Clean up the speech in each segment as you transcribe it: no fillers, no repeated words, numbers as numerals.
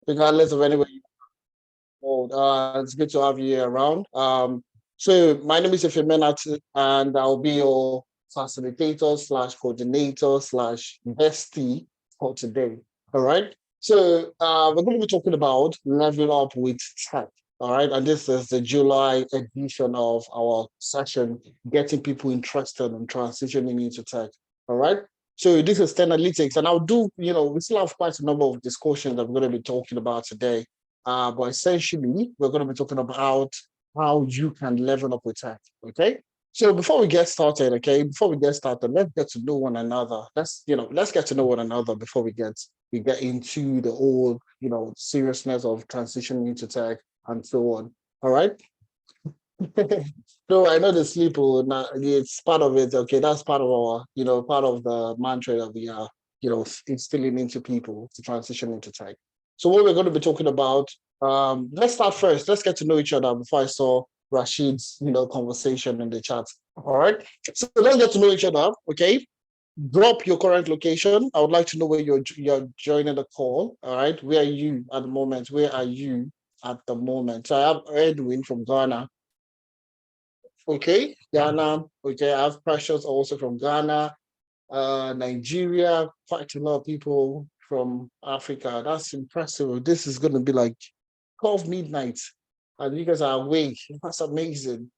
regardless of anywhere you go. It's good to have you here around. So my name is Ifemenat, and I'll be your facilitator slash coordinator slash bestie for today. All right. So we're going to be talking about level up with tech. All right, and this is the July edition of our session, getting people interested in transitioning into tech. All right. So this is 10 analytics, and I'll do, we still have quite a number of discussions that we're going to be talking about today. But essentially, we're going to be talking about how you can level up with tech. Okay. So before we get started, let's get to know one another. Let's get to know one another before we get into the whole, seriousness of transitioning into tech and so on. All right. No, I know the sleep will not, it's part of it. Okay, that's part of our, part of the mantra that we are, instilling into people to transition into tech. So what we're going to be talking about, let's start first. Let's get to know each other before I saw Rashid's, conversation in the chat. All right. So let's get to know each other. Okay. Drop your current location. I would like to know where you're joining the call. All right. Where are you at the moment? Where are you at the moment? So I have Edwin from Ghana. Okay, Ghana. Okay, I have Precious also from Ghana. Nigeria, quite a lot of people from Africa. That's impressive. This is going to be like 12 midnight. And you guys are awake. That's amazing.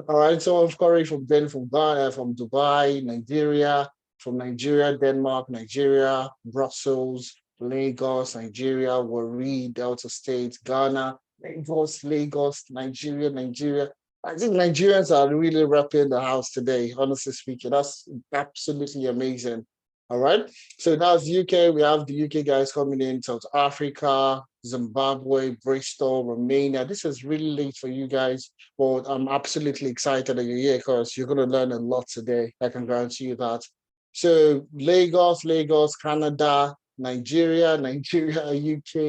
All right, so I'm Corey from Ghana, from Dubai, Nigeria, Denmark, Nigeria, Brussels, Lagos, Nigeria, Warri, Delta State, Ghana, Lagos, Nigeria. I think Nigerians are really repping the house today, honestly speaking. That's absolutely amazing. All right. So that's UK. We have the UK guys coming in, South Africa, Zimbabwe, Bristol, Romania. This is really late for you guys, but I'm absolutely excited that you're here because you're going to learn a lot today. I can guarantee you that. So Lagos, Canada, Nigeria, UK,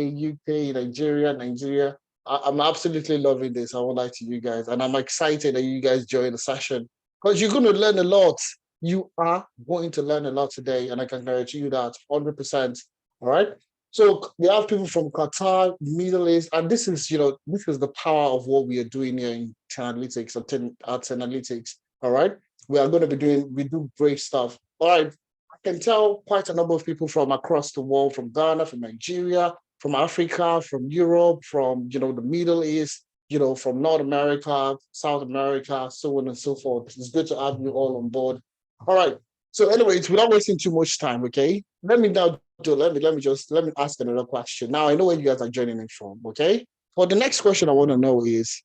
Nigeria. I'm absolutely loving this. I won't lie to you guys. And I'm excited that you guys join the session because you're going to learn a lot. You are going to learn a lot today. And I can guarantee you that 100%. All right. So we have people from Qatar, Middle East, and this is the power of what we are doing here in Analytics, at Analytics. All right. We do great stuff. All right. I can tell quite a number of people from across the world, from Ghana, from Nigeria, from Africa, from Europe, from the Middle East, from North America, South America, so on and so forth. It's good to have you all on board. All right. So, anyways, without wasting too much time, okay? Let me ask another question. Now I know where you guys are joining me from, okay? Well, the next question I want to know is,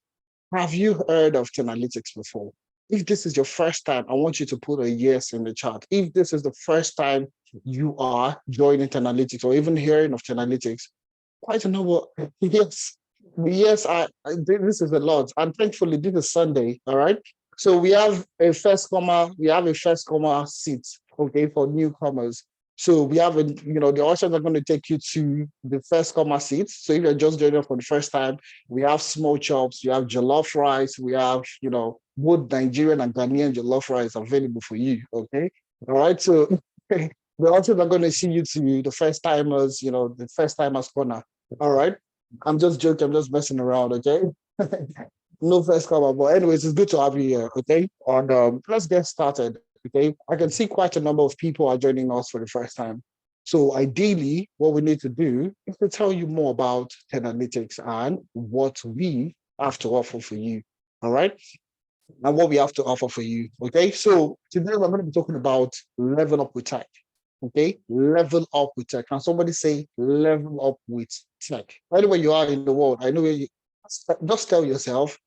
have you heard of Tenalytics before? If this is your first time, I want you to put a yes in the chat. If this is the first time you are joining Tenalytics or even hearing of Tenalytics, quite a number. Yes, yes. This is a lot, and thankfully this is Sunday. All right. So we have a first comma. We have a first comma seat. Okay, for newcomers. So we have the ushers are going to take you to the first comma seat. So if you're just joining for the first time, we have small chops, we have jollof rice, we have both Nigerian and Ghanaian jollof rice available for you. Okay. All right. So we're also not going to see you to the first timers, the first timers corner. All right. I'm just joking. I'm just messing around. Okay. No first comer. But anyways, it's good to have you here. Okay. And let's get started. Okay. I can see quite a number of people are joining us for the first time. So ideally, what we need to do is to tell you more about Analytics and what we have to offer for you. All right. And what we have to offer for you. Okay. So today we're going to be talking about level up with tech. Okay, level up with tech. Can somebody say level up with tech? Anywhere you are in the world, I know where you just tell yourself,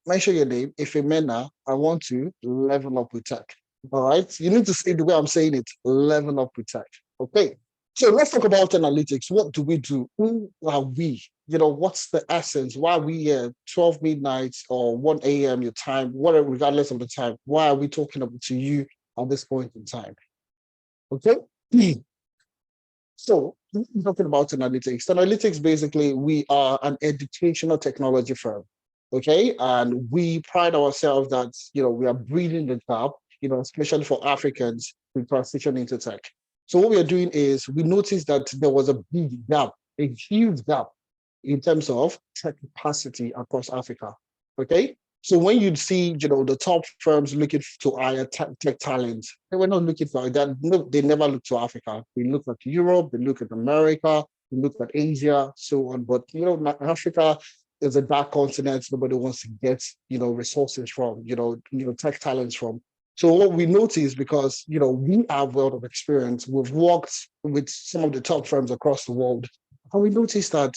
mention your name. If a mena, I want to level up with tech. All right. You need to say the way I'm saying it, level up with tech. Okay. So let's talk about analytics. What do we do? Who are we? What's the essence? Why are we here 12 midnight or 1 a.m. your time, whatever, regardless of the time? Why are we talking to you at this point in time? Okay. So talking about analytics. Analytics, basically, we are an educational technology firm. Okay. And we pride ourselves that, we are bridging the gap, especially for Africans to transition into tech. So what we are doing is we noticed that there was a big gap a huge gap in terms of tech capacity across Africa. Okay. So when you see, the top firms looking to hire tech talent, they were not looking for that. No, they never look to Africa. They look at Europe, they look at America, they look at Asia, so on. But Africa is a dark continent. Nobody wants to get, resources from, tech talents from. So what we notice, because we have a lot of experience, we've worked with some of the top firms across the world, and we notice that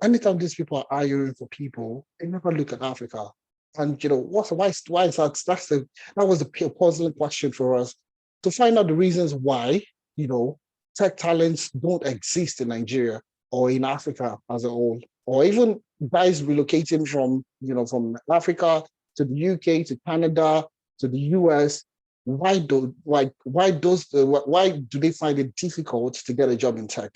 anytime these people are hiring for people, they never look at Africa. And why is that? That was the puzzling question for us to find out the reasons why you know tech talents don't exist in Nigeria or in Africa as a whole, or even guys relocating from Africa to the UK to Canada to the US. Why do they find it difficult to get a job in tech?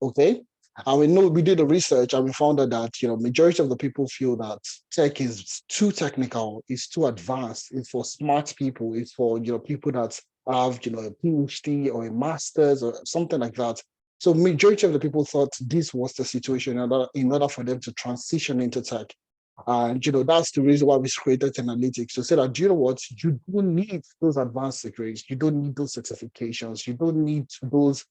Okay. And we know we did the research and we found out that majority of the people feel that tech is too technical, it's too advanced, it's for smart people, it's for people that have a PhD or a master's or something like that. So majority of the people thought this was the situation in order for them to transition into tech. And that's the reason why we created analytics, to say that, you know what, you don't need those advanced degrees, you don't need those certifications, you don't need those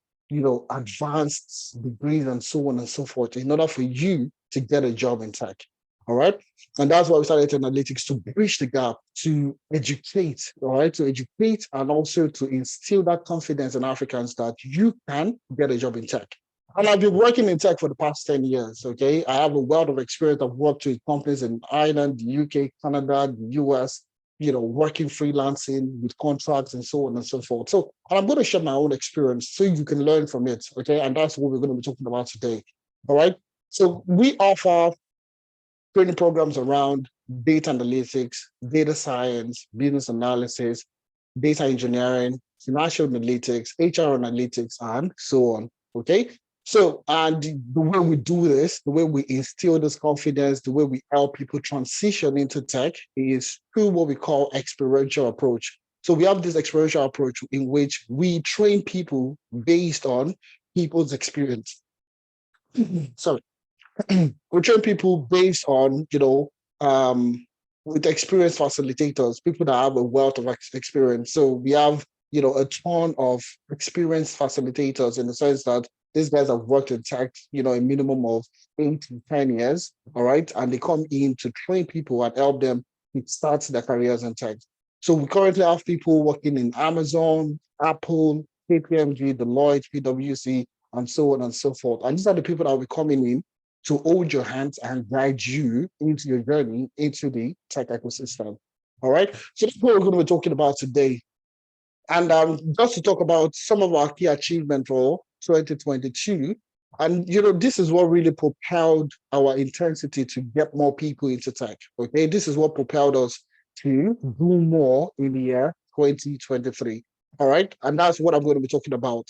advanced degrees and so on and so forth in order for you to get a job in tech. All right. And that's why we started analytics, to bridge the gap, to educate, all right, to educate and also to instill that confidence in Africans that you can get a job in tech. And I've been working in tech for the past 10 years. Okay. I have a wealth of experience. I've worked with companies in Ireland, the UK, Canada, the US, working freelancing with contracts and so on and so forth. So, and I'm going to share my own experience so you can learn from it. Okay. And that's what we're going to be talking about today. All right. So we offer training programs around data analytics, data science, business analysis, data engineering, financial analytics, HR analytics, and so on. Okay. So, and the way we do this, the way we instill this confidence, the way we help people transition into tech is through what we call experiential approach. So we have this experiential approach in which we train people based on people's experience. Sorry. We train people based on, with experienced facilitators, people that have a wealth of experience. So we have, a ton of experienced facilitators in the sense that these guys have worked in tech, a minimum of 8 to 10 years, all right? And they come in to train people and help them start their careers in tech. So we currently have people working in Amazon, Apple, KPMG, Deloitte, PwC, and so on and so forth. And these are the people that will be coming in to hold your hands and guide you into your journey into the tech ecosystem. All right. So that's what we're going to be talking about today. And just to talk about some of our key achievements for 2022. And this is what really propelled our intensity to get more people into tech. Okay. This is what propelled us to do more in the year 2023. All right. And that's what I'm going to be talking about.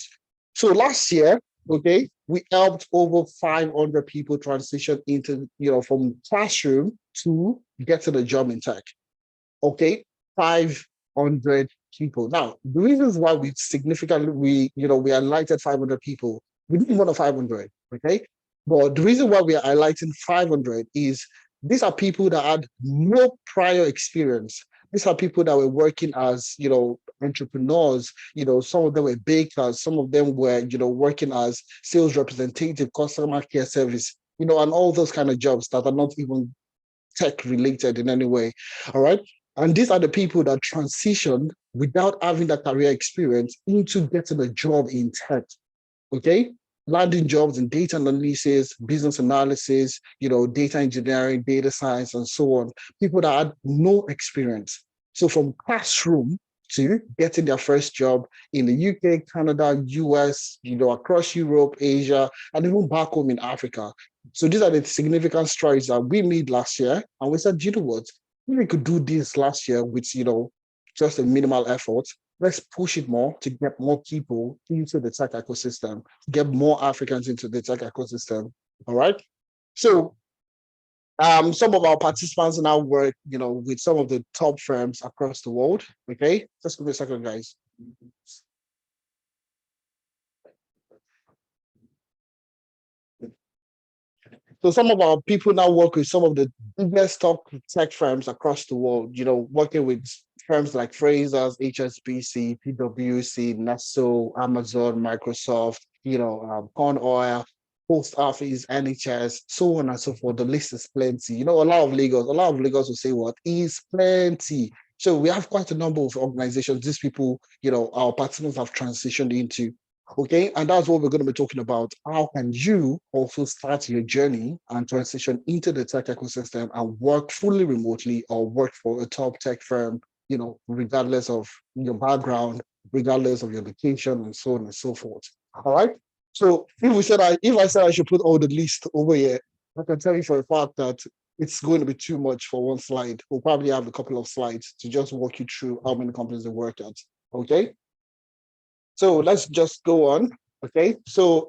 So last year, okay, we helped over 500 people transition into, from classroom to get to the job in tech. Okay, 500 people. Now, the reasons why we highlighted 500 people, we didn't want a 500, okay? But the reason why we are highlighting 500 is these are people that had no prior experience. These are people that were working as, entrepreneurs. Some of them were bakers, some of them were, working as sales representative, customer care service, and all those kind of jobs that are not even tech related in any way. All right. And these are the people that transitioned without having that career experience into getting a job in tech. Okay. Landing jobs in data analysis, business analysis, data engineering, data science, and so on. People that had no experience. So from classroom to getting their first job in the UK, Canada, US, across Europe, Asia, and even back home in Africa. So these are the significant strides that we made last year. And we said, you know what, we could do this last year with, just a minimal effort. Let's push it more to get more people into the tech ecosystem, get more Africans into the tech ecosystem. All right. So some of our participants now work, with some of the top firms across the world. Okay. Just give me a second, guys. So some of our people now work with some of the biggest top tech firms across the world, working with firms like Frasers, HSBC, PwC, Nestle, Amazon, Microsoft, Corn Oil, Post Office, NHS, so on and so forth. The list is plenty. A lot of Lagos will say what is plenty. So we have quite a number of organizations, these people, our partners have transitioned into. Okay, and that's what we're going to be talking about. How can you also start your journey and transition into the tech ecosystem and work fully remotely or work for a top tech firm, regardless of your background, regardless of your location, and so on and so forth. All right. So if I said I should put all the list over here, I can tell you for a fact that it's going to be too much for one slide. We'll probably have a couple of slides to just walk you through how many companies they work at. Okay. So let's just go on. Okay. So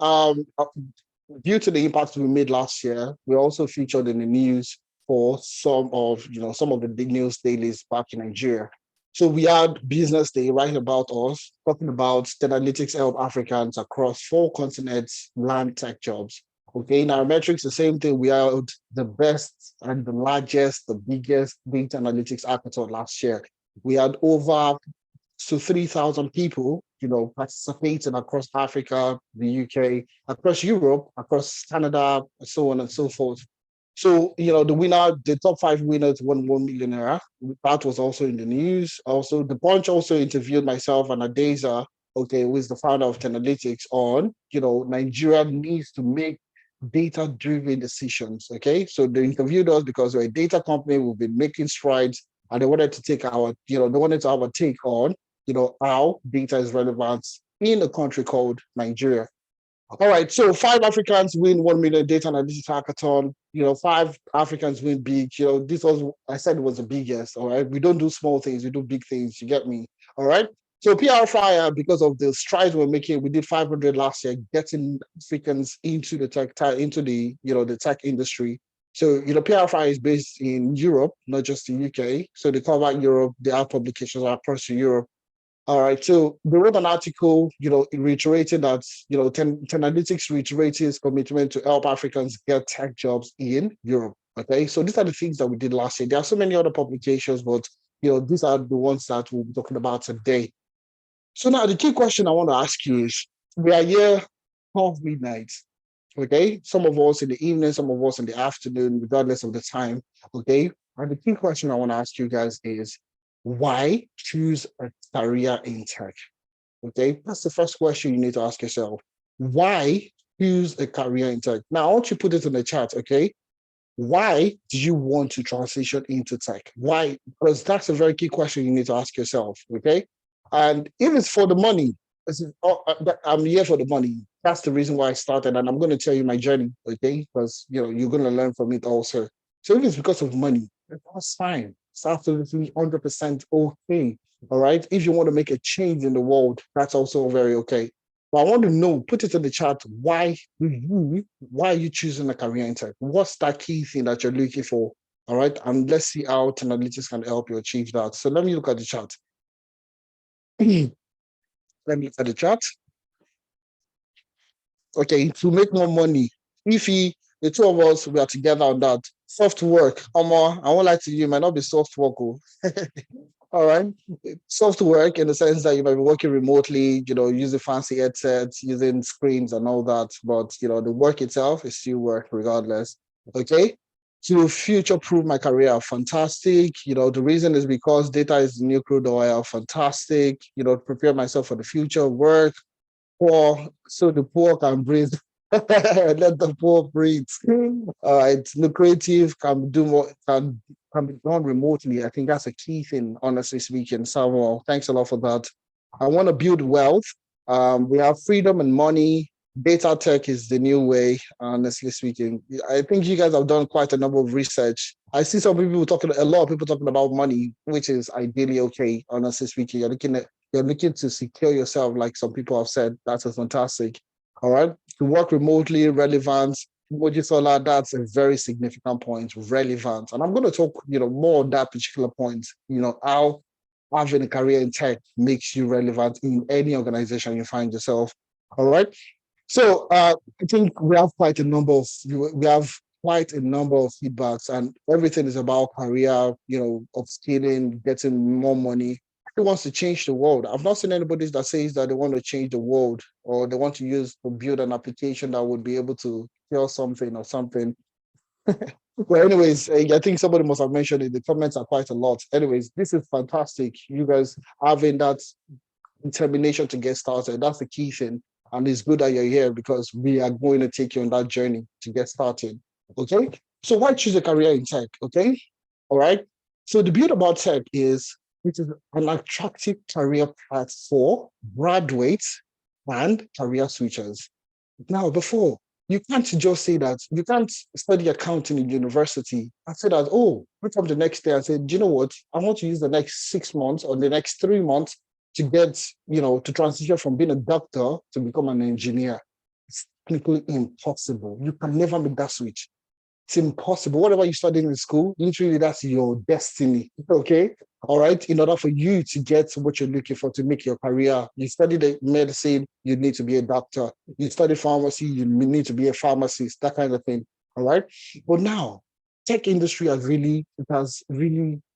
due to the impacts we made last year, we also featured in the news for some of the big news dailies back in Nigeria. So we had Business Day right about us, talking about analytics help Africans across 4 continents land tech jobs. Okay, in our metrics, the same thing. We had the best and the largest, the biggest data analytics hackathon last year. We had over 3,000 people, participating across Africa, the UK, across Europe, across Canada, so on and so forth. So, the top 5 winners won 1 million naira. That was also in the news. Also, the Punch also interviewed myself and Adeza, okay, who is the founder of Tenalytics, on, Nigeria needs to make data-driven decisions. Okay, so they interviewed us because we're a data company. We've been making strides, and they wanted to have a take on, how data is relevant in a country called Nigeria. All right, so 5 Africans win 1 million data analytics hackathon. 5 Africans win big. I said it was the biggest. All right, we don't do small things, we do big things. You get me? All right. So PR Fire, because of the strides we're making, we did 500 last year, getting Africans into the tech industry. So PR Fire is based in Europe, not just the UK. So they cover Europe. They have publications across Europe. All right. So they wrote an article, reiterating that, Tenalytics reiterated its commitment to help Africans get tech jobs in Europe. Okay. So these are the things that we did last year. There are so many other publications, but, these are the ones that we'll be talking about today. So now the key question I want to ask you is, we are here 12 midnight. Okay. Some of us in the evening, some of us in the afternoon, regardless of the time. Okay. And the key question I want to ask you guys is, why choose a career in tech? Okay, that's the first question you need to ask yourself. Why choose a career in tech? Now, I want you to put it in the chat, okay? Why do you want to transition into tech? Why? Because that's a very key question you need to ask yourself, okay? And if it's for the money, I'm here for the money. That's the reason why I started, and I'm going to tell you my journey, okay? Because you're going to learn from it also. So if it's because of money, that's fine. It's absolutely 100% okay. All right. If you want to make a change in the world, that's also very okay. But I want to know, put it in the chat, why are you choosing a career in tech? What's that key thing that you're looking for? All right. And let's see how Tenalytics can help you achieve that. So let me look at the chat. Let me look at the chat. Okay, to make more money. If the two of us, we are together on that. Soft work. I won't lie to you, it might not be soft work. All right. Soft work in the sense that you might be working remotely, using fancy headsets, using screens and all that. But, the work itself is still work regardless. Okay. To future-proof my career, fantastic. The reason is because data is the new crude oil, fantastic. Prepare myself for the future, work, poor, so the poor can breathe. Let the poor breathe. All right, lucrative, can do more, can be done remotely. I think that's a key thing, honestly speaking. Samuel, thanks a lot for that. I want to build wealth. We have freedom and money. Data tech is the new way, honestly speaking. I think you guys have done quite a number of research. I see a lot of people talking about money, which is ideally okay, honestly speaking. You're looking to secure yourself, like some people have said. That's fantastic. All right. To work remotely, relevant. Mojisola, that's a very significant point, relevant. And I'm going to talk, more on that particular point, how having a career in tech makes you relevant in any organization you find yourself. All right. So I think we have quite a number of, we have quite a number of feedbacks, and everything is about career, upskilling, getting more money. Who wants to change the world? I've not seen anybody that says that they want to change the world or they want to use to build an application that would be able to cure something or something. Well, anyways, I think somebody must have mentioned it. The comments are quite a lot. Anyways, this is fantastic. You guys having that determination to get started. That's the key thing. And it's good that you're here because we are going to take you on that journey to get started. Okay. So why choose a career in tech? Okay. All right. So the beauty about tech is it is an attractive career path for graduates and career switchers. Now, before, you can't just say that you can't study accounting in university and say that, oh, wake up the next day and say, do you know what? I want to use the next 6 months or the next 3 months to get, to transition from being a doctor to become an engineer. It's technically impossible. You can never make that switch. It's impossible. Whatever you studied in school, literally that's your destiny. Okay. All right. In order for you to get what you're looking for to make your career, you studied medicine, you need to be a doctor. You study pharmacy, you need to be a pharmacist, that kind of thing. All right. But now, tech industry has really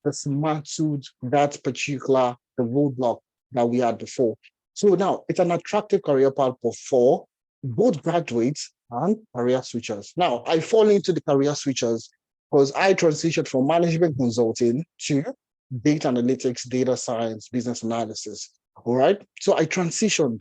dismantled that particular the roadblock that we had before. So now it's an attractive career path for both graduates and career switchers. Now, I fall into the career switchers because I transitioned from management consulting to data analytics, data science, business analysis. All right. So I transitioned.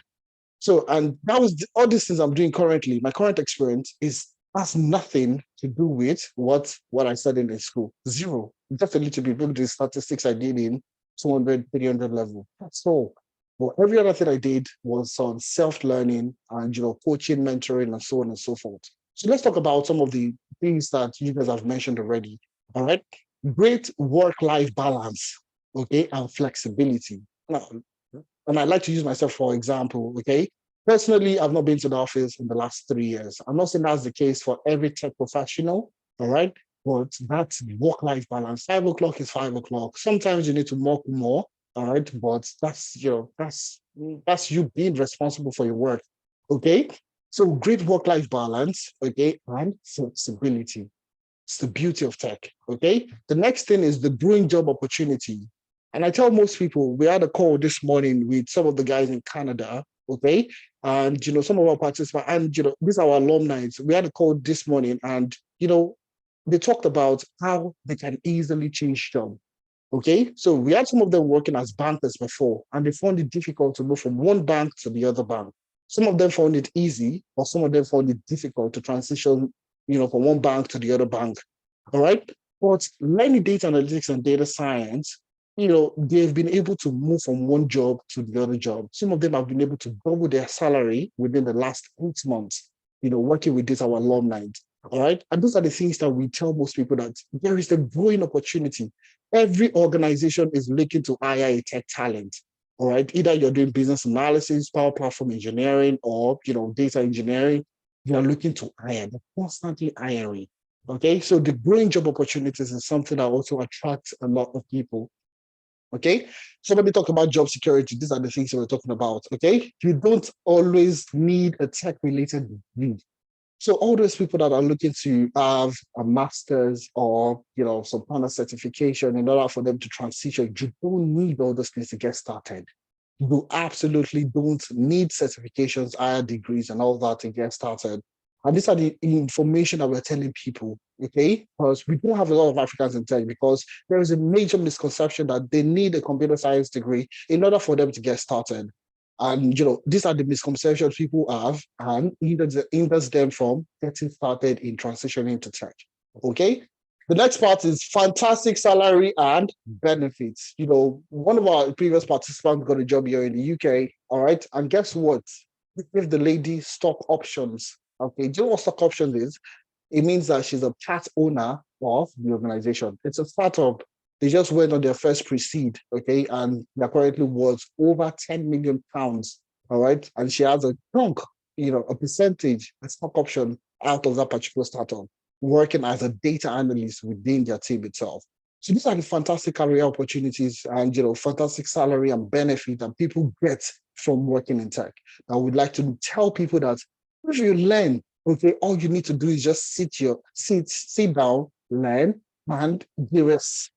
So, and that was all these things I'm doing currently. My current experience has nothing to do with what I studied in school. Zero. Just a little bit. Look at the statistics I did in 200, 300 level. That's all. But every other thing I did was on self-learning and coaching, mentoring, and so on and so forth. So let's talk about some of the things that you guys have mentioned already. All right. Great work-life balance, okay, and flexibility. Now, and I like to use myself for example, okay? Personally, I've not been to the office in the last 3 years. I'm not saying that's the case for every tech professional, all right? But that's work-life balance. 5 o'clock is 5 o'clock. Sometimes you need to work more, all right? But that's you being responsible for your work, okay? So great work-life balance, okay, and flexibility. It's the beauty of tech, okay? The next thing is the growing job opportunity. And I tell most people, we had a call this morning with some of the guys in Canada, okay? And, some of our participants, and, these are our alumni. We had a call this morning and, they talked about how they can easily change jobs. Okay, so we had some of them working as bankers before, and they found it difficult to move from one bank to the other bank. Some of them found it easy, or some of them found it difficult to transition, from one bank to the other bank. All right, but learning data analytics and data science, they've been able to move from one job to the other job. Some of them have been able to double their salary within the last 8 months. Working with this our alumni. All right, and those are the things that we tell most people that there is a growing opportunity. Every organization is looking to hire a tech talent. All right. Either you're doing business analysis, power platform engineering, or data engineering. You are looking to hire. They're constantly hiring. Okay. So the growing job opportunities is something that also attracts a lot of people. Okay. So let me talk about job security. These are the things that we're talking about. Okay. You don't always need a tech related degree. So all those people that are looking to have a master's or some kind of certification in order for them to transition, you don't need all those things to get started. You absolutely don't need certifications, higher degrees, and all that to get started. And these are the information that we're telling people, okay? Because we don't have a lot of Africans in tech because there is a major misconception that they need a computer science degree in order for them to get started. And these are the misconceptions people have, and hinders them from getting started in transitioning to tech. Okay. The next part is fantastic salary and benefits. One of our previous participants got a job here in the UK. All right. And guess what? Give the lady stock options. Okay. Do you know what stock options is? It means that she's a part owner of the organization. It's a startup. They just went on their first pre-seed, okay, and they're currently worth over 10 million pounds, all right? And she has a chunk, a percentage, a stock option out of that particular startup, working as a data analyst within their team itself. So these are the fantastic career opportunities and, fantastic salary and benefit that people get from working in tech. I would like to tell people that if you learn, Okay, all you need to do is just sit down, learn, and there is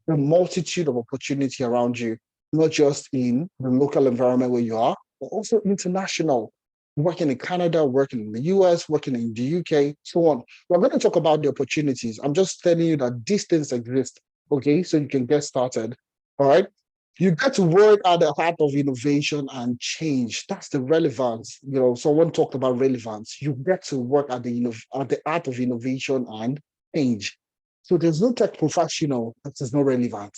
a multitude of opportunity around you, not just in the local environment where you are, but also international. Working in Canada, working in the US, working in the UK, so on. We're going to talk about the opportunities. I'm just telling you that these things exist, okay, so you can get started. All right. You get to work at the heart of innovation and change. That's the relevance. Someone talked about relevance. You get to work at the art of innovation and change. So there's no tech professional that is not relevant.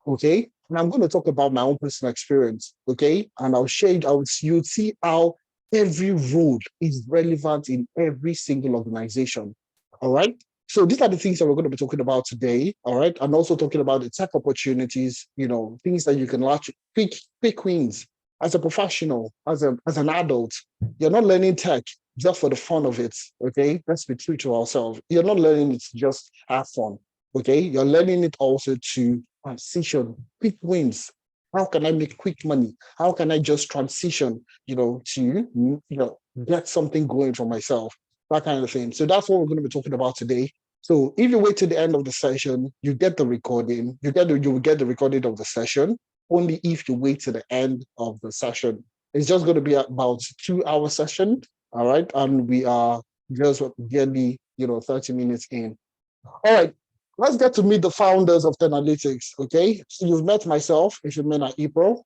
Okay. And I'm going to talk about my own personal experience. Okay. And I'll share it. You'll see how every role is relevant in every single organization. All right. So these are the things that we're going to be talking about today, all right? And also talking about the tech opportunities, things that you can launch, quick wins as a professional, as an adult. You're not learning tech just for the fun of it, okay? Let's be true to ourselves. You're not learning it to just have fun, okay? You're learning it also to transition, quick wins. How can I make quick money? How can I just transition, to get something going for myself? That kind of thing. So that's what we're going to be talking about today. So if you wait to the end of the session, you get the recording. You will get the recording of the session only if you wait to the end of the session. It's just going to be about 2 hour session, all right, and we are just barely 30 minutes in. All right, let's get to meet the founders of Analytics. Okay, so you've met myself, if you met April.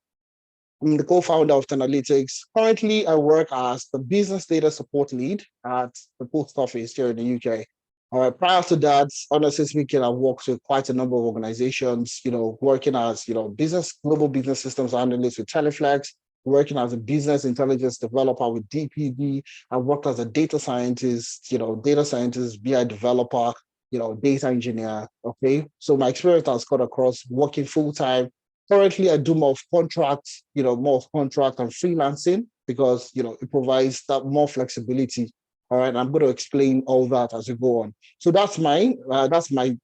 I'm the co-founder of Analytics. Currently, I work as the business data support lead at the post office here in the UK. All right, prior to that, honestly speaking, I've worked with quite a number of organizations, working as, global business systems analyst with Teleflex, working as a business intelligence developer with DPD. I worked as a data scientist, BI developer, data engineer. Okay. So my experience has cut across working full-time. Currently, I do more of contract and freelancing because it provides that more flexibility. All right, I'm going to explain all that as we go on. So that's my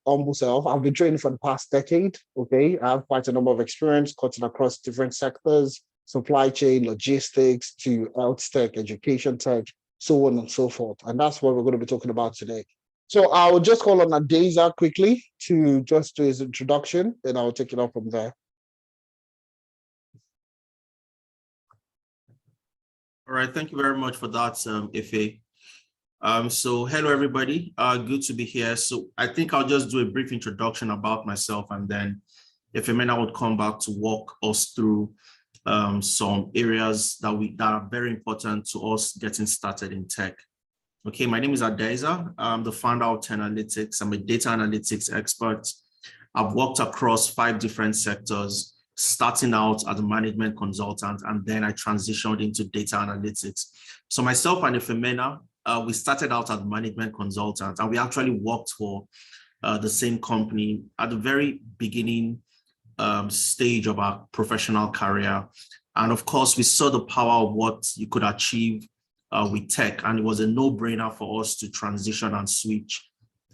humble self. I've been training for the past decade. Okay, I have quite a number of experience cutting across different sectors, supply chain, logistics to health tech, education tech, so on and so forth. And that's what we're going to be talking about today. So I'll just call on Adeza quickly to just do his introduction, and I'll take it up from there. All right, thank you very much for that, Ife. So hello, everybody. Good to be here. So I think I'll just do a brief introduction about myself, and then Ifemena would come back to walk us through some areas that are very important to us getting started in tech. Okay, my name is Adeza. I'm the founder of Analytics. I'm a data analytics expert. I've worked across 5 different sectors, starting out as a management consultant, and then I transitioned into data analytics. So myself and Ifemena, we started out as management consultants, and we actually worked for the same company at the very beginning stage of our professional career. And of course, we saw the power of what you could achieve with tech, and it was a no-brainer for us to transition and switch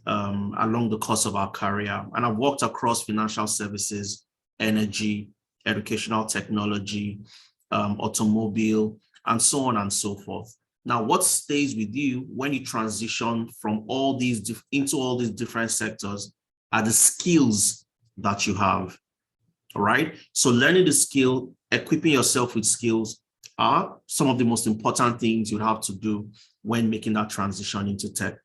along the course of our career. And I've worked across financial services, energy, educational technology, automobile, and so on and so forth. Now, what stays with you when you transition from into all these different sectors are the skills that you have. All right. So learning the skill, equipping yourself with skills are some of the most important things you have to do when making that transition into tech.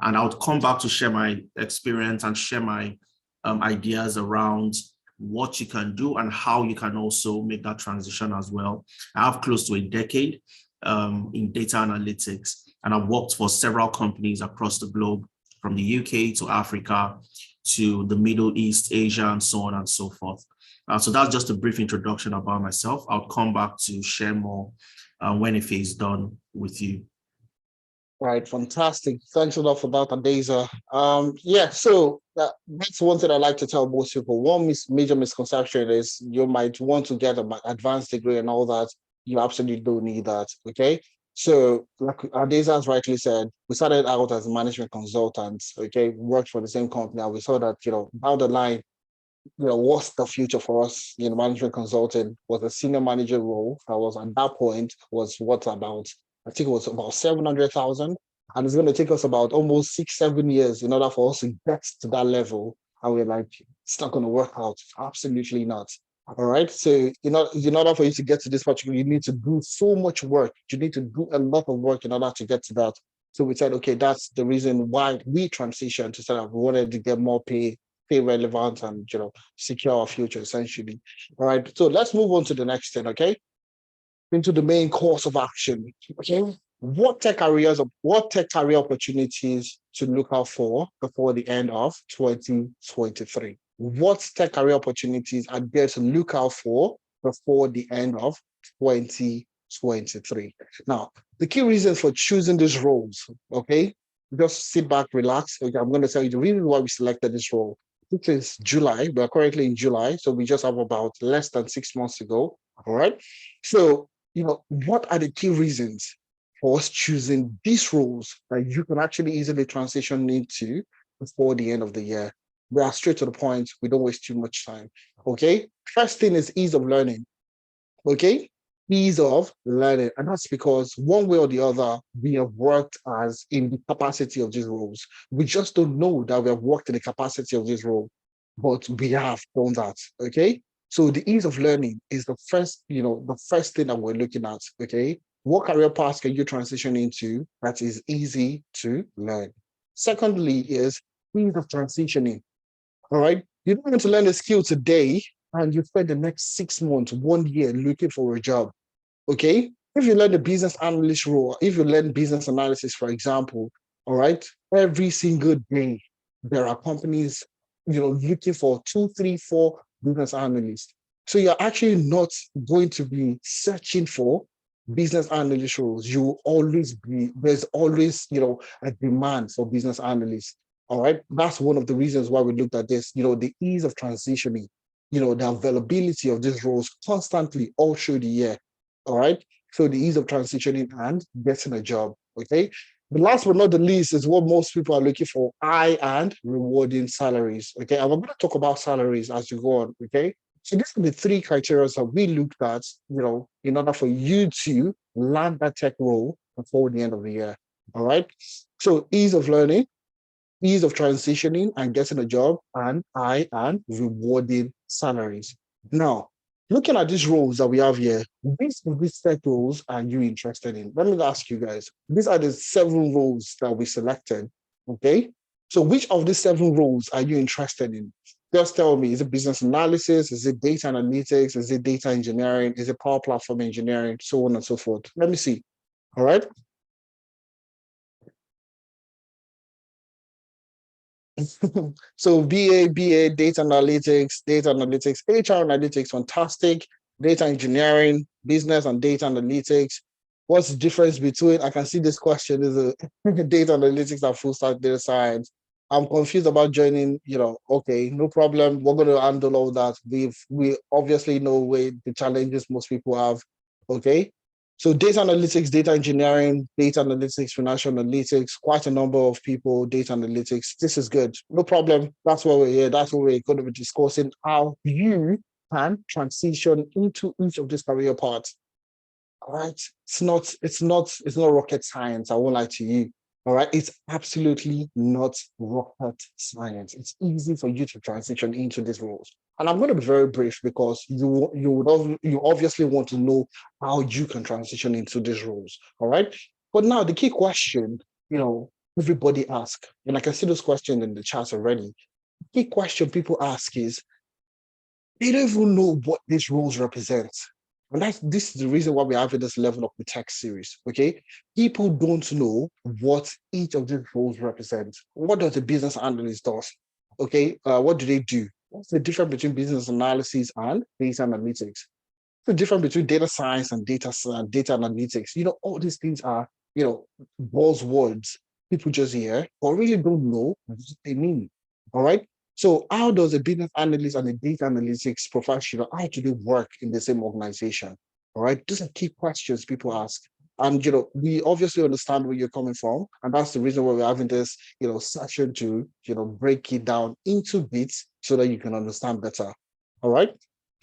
And I would come back to share my experience and share my ideas around what you can do and how you can also make that transition as well. I have close to a decade in data analytics, and I've worked for several companies across the globe, from the UK to Africa to the Middle East, Asia, and so on and so forth. So that's just a brief introduction about myself. I'll come back to share more when Ife is done with you. Right, fantastic. Thanks a lot for that, Adeza. So that's one thing I like to tell most people. One major misconception is you might want to get an advanced degree and all that. You absolutely don't need that, okay? So, like Adeza has rightly said, we started out as management consultants, okay? We worked for the same company, and we saw that, down the line, what's the future for us? Management consulting was a senior manager role. That was at that point was what's about. I think it was about 700,000. And it's going to take us about almost 6, 7 years in order for us to get to that level. And we're like, it's not going to work out. Absolutely not. All right. So, in order for you to get to this particular, you need to do so much work. You need to do a lot of work in order to get to that. So we said, okay, that's the reason why we transitioned to say that we wanted to get more pay relevant and secure our future essentially. All right. So let's move on to the next thing, okay? Into the main course of action. Okay. What tech career opportunities to look out for before the end of 2023? What tech career opportunities are there to look out for before the end of 2023? Now, the key reasons for choosing these roles, okay? Just sit back, relax. Okay, I'm going to tell you the reason why we selected this role. It is July. We are currently in July, so we just have about less than 6 months to go. All right. So, what are the key reasons for us choosing these roles that you can actually easily transition into before the end of the year? We are straight to the point. We don't waste too much time. Okay. First thing is ease of learning. Okay. Ease of learning. And that's because one way or the other, we have worked as in the capacity of these roles. We just don't know that we have worked in the capacity of this role, but we have done that. Okay. So the ease of learning is the first thing that we're looking at. Okay. What career path can you transition into that is easy to learn? Secondly, is ease of transitioning. All right. You don't want to learn a skill today and you spend the next 6 months, 1 year looking for a job. Okay. If you learn the business analyst role, if you learn business analysis, for example, all right, every single day there are companies, looking for 2, 3, 4 business analysts. So you're actually not going to be searching for business analyst roles. There's always, a demand for business analysts. All right. That's one of the reasons why we looked at this, the ease of transitioning, the availability of these roles constantly all through the year. All right. So the ease of transitioning and getting a job. Okay. The last but not the least is what most people are looking for: high and rewarding salaries. Okay. And I'm going to talk about salaries as you go on. Okay. So these are the three criteria that we looked at, in order for you to land that tech role before the end of the year. All right. So ease of learning, ease of transitioning and getting a job, and high and rewarding salaries. Now, looking at these roles that we have here, which of these tech roles are you interested in? Let me ask you guys. These are the 7 roles that we selected. Okay. So which of these 7 roles are you interested in? Just tell me, is it business analysis? Is it data analytics? Is it data engineering? Is it power platform engineering? So on and so forth. Let me see. All right. So BA, data analytics, HR analytics, fantastic. Data engineering, business and data analytics. What's the difference between, I can see this question is a data analytics and full stack data science. I'm confused about joining, okay, no problem. We're going to handle all that. We obviously know where the challenges most people have. Okay. So data analytics, data engineering, data analytics, financial analytics, quite a number of people, data analytics. This is good. No problem. That's why we're here. That's what we're going to be discussing, how you can transition into each of these career paths. All right. It's not rocket science. I won't lie to you. All right. It's absolutely not rocket science. It's easy for you to transition into these roles. And I'm going to be very brief because you obviously want to know how you can transition into these roles. All right. But now the key question, everybody ask, and I can see those questions in the chat already. The key question people ask is, they don't even know what these roles represent. And this is the reason why we're having this level of the tech series. Okay. People don't know what each of these roles represent. What does a business analyst do? Okay. What do they do? What's the difference between business analysis and data analytics? The difference between data science and data analytics. All these things are, buzzwords people just hear or really don't know what they mean. All right. So how does a business analyst and a data analytics professional, how do they work in the same organization? All right. These are key questions people ask. And we obviously understand where you're coming from. And that's the reason why we're having this, session to, break it down into bits so that you can understand better. All right.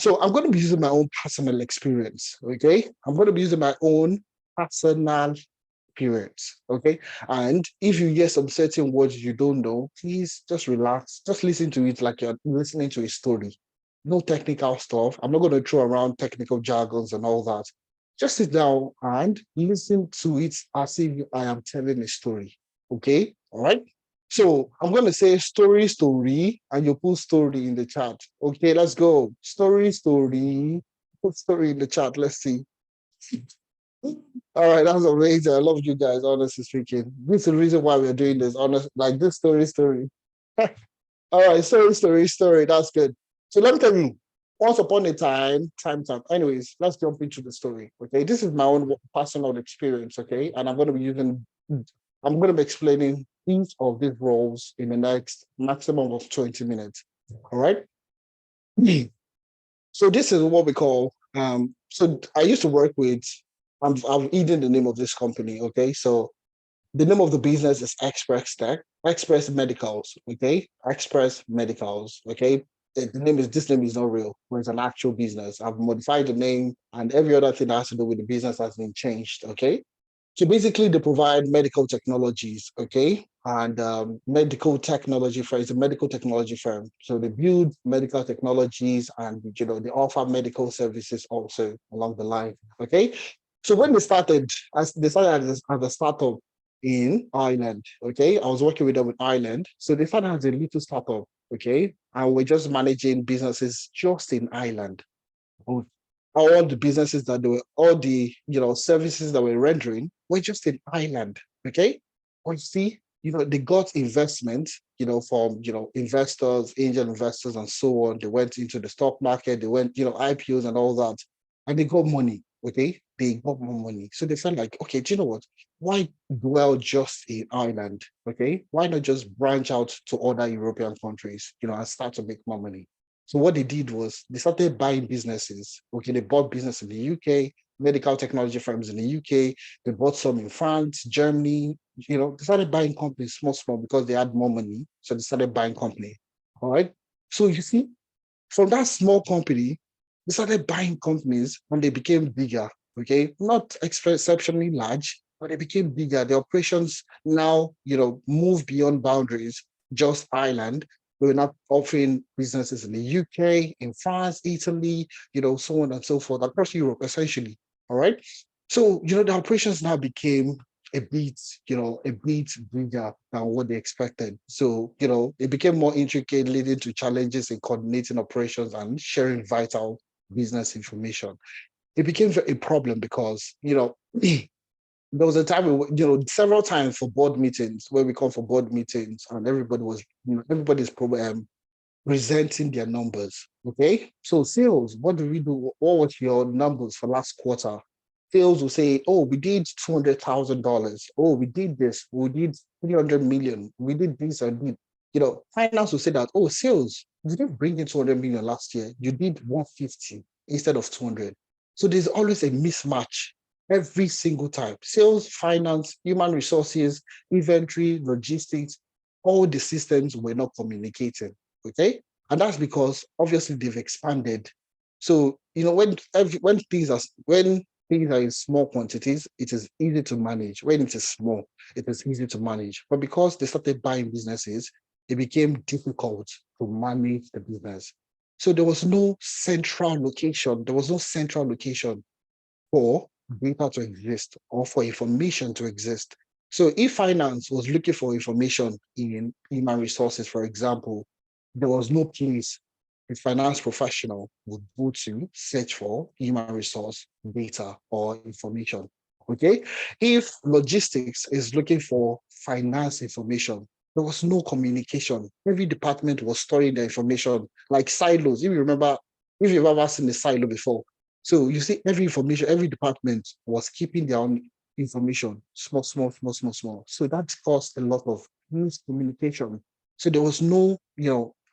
So I'm going to be using my own personal experience. Okay. I'm going to be using my own personal experience. Okay. And if you hear some certain words you don't know, please just relax. Just listen to it like you're listening to a story. No technical stuff. I'm not going to throw around technical jargons and all that. Just sit down and listen to it as if I am telling a story. Okay. All right. So I'm going to say story, story, and you put story in the chat. Okay, let's go. Story, story. Put story in the chat. Let's see. All right, that's amazing. I love you guys, honestly speaking. This is the reason why we're doing this, honest, like this story, story. All right, story, story, story. That's good. So let me tell you, once upon a time, time. Anyways, let's jump into the story. Okay, this is my own personal experience. Okay, and I'm going to be explaining each of these roles in the next maximum of 20 minutes. All right. So this is what we call. So I used to work with. I'm eating the name of this company. Okay, so the name of the business is Express Tech, Express Medicals. Okay, Express Medicals. Okay, the name is this name is not real, but it's an actual business. I've modified the name, and every other thing that has to do with the business has been changed. Okay, so basically, they provide medical technologies, okay, and medical technology firm. It's a medical technology firm. So they build medical technologies, and they offer medical services also along the line, okay. So when they started as a startup in Ireland, okay. I was working with them in Ireland, so they started as a little startup, okay, and we're just managing businesses just in Ireland, all the businesses that they were, all the services that we're rendering were just in Ireland. Okay. But you see, they got investment, from investors, angel investors, and so on. They went into the stock market, they went, IPOs and all that, and they got money. Okay, they got more money. So they felt like, okay, do you know what? Why dwell just in Ireland? Okay, why not just branch out to other European countries, and start to make more money? So what they did was they started buying businesses. Okay, they bought business in the UK, medical technology firms in the UK. They bought some in France, Germany. They started buying companies small, because they had more money. So they started buying company. All right. So you see, from that small company, they started buying companies and they became bigger. Okay, not exceptionally large, but they became bigger. The operations now, move beyond boundaries, just Ireland. We're not offering businesses in the UK, in France, Italy, so on and so forth, across Europe, essentially. All right. So, the operations now became a bit, a bit bigger than what they expected. So, it became more intricate, leading to challenges in coordinating operations and sharing vital business information. It became a problem because, there was a time, several times for board meetings where we come for board meetings and everybody was, everybody's presenting their numbers. Okay. So sales, what do we do? What was your numbers for last quarter? Sales will say, oh, we did $200,000. Oh, we did this. We did 300 million. We did this and did. Finance will say that, oh, sales, you didn't bring in 200 million last year. You did 150 instead of 200. So there's always a mismatch every single time. Sales, finance, human resources, inventory, logistics, all the systems were not communicating. Okay. And that's because obviously they've expanded. So, when things are in small quantities, it is easy to manage. When it is small, it is easy to manage. But because they started buying businesses, it became difficult to manage the business. So there was no central location. There was no central location for data to exist or for information to exist. So if finance was looking for information in human resources, for example, there was no place a finance professional would go to search for human resource data or information. Okay. If logistics is looking for finance information, there was no communication. Every department was storing the information like silos. If you've ever seen a silo before, so you see every information, every department was keeping their own information, small, small, small, small, small. So that caused a lot of miscommunication. So there was no,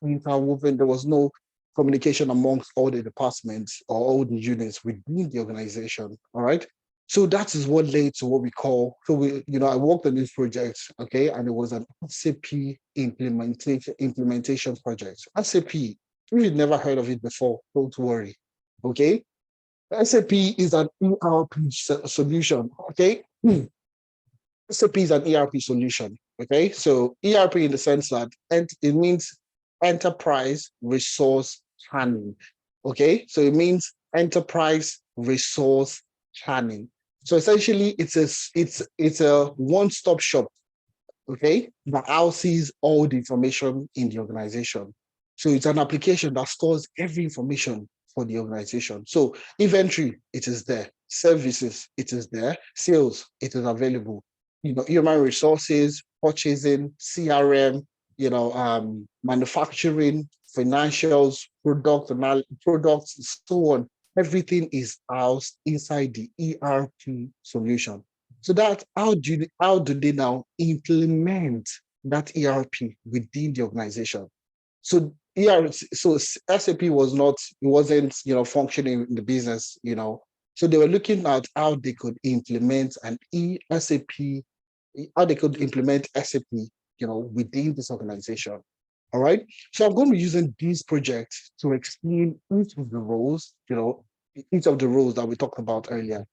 interwoven, there was no communication amongst all the departments or all the units within the organization. All right. So that is what led to what we call, I worked on this project, okay, and it was an SAP implementation project. SAP, if you've never heard of it before, don't worry. Okay. SAP is an ERP solution. Okay. SAP is an ERP solution. Okay. So ERP in the sense that it means enterprise resource planning. Okay. So it means enterprise resource planning. So essentially it's a one-stop shop, okay, that houses all the information in the organization. So it's an application that stores every information for the organization. So inventory, it is there. Services, it is there. Sales, it is available. Human resources, purchasing, CRM, manufacturing, financials, products, so on. Everything is housed inside the ERP solution. So that how do they now implement that ERP within the organization? So SAP wasn't functioning in the business. So they were looking at how they could implement an SAP, how they could implement SAP, within this organization. All right. So I'm going to be using these projects to explain each of the roles that we talked about earlier.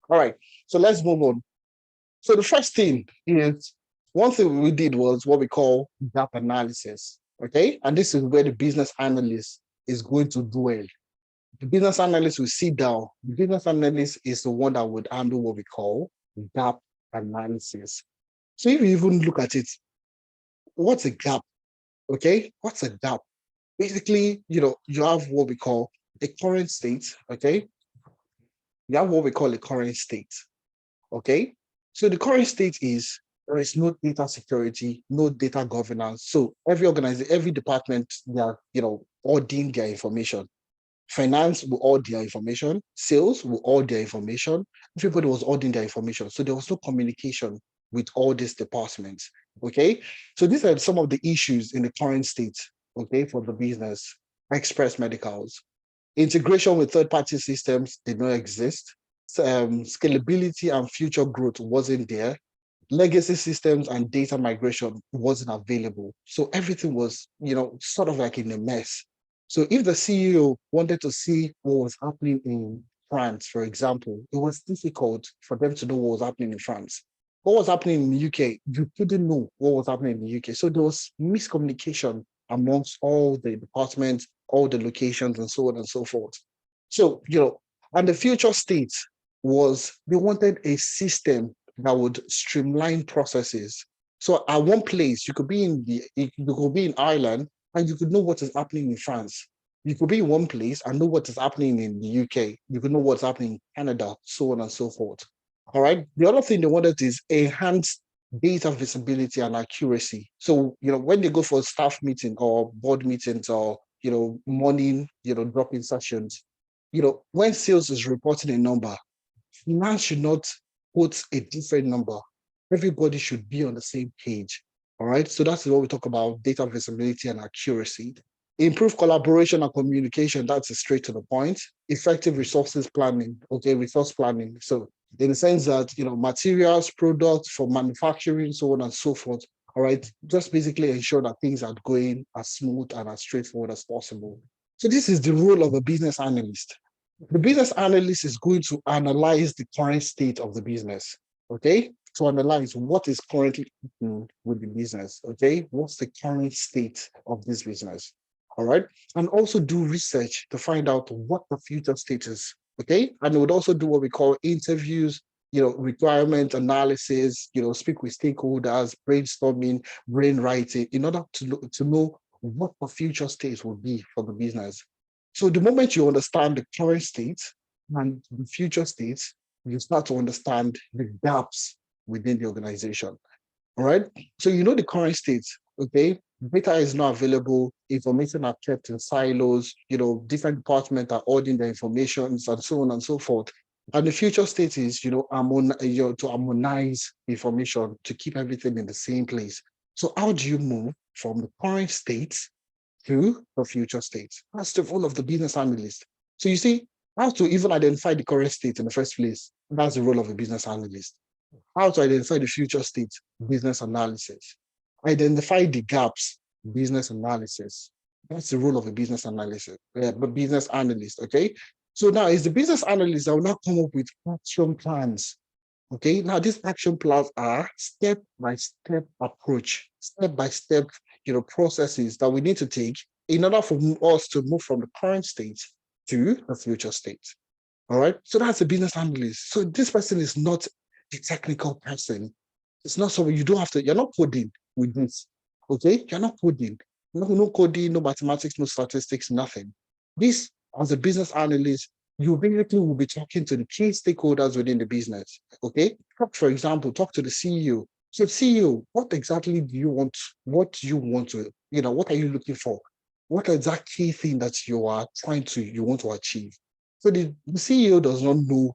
All right. So let's move on. So the first thing is, one thing we did was what we call gap analysis. Okay. And this is where the business analyst is going to dwell. The business analyst will sit down. The business analyst is the one that would handle what we call gap analysis. So if you even look at it, what's a gap? Okay. What's a gap? Basically, you have what we call a current state. Okay. You have what we call a current state. Okay. So the current state is there is no data security, no data governance. So every organization, every department, they are, auditing their information. Finance will audit their information. Sales will audit their information. Everybody was auditing their information. So there was no communication with all these departments. Okay. So these are some of the issues in the current state, okay, for the business. Express medicals. Integration with third-party systems did not exist. Scalability and future growth wasn't there. Legacy systems and data migration wasn't available. So everything was, sort of like in a mess. So if the CEO wanted to see what was happening in France, for example, it was difficult for them to know what was happening in France. What was happening in the UK, you couldn't know what was happening in the UK. So there was miscommunication amongst all the departments, all the locations, and so on and so forth. So, and the future state was they wanted a system that would streamline processes. So at one place, you could be in Ireland and you could know what is happening in France. You could be in one place and know what is happening in the UK. You could know what's happening in Canada, so on and so forth. All right. The other thing they wanted is enhanced data visibility and accuracy. So, when they go for staff meeting or board meetings or, morning, drop-in sessions, when sales is reporting a number, finance should not quote a different number. Everybody should be on the same page. All right. So that's what we talk about, data visibility and accuracy. Improve collaboration and communication. That's straight to the point. Effective resources planning. Okay, resource planning. So in the sense that, materials, products for manufacturing, so on and so forth. All right. Just basically ensure that things are going as smooth and as straightforward as possible. So this is the role of a business analyst. The business analyst is going to analyze the current state of the business, okay? To analyze what is currently happening with the business, okay? What's the current state of this business, all right? And also do research to find out what the future state is, okay? And it would also do what we call interviews, requirement analysis, speak with stakeholders, brainstorming, brainwriting, in order to know what the future state will be for the business. So the moment you understand the current state and the future state, you start to understand the gaps within the organization. All right. So the current state, okay? Data is not available, information are kept in silos, different departments are auditing the information and so on and so forth. And the future state is, to harmonize information, to keep everything in the same place. So how do you move from the current state to the future state? That's the role of the business analyst. So you see, how to even identify the current state in the first place, that's the role of a business analyst. How to identify the future state, business analysis. Identify the gaps, business analysis. That's the role of a business analyst, but business analyst. Okay. So now it's the business analyst that will now come up with action plans. Okay. Now these action plans are step-by-step approach, step-by-step, processes that we need to take in order for us to move from the current state to the future state. All right. So that's a business analyst. So this person is not a technical person. It's not something you don't have to, you're not coding with this. Okay. You're not coding. No coding, no mathematics, no statistics, nothing. This, as a business analyst, you basically will be talking to the key stakeholders within the business. Okay. For example, talk to the CEO. So, CEO, what exactly do you want? What do you want to, what are you looking for? What is that key thing that you want to achieve? So the CEO does not know,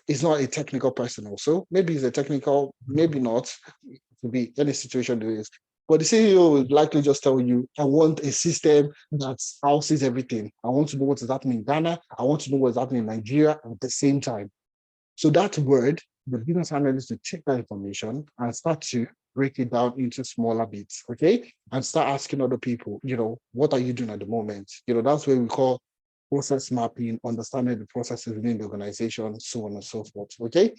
is not a technical person also. Maybe he's a technical, maybe not. It could be any situation there is. But the CEO will likely just tell you, I want a system that houses everything. I want to know what is happening in Ghana. I want to know what's happening in Nigeria at the same time. So that word, the business analyst will take that information and start to break it down into smaller bits, okay? And start asking other people, what are you doing at the moment? That's where we call process mapping, understanding the processes within the organization, so on and so forth, okay?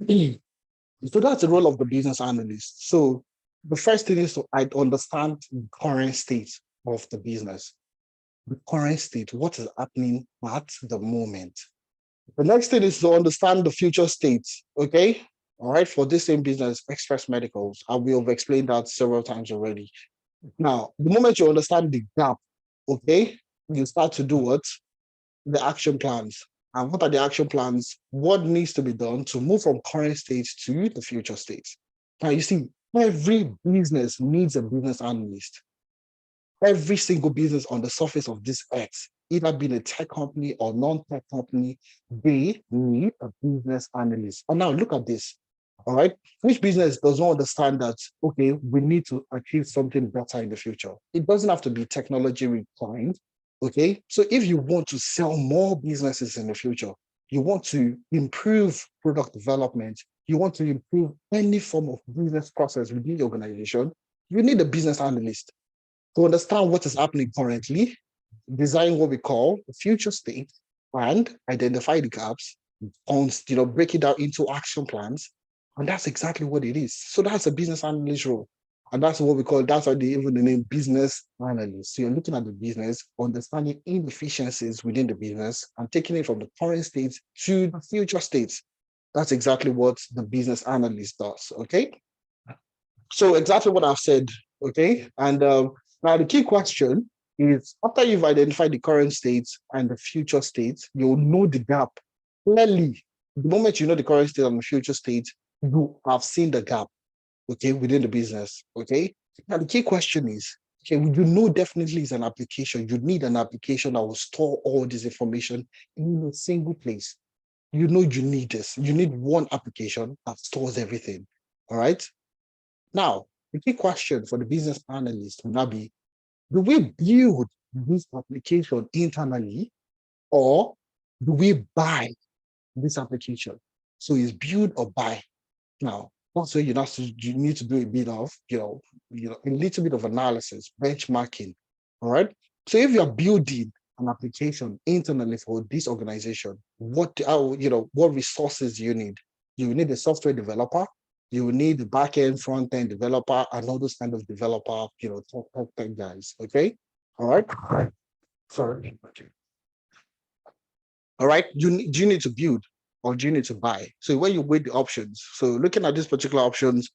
So that's the role of the business analyst. So the first thing is to understand the current state of the business, the current state, what is happening at the moment. The next thing is to understand the future state, okay? All right, for this same business, Express Medicals, I will have explained that several times already. Now, the moment you understand the gap, okay, you start to do what? The action plans. And what are the action plans? What needs to be done to move from current state to the future state? Now, you see, every business needs a business analyst. Every single business on the surface of this earth, either being a tech company or non-tech company, they need a business analyst. And now look at this. All right. Which business does not understand that, okay, we need to achieve something better in the future? It doesn't have to be technology refined. Okay. So if you want to sell more businesses in the future, you want to improve product development, you want to improve any form of business process within the organization, you need a business analyst to understand what is happening currently, design what we call the future state, and identify the gaps, break it down into action plans. And that's exactly what it is. So that's a business analyst role. And that's what we call, that's why they even the name business analyst. So you're looking at the business, understanding inefficiencies within the business and taking it from the current state to the future states. That's exactly what the business analyst does. Okay. So exactly what I've said. Okay. And now the key question is, after you've identified the current state and the future state, you'll know the gap clearly. The moment you know the current state and the future state, you have seen the gap, okay, within the business, okay? Now the key question is, okay, you know definitely is an application. You need an application that will store all this information in a single place. You know you need this. You need one application that stores everything, all right? Now, the key question for the business analyst will now be, do we build this application internally or do we buy this application? So it's build or buy. Now, also you need to do a bit of, a little bit of analysis, benchmarking. All right. So if you're building an application internally for this organization, what resources do you need? You need a software developer, you need the back-end, front-end developer, and all those kind of developer, top tech guys. Okay. All right. Sorry. All right. Do you need to build or do you need to buy? So when you weigh the options, so looking at these particular options,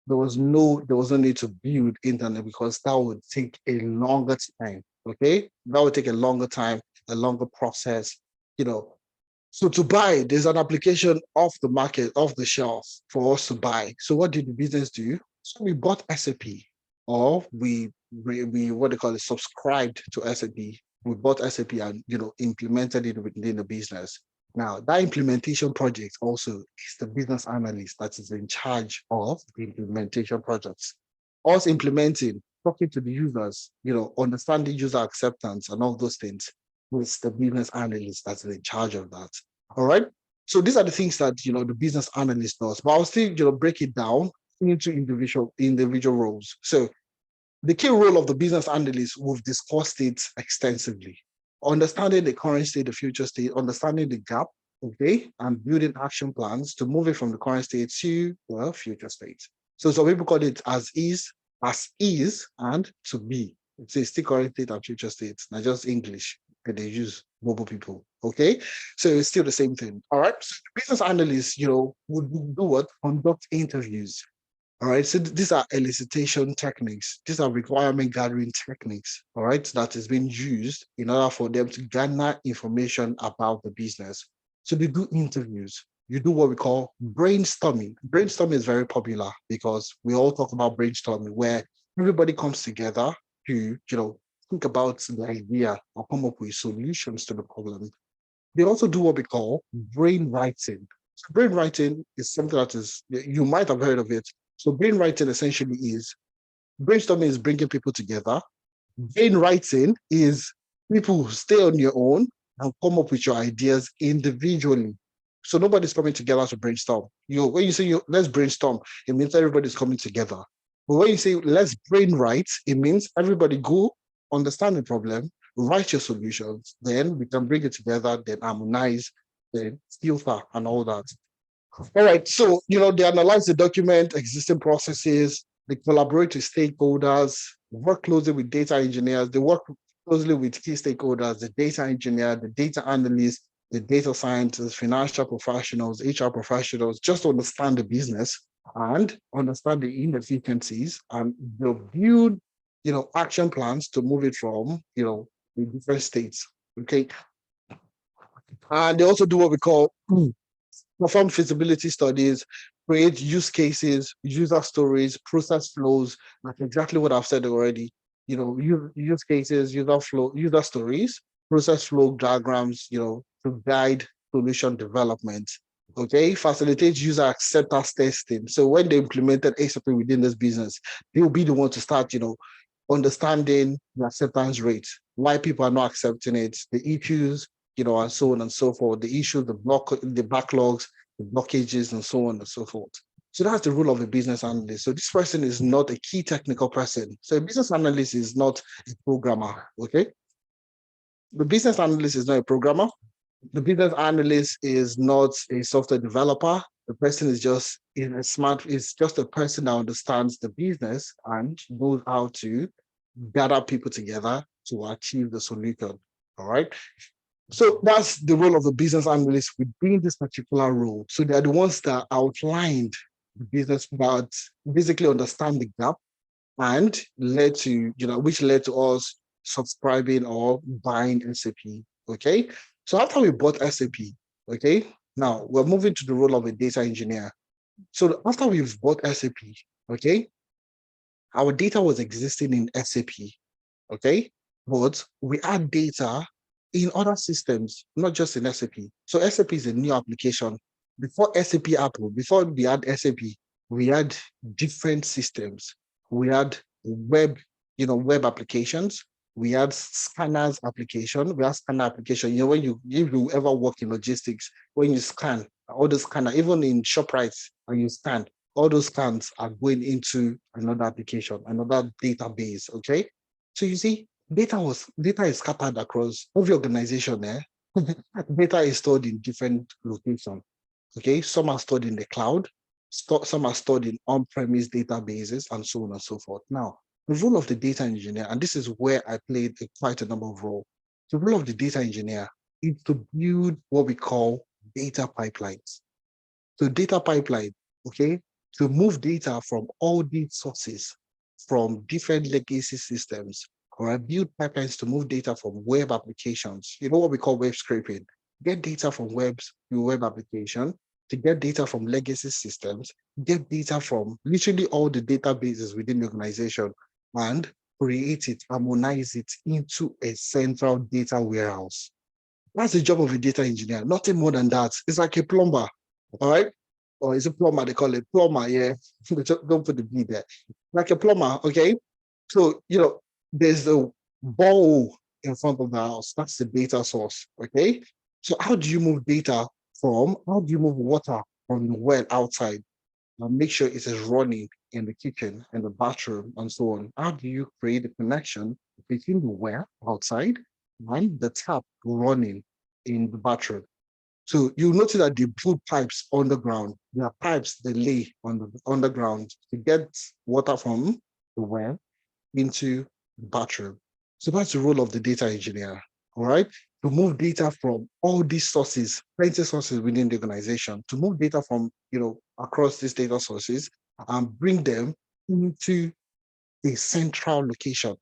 there was no need to build internet because that would take a longer time. Okay. That would take a longer time, a longer process, So to buy, there's an application off the market, off the shelf for us to buy. So what did the business do? So we bought SAP, or we what they call it, subscribed to SAP. We bought SAP and implemented it within the business. Now that implementation project also is the business analyst that is in charge of the implementation projects. Us implementing, talking to the users, understanding user acceptance and all those things, with the business analyst that's in charge of that. All right. So these are the things that the business analyst does. But I'll still break it down into individual roles. So The key role of the business analyst, we've discussed it extensively. Understanding the current state, the future state, understanding the gap, okay, and building action plans to move it from the current state to the future state. So some people call it as is, and to be. It's still current state and future state, not just English that they use mobile people. Okay. So it's still the same thing. All right. So the business analyst, would do what? Conduct interviews. All right. So these are elicitation techniques. These are requirement gathering techniques. All right. That is being used in order for them to garner information about the business. So they do interviews. You do what we call brainstorming. Brainstorming is very popular because we all talk about brainstorming, where everybody comes together to, think about the idea or come up with solutions to the problem. They also do what we call brainwriting. So brainwriting is something that you might have heard of it. So brainwriting essentially is brainstorming is bringing people together. Brainwriting is people who stay on your own and come up with your ideas individually. So nobody's coming together to brainstorm. When you say let's brainstorm, it means everybody's coming together. But when you say let's brainwrite, it means everybody go understand the problem, write your solutions, then we can bring it together, then harmonize, then filter and all that. All right. So, they analyze the document, existing processes, they collaborate with stakeholders, work closely with data engineers, they work closely with key stakeholders, the data engineer, the data analyst, the data scientists, financial professionals, HR professionals, just to understand the business and understand the inefficiencies, and they'll build, action plans to move it from, the different states. Okay. And they also do what we call perform feasibility studies, create use cases, user stories, process flows. That's exactly what I've said already. Use cases, user flow, user stories, process flow diagrams, to guide solution development. Okay, facilitate user acceptance testing. So when they implemented ASAP within this business, they will be the one to start, understanding the acceptance rate, why people are not accepting it, the issues, and so on and so forth, the issues, the backlogs, the blockages, and so on and so forth. So that's the role of a business analyst. So this person is not a key technical person. So a business analyst is not a programmer, okay? The business analyst is not a programmer. The business analyst is not a software developer. The person is just is just a person that understands the business and knows how to gather people together to achieve the solution. All right. So that's the role of the business analyst within this particular role. So they're the ones that outlined the business, but basically understand the gap and led to, which led to us subscribing or buying SAP. Okay. So after we bought SAP, okay, now we're moving to the role of a data engineer. So after we've bought SAP, okay, our data was existing in SAP, okay, but we add data in other systems, not just in SAP. So SAP is a new application. Before SAP Apple, before we had SAP, we had different systems. We had web applications. We had scanners application. We had scanner application. If you ever work in logistics, when you scan, all the scanner, even in ShopRite, when you scan, all those scans are going into another application, another database. Okay. So you see, data is scattered across every organization there. Data is stored in different locations. Okay, some are stored in the cloud, some are stored in on-premise databases, and so on and so forth. Now, the role of the data engineer, and this is where I played quite a number of roles. The role of the data engineer is to build what we call data pipelines. So data pipeline, okay, to move data from all these sources, from different legacy systems, or I build pipelines to move data from web applications. You know what we call web scraping. Get data from web application, to get data from legacy systems, get data from literally all the databases within the organization, and create it, harmonize it into a central data warehouse. That's the job of a data engineer, nothing more than that. It's like a plumber, all right? Or is a plumber, they call it plumber, yeah. Don't put the B there. Like a plumber, okay? So, there's the bowl in front of the house. That's the data source, okay? So how do you move water from the well outside and make sure it is running in the kitchen, in the bathroom, and so on. How do you create a connection between the well outside and the tap running in the bathroom? So you notice that they put pipes underground. There are pipes they lay on the underground to get water from the well into the bathroom. So that's the role of the data engineer, all right? To move data from all these sources, plenty sources within the organization, to move data from, across these data sources and bring them into a central location.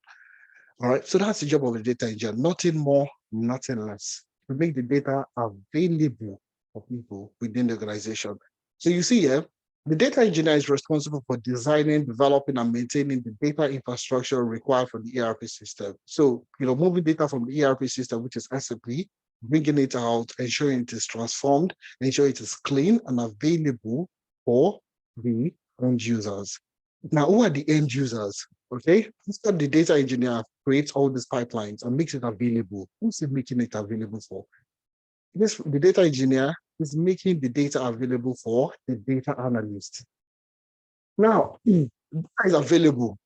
All right. So that's the job of the data engineer. Nothing more, nothing less. To make the data available for people within the organization. So you see here, the data engineer is responsible for designing, developing, and maintaining the data infrastructure required for the ERP system. So, moving data from the ERP system, which is SAP, bringing it out, ensuring it is transformed, ensuring it is clean and available for the end users. Now, who are the end users? Okay, after the data engineer creates all these pipelines and makes it available, who's he making it available for? This, the data engineer is making the data available for the data analyst. Now, data is available.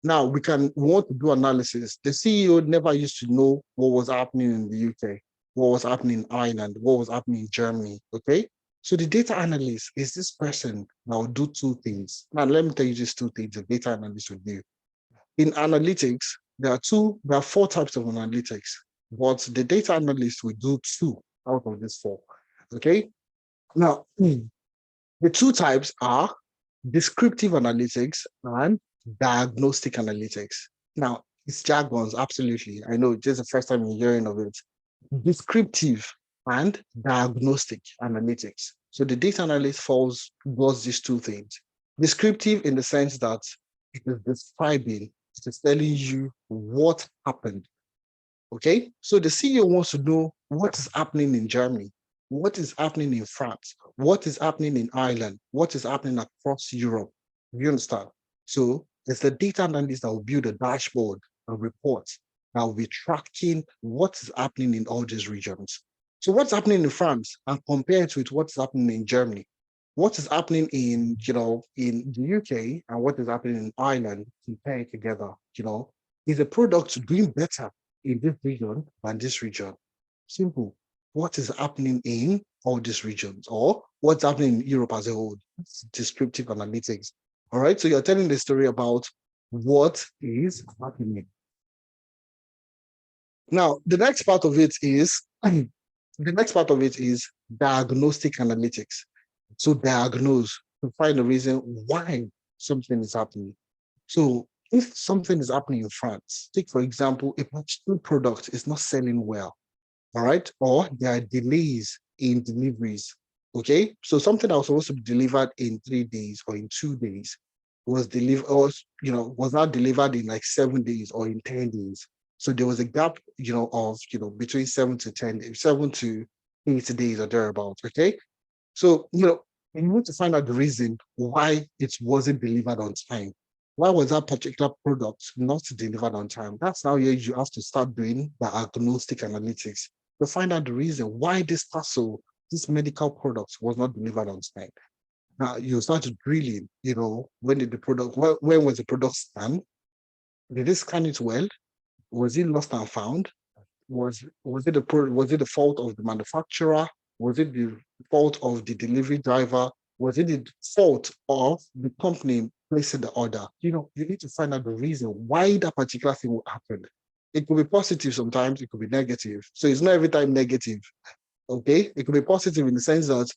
Now we want to do analysis. The CEO never used to know what was happening in the UK, what was happening in Ireland, what was happening in Germany. Okay. So the data analyst is this person that will do two things. Now let me tell you these two things the data analyst will do. In analytics, there are four types of analytics, but the data analyst will do two out of these four. Okay. Now, the two types are descriptive analytics and diagnostic analytics. Now, it's jargons, absolutely. I know this is the first time you're hearing of it. Descriptive and diagnostic analytics. So the data analyst does these two things. Descriptive in the sense that it is describing, it is telling you what happened. Okay, so the CEO wants to know what is happening in Germany, what is happening in France, what is happening in Ireland, what is happening across Europe. You understand? So it's the data analyst that will build a dashboard, a report that will be tracking what is happening in all these regions. So what's happening in France and compare it with what's happening in Germany. What is happening in the UK and what is happening in Ireland, compare it together, is the product doing better in this region than this region? Simple. What is happening in all these regions or what's happening in Europe as a whole? It's descriptive analytics. All right. So you're telling the story about what is happening. Now, the next part of it is diagnostic analytics. So diagnose to find the reason why something is happening. So if something is happening in France, take for example, a particular product is not selling well, all right, or there are delays in deliveries. Okay, so something that was supposed to be delivered in 3 days or in 2 days was delivered, or was not delivered in like 7 days or in 10 days. So there was a gap, of between 7 to 10 days, 7 to 8 days or thereabouts. Okay, so you need to find out the reason why it wasn't delivered on time. Why was that particular product not delivered on time? That's how you have to start doing the diagnostic analytics to find out the reason why this parcel, this medical product was not delivered on time. Now you start drilling, when did the product, when was the product scanned? Did it scan it well? Was it lost and found? Was it the fault of the manufacturer? Was it the fault of the delivery driver? Was it the fault of the company placing the order? You need to find out the reason why that particular thing happened. It could be positive sometimes, it could be negative. So it's not every time negative. Okay, it could be positive in the sense that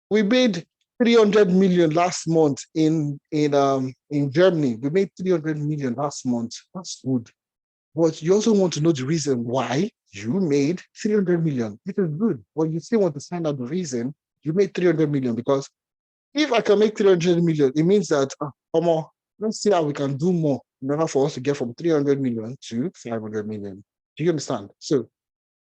we made 300 million last month in Germany. We made 300 million last month. That's good. But you also want to know the reason why you made 300 million. It is good, but you still want to find out the reason you made 300 million, because if I can make 300 million, it means that, let's see how we can do more in order for us to get from 300 million to 500 million. Do you understand? So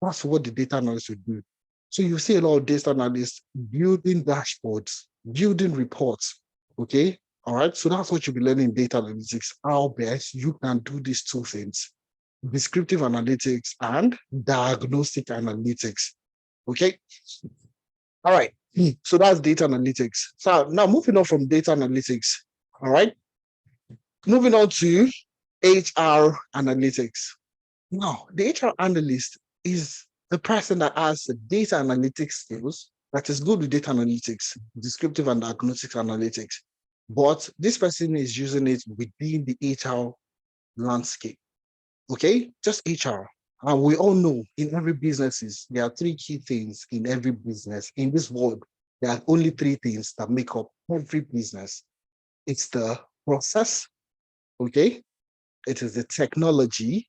that's what the data analyst would do. So you see a lot of data analysts building dashboards, building reports. Okay. All right. So that's what you'll be learning in data analytics, how best you can do these two things: descriptive analytics and diagnostic analytics. Okay. All right. So that's data analytics. So now moving on from data analytics, All right. Moving on to HR analytics. Now, the HR analyst is the person that has the data analytics skills that is good with data analytics, descriptive and diagnostic analytics. But this person is using it within the HR landscape. Okay, just HR. And we all know in every businesses, there are three key things in every business. In this world, there are only three things that make up every business. It's the process, okay? It is the technology,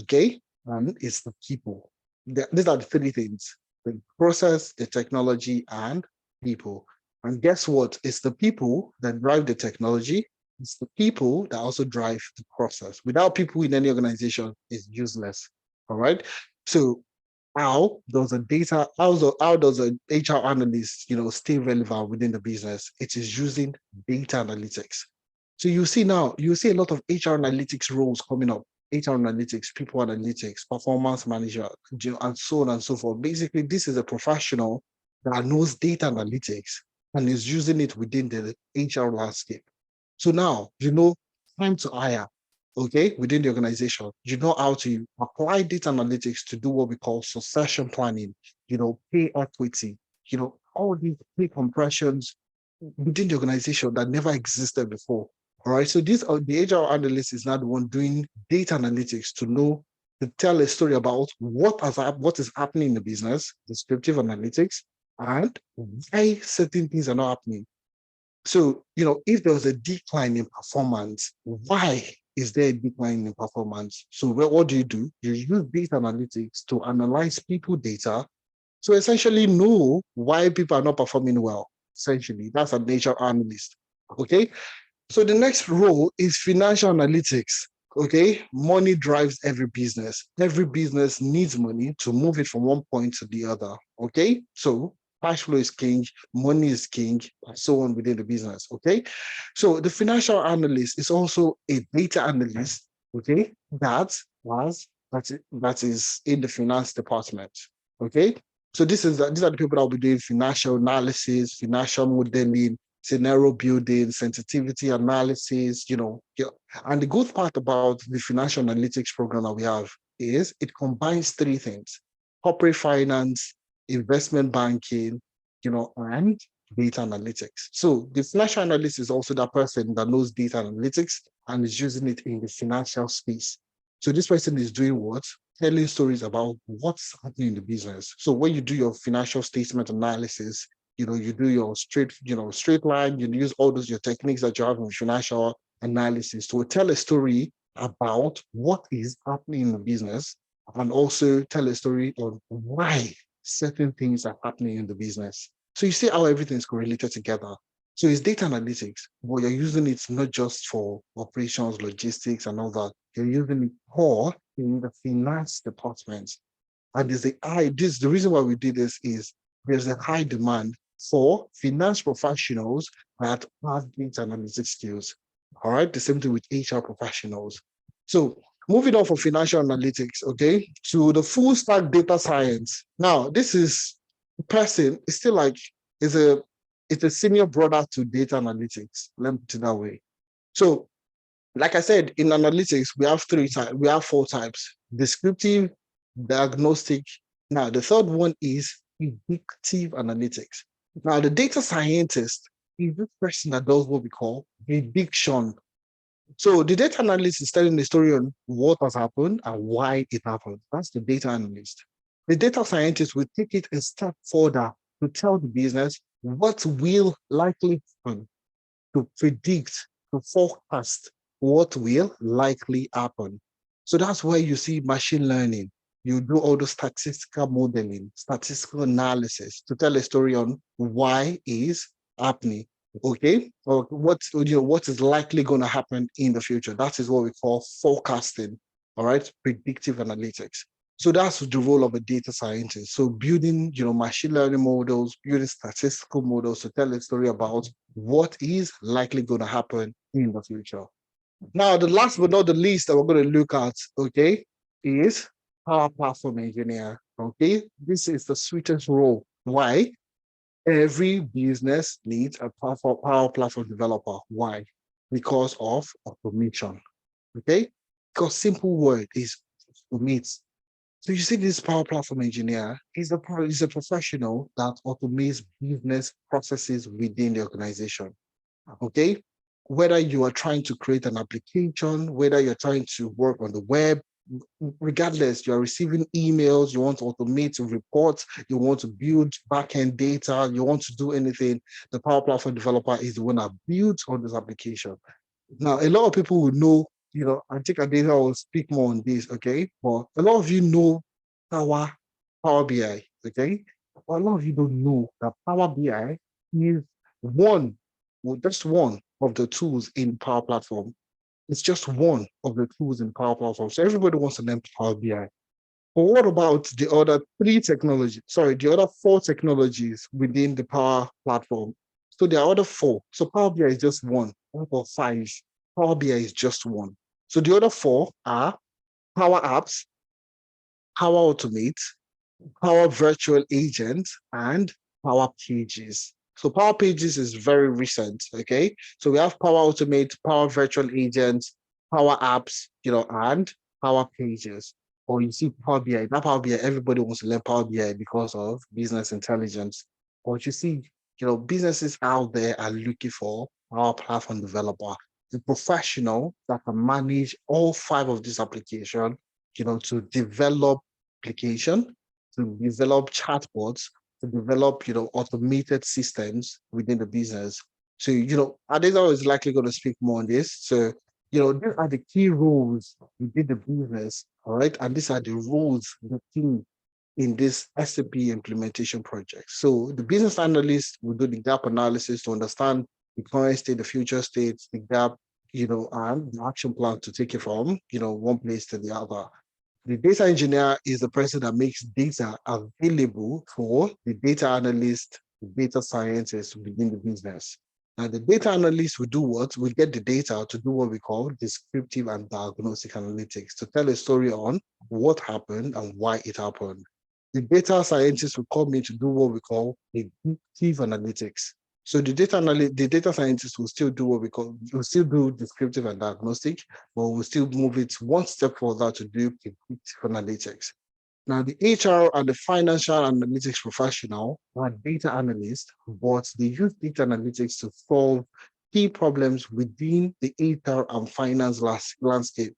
okay? And it's the people. These are the three things: the process, the technology, and people. And guess what? It's the people that drive the technology. It's the people that also drive the process. Without people in any organization, it's useless. All right. So how does an HR analyst, stay relevant within the business? It is using data analytics. So you see a lot of HR analytics roles coming up: HR analytics, people analytics, performance manager, and so on and so forth. Basically, this is a professional that knows data analytics and is using it within the HR landscape. So now time to hire, okay, within the organization. You know how to apply data analytics to do what we call succession planning, pay equity, all these pay compressions within the organization that never existed before. All right. So the HR analyst is now the one doing data analytics to tell a story about what is happening in the business, descriptive analytics, and why certain things are not happening. So, if there was a decline in performance, why is there a decline in performance? So what do? You use data analytics to analyze people data to essentially know why people are not performing well. Essentially, that's a nature analyst. Okay. So the next role is financial analytics. Okay. Money drives every business. Every business needs money to move it from one point to the other. Okay. So cash flow is king, money is king, and so on within the business. Okay. So the financial analyst is also a data analyst. Okay. That is in the finance department. Okay. So these are the people that will be doing financial analysis, financial modeling, scenario building, sensitivity analysis, And the good part about the financial analytics program that we have is it combines three things: corporate finance, investment banking, and data analytics. So the financial analyst is also that person that knows data analytics and is using it in the financial space. So this person is doing what? Telling stories about what's happening in the business. So when you do your financial statement analysis, you do your straight line, you use all those your techniques that you have in financial analysis to tell a story about what is happening in the business, and also tell a story on why certain things are happening in the business. So you see how everything is correlated together. So it's data analytics, but you're using it not just for operations, logistics, and all that. You're using it core in the finance department. And the reason why we did this is there's a high demand for finance professionals that have data analytics skills. All right, the same thing with HR professionals. So moving on from financial analytics, okay, to the full stack data science. Now, this is a person, it's still like it's a senior brother to data analytics. Let me put it that way. So, like I said, in analytics, we have four types: descriptive, diagnostic. Now, the third one is predictive analytics. Now, the data scientist is this person that does what we call prediction. So the data analyst is telling the story on what has happened and why it happened. That's the data analyst. The data scientist will take it a step further to tell the business what will likely happen, to predict, to forecast what will likely happen. So that's where you see machine learning. You do all the statistical modeling, statistical analysis to tell a story on why is happening. Okay, or what is likely going to happen in the future. That is what we call forecasting. All right, predictive analytics. So that's the role of a data scientist. So building, machine learning models, building statistical models to tell a story about what is likely going to happen in the future. Now, the last but not the least that we're going to look at, okay, is Power Platform Engineer. Okay, this is the sweetest role. Why? Every business needs a Power Platform developer. Why? because of automation. Okay? Because simple word is automate. So you see this Power Platform engineer is a professional that automates business processes within the organization. Okay? Whether you are trying to create an application, whether you're trying to work on the web, regardless, you're receiving emails, you want to automate reports, you want to build backend data, you want to do anything, the Power Platform developer is the one that builds on this application. Now, a lot of people will know, I think Adela will speak more on this, okay? But a lot of you know Power, Power BI, okay? But a lot of you don't know that Power BI is one, just one of the tools in Power Platform. It's just one of the tools in Power Platform. So everybody wants to learn Power BI. But what about the other the other four technologies within the Power Platform? So there are other four. So Power BI is just one. Out of five, Power BI is just one. So the other four are Power Apps, Power Automate, Power Virtual Agent, and Power Pages. So Power Pages is very recent, okay? So we have Power Automate, Power Virtual Agent, Power Apps, and Power Pages. Or you see Power BI. Not Power BI, everybody wants to learn Power BI because of business intelligence. But you see, businesses out there are looking for Power Platform developer, the professional that can manage all five of these applications, to develop application, to develop chatbots, to develop, automated systems within the business. So, Adeza is likely going to speak more on this. So, these are the key roles within the business, all right? And these are the roles, the team in this SAP implementation project. So the business analyst will do the gap analysis to understand the current state, the future state, the gap, and the action plan to take it from, one place to the other. The data engineer is the person that makes data available for the data analyst, the data scientist within the business. Now, the data analyst will do what? We get the data to do what we call descriptive and diagnostic analytics, to tell a story on what happened and why it happened. The data scientist will come in to do what we call predictive analytics. So the data scientist will still do will still do descriptive and diagnostic, but we'll still move it one step further to do predictive analytics. Now, the HR and the financial analytics professional are data analysts, but they use data analytics to solve key problems within the HR and finance landscape.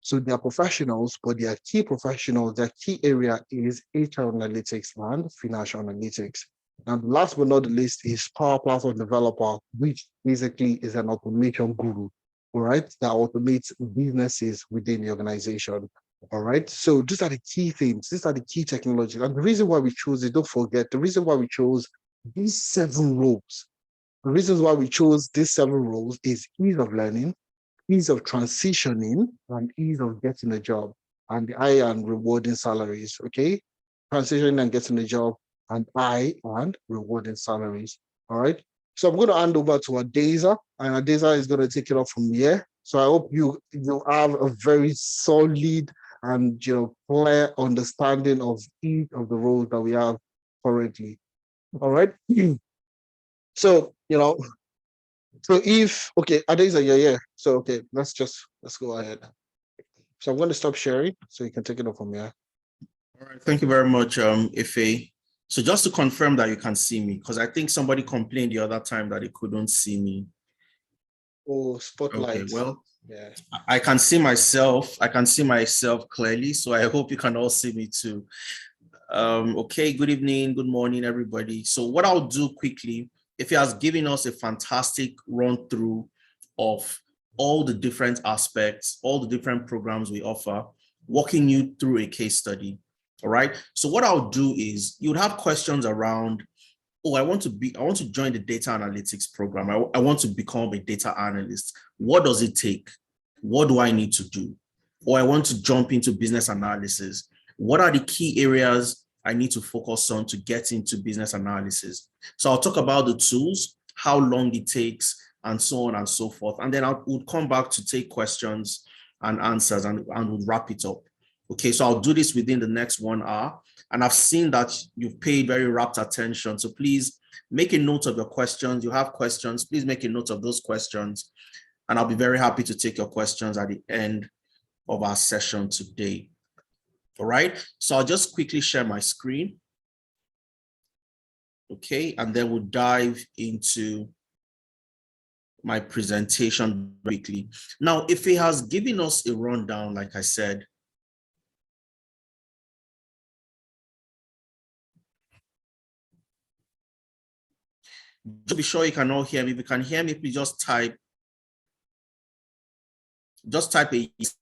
So they are professionals, but their key professionals, their key area is HR analytics and financial analytics. And last but not the least is Power Platform developer, which basically is an automation guru, all right, that automates businesses within the organization. All right. So these are the key things. These are the key technologies. And the reason why we chose it, don't forget, the reason why we chose these 7 roles, the reasons why we chose these 7 roles is ease of learning, ease of transitioning, and ease of getting a job, and the high and rewarding salaries. Okay. Transitioning and getting a job, and high and rewarding salaries. All right. So I'm going to hand over to Adeza, and Adeza is going to take it off from here. So I hope you have a very solid and clear understanding of each of the roles that we have currently. All right. So Adeza, you're here. So let's go ahead. So I'm going to stop sharing so you can take it off from here. All right, thank you very much, Ife. So just to confirm that you can see me, because I think somebody complained the other time that they couldn't see me. Oh, spotlight. Okay, well, yeah, I can see myself. I can see myself clearly. So I hope you can all see me too. Okay, good evening, good morning, everybody. So what I'll do quickly, if he has given us a fantastic run through of all the different aspects, all the different programs we offer, walking you through a case study. All right. So what I'll do is you would have questions around, oh, I want to join the data analytics program. I want to become a data analyst. What does it take? What do I need to do? Or I want to jump into business analysis. What are the key areas I need to focus on to get into business analysis? So I'll talk about the tools, how long it takes, and so on and so forth. And then I would come back to take questions and answers and we'll wrap it up. Okay, so I'll do this within the next 1 hour. And I've seen that you've paid very rapt attention. So please make a note of your questions. You have questions, please make a note of those questions. And I'll be very happy to take your questions at the end of our session today. All right, so I'll just quickly share my screen. Okay, and then we'll dive into my presentation quickly. Now, if he has given us a rundown, like I said, to be sure you can all hear me. If you can hear me, please just type a yes.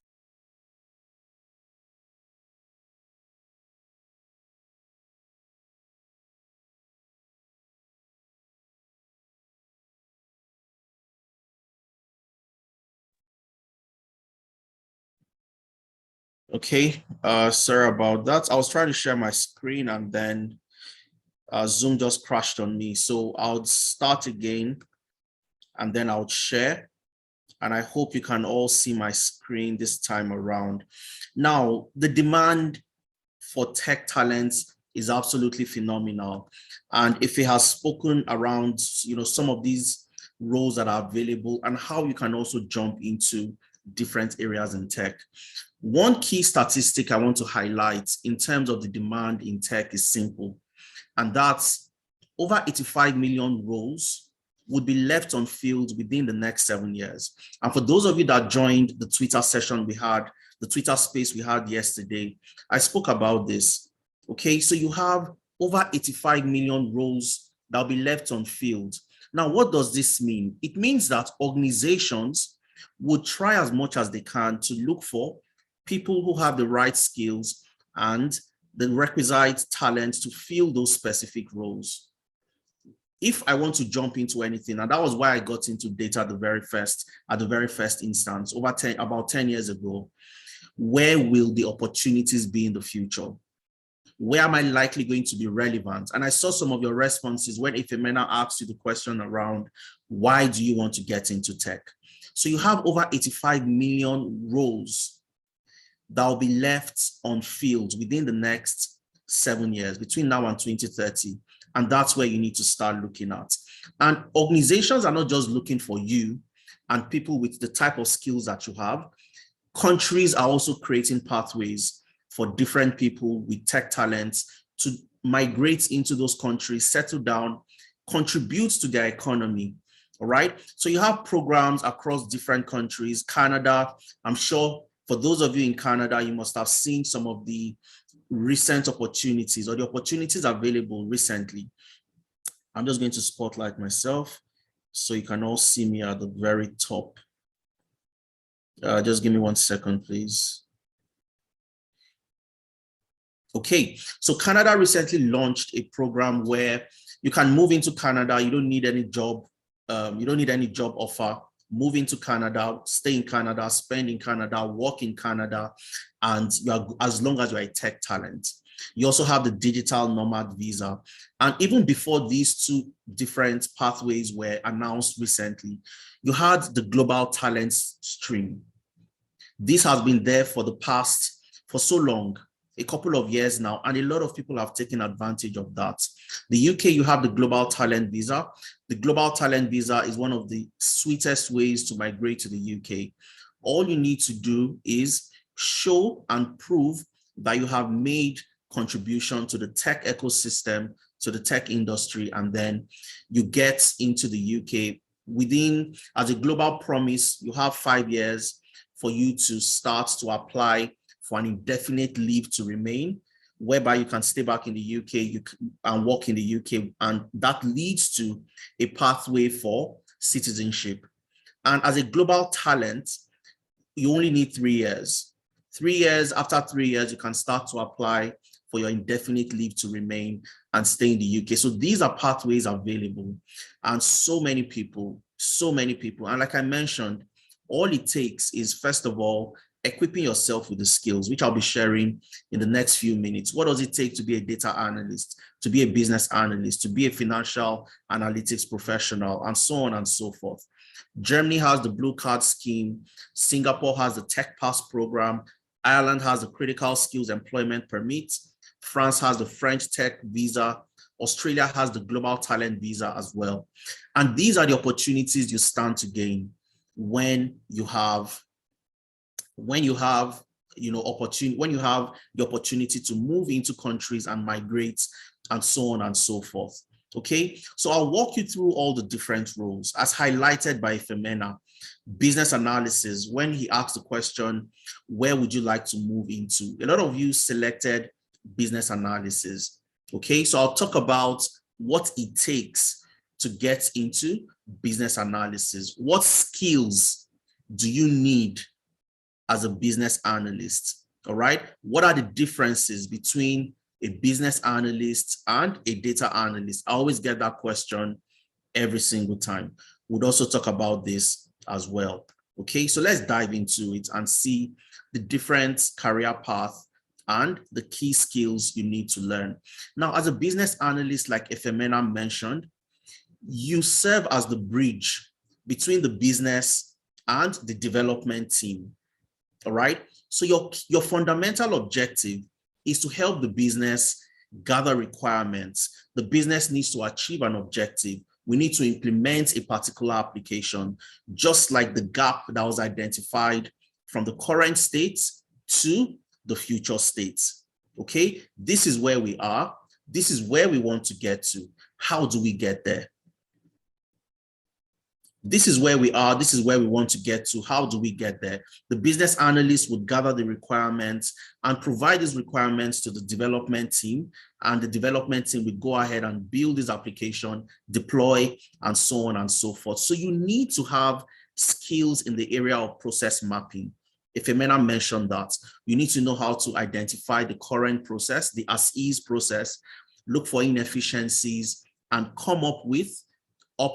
Okay, sorry about that. I was trying to share my screen and then Zoom just crashed on me. So I'll start again and then I'll share. And I hope you can all see my screen this time around. Now, the demand for tech talents is absolutely phenomenal. And if he has spoken around, some of these roles that are available and how you can also jump into different areas in tech. One key statistic I want to highlight in terms of the demand in tech is simple, and that's over 85 million roles would be left on field within the next 7 years. And for those of you that joined the Twitter session we had, the Twitter space we had yesterday, I spoke about this. Okay, so you have over 85 million roles that will be left on field. Now, what does this mean? It means that organizations would try as much as they can to look for people who have the right skills and the requisite talent to fill those specific roles. If I want to jump into anything, and that was why I got into data at the very first instance, about 10 years ago, where will the opportunities be in the future? Where am I likely going to be relevant? And I saw some of your responses when Ifemena asked you the question around, why do you want to get into tech? So you have over 85 million roles that will be left on field within the next 7 years, between now and 2030. And that's where you need to start looking at. And organizations are not just looking for you and people with the type of skills that you have. Countries are also creating pathways for different people with tech talents to migrate into those countries, settle down, contribute to their economy. All right. So you have programs across different countries. Canada, I'm sure for those of you in Canada, you must have seen some of the recent opportunities or the opportunities available recently. I'm just going to spotlight myself so you can all see me at the very top. Just give me 1 second, please. Okay, so Canada recently launched a program where you can move into Canada. You don't need any job. You don't need any job offer. Move into Canada, stay in Canada, spend in Canada, work in Canada, and you are, as long as you're a tech talent. You also have the digital nomad visa. And even before these two different pathways were announced recently, you had the global talents stream. This has been there for so long, a couple of years now, and a lot of people have taken advantage of that. The UK, you have the global talent visa. The global talent visa is one of the sweetest ways to migrate to the UK. All you need to do is show and prove that you have made contribution to the tech ecosystem, to the tech industry, and then you get into the UK. As a global promise, you have 5 years for you to start to apply for an indefinite leave to remain, whereby you can stay back in the UK and work in the UK, and that leads to a pathway for citizenship. And as a global talent, you only need 3 years. 3 years, after 3 years, you can start to apply for your indefinite leave to remain and stay in the UK. So these are pathways available. And so many people, and like I mentioned, all it takes is, first of all, equipping yourself with the skills, which I'll be sharing in the next few minutes. What does it take to be a data analyst, to be a business analyst, to be a financial analytics professional, and so on and so forth. Germany has the Blue Card scheme. Singapore has the Tech Pass program. Ireland has the Critical Skills Employment Permit. France has the French Tech Visa. Australia has the Global Talent Visa as well. And these are the opportunities you stand to gain. when you have opportunity, when you have the opportunity to move into countries and migrate and so on and so forth. Okay, so I'll walk you through all the different roles as highlighted by Femena. Business analysis, when he asked the question, where would you like to move into? A lot of you selected business analysis. Okay, so I'll talk about what it takes to get into business analysis. What skills do you need as a business analyst? All right, what are the differences between a business analyst and a data analyst? I always get that question every single time. We'd also talk about this as well. Okay, so let's dive into it and see the different career path and the key skills you need to learn. Now, as a business analyst, like Efemena mentioned, you serve as the bridge between the business and the development team. All right, so your fundamental objective is to help the business gather requirements. The business needs to achieve an objective. We need to implement a particular application, just like the gap that was identified from the current state to the future state. Okay, this is where we are. This is where we want to get to. How do we get there? This is where we are. This is where we want to get to. How do we get there? The business analyst would gather the requirements and provide these requirements to the development team. And the development team will go ahead and build this application, deploy, and so on and so forth. So you need to have skills in the area of process mapping. If Emena mentioned that, you need to know how to identify the current process, the as-is process, look for inefficiencies, and come up with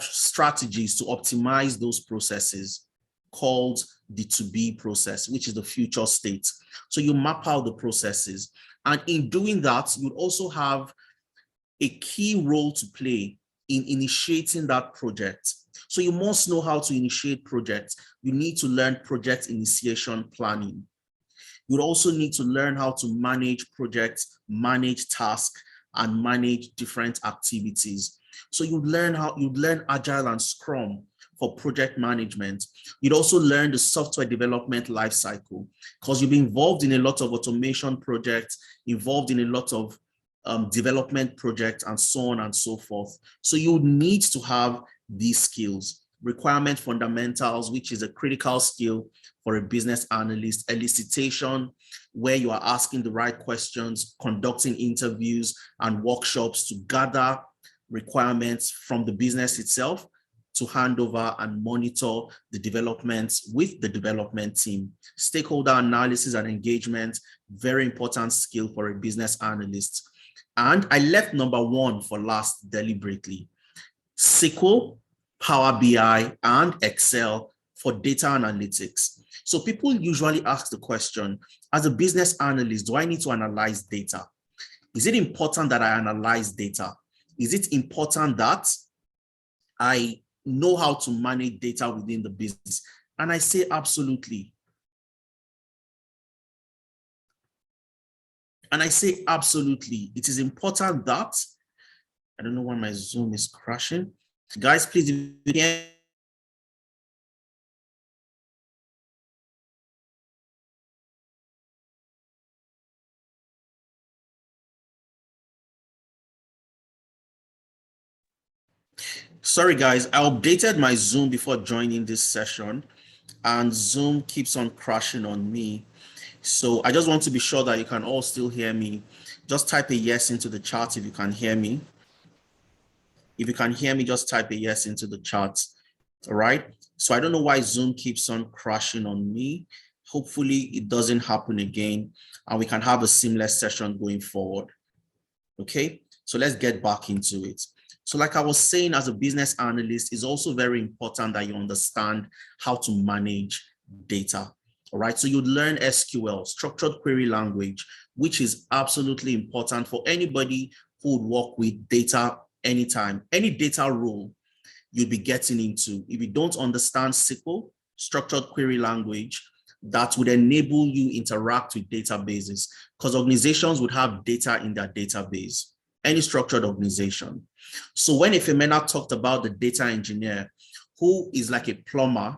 strategies to optimize those processes, called the to-be process, which is the future state. So you map out the processes. And in doing that, you also have a key role to play in initiating that project. So you must know how to initiate projects. You need to learn project initiation planning. You also need to learn how to manage projects, manage tasks, and manage different activities. So you learn Agile and Scrum for project management. You'd also learn the software development lifecycle, because you'll be involved in a lot of automation projects, involved in a lot of development projects, and so on and so forth. So you need to have these skills. Requirement fundamentals, which is a critical skill for a business analyst. Elicitation, where you are asking the right questions, conducting interviews and workshops to gather requirements from the business itself to hand over and monitor the developments with the development team. Stakeholder analysis and engagement, very important skill for a business analyst. And I left number one for last deliberately. SQL, Power BI, and Excel for data analytics. So people usually ask the question, as a business analyst, do I need to analyze data? Is it important that I analyze data? Is it important that I know how to manage data within the business? And I say absolutely. And I say absolutely. It is important that, I don't know why my Zoom is crashing. Guys, please, if you can. Sorry, guys, I updated my Zoom before joining this session, and Zoom keeps on crashing on me. So I just want to be sure that you can all still hear me. Just type a yes into the chat if you can hear me. If you can hear me, just type a yes into the chat. All right. So I don't know why Zoom keeps on crashing on me. Hopefully it doesn't happen again and we can have a seamless session going forward. Okay. So let's get back into it. So like I was saying, as a business analyst, it's also very important that you understand how to manage data. All right. So you learn SQL, structured query language, which is absolutely important for anybody who would work with data anytime. Any data role you'll be getting into, if you don't understand SQL, structured query language, that would enable you interact with databases, because organizations would have data in their database, any structured organization. So when Ifemena talked about the data engineer, who is like a plumber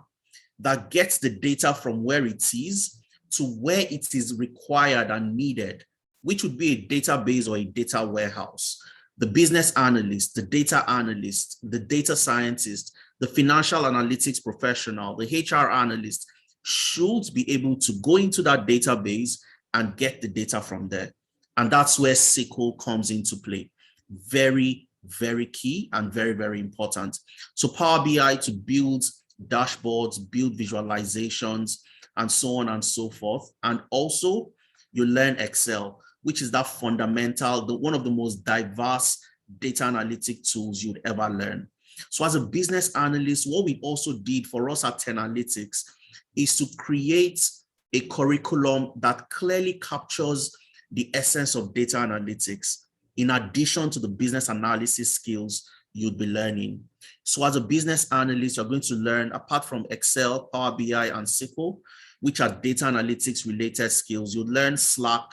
that gets the data from where it is to where it is required and needed, which would be a database or a data warehouse. The business analyst, the data analyst, the data scientist, the financial analytics professional, the HR analyst should be able to go into that database and get the data from there. And that's where SQL comes into play. Very, very key and very, very important. So Power BI to build dashboards, build visualizations, and so on and so forth. And also you learn Excel, which is that fundamental, one of the most diverse data analytic tools you'd ever learn. So as a business analyst, what we also did for us at 10 Analytics is to create a curriculum that clearly captures the essence of data analytics, in addition to the business analysis skills you'd be learning. So as a business analyst, you're going to learn, apart from Excel, Power BI, and SQL, which are data analytics related skills, you'll learn Slack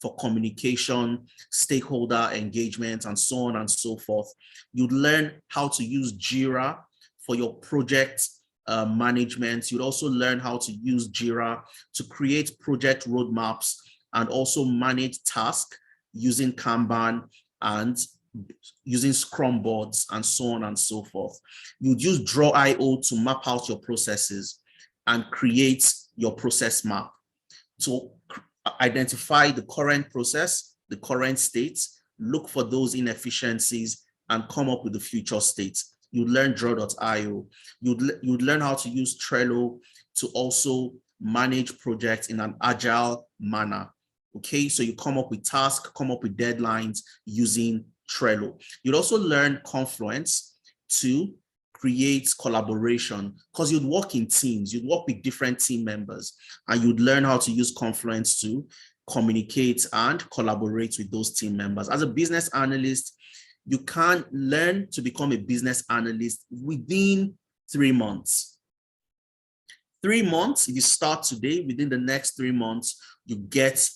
for communication, stakeholder engagement, and so on and so forth. You'd learn how to use Jira for your project management. You'd also learn how to use Jira to create project roadmaps and also manage tasks using Kanban and using Scrum boards and so on and so forth. You'd use Draw.io to map out your processes and create your process map. So identify the current process, the current state, look for those inefficiencies, and come up with the future state. You learn Draw.io. You'd learn how to use Trello to also manage projects in an agile manner. Okay, so you come up with tasks, come up with deadlines using Trello. You'd also learn Confluence to create collaboration, because you'd work in teams, you'd work with different team members, and you'd learn how to use Confluence to communicate and collaborate with those team members. As a business analyst, you can learn to become a business analyst within 3 months. 3 months, if you start today, within the next 3 months, you get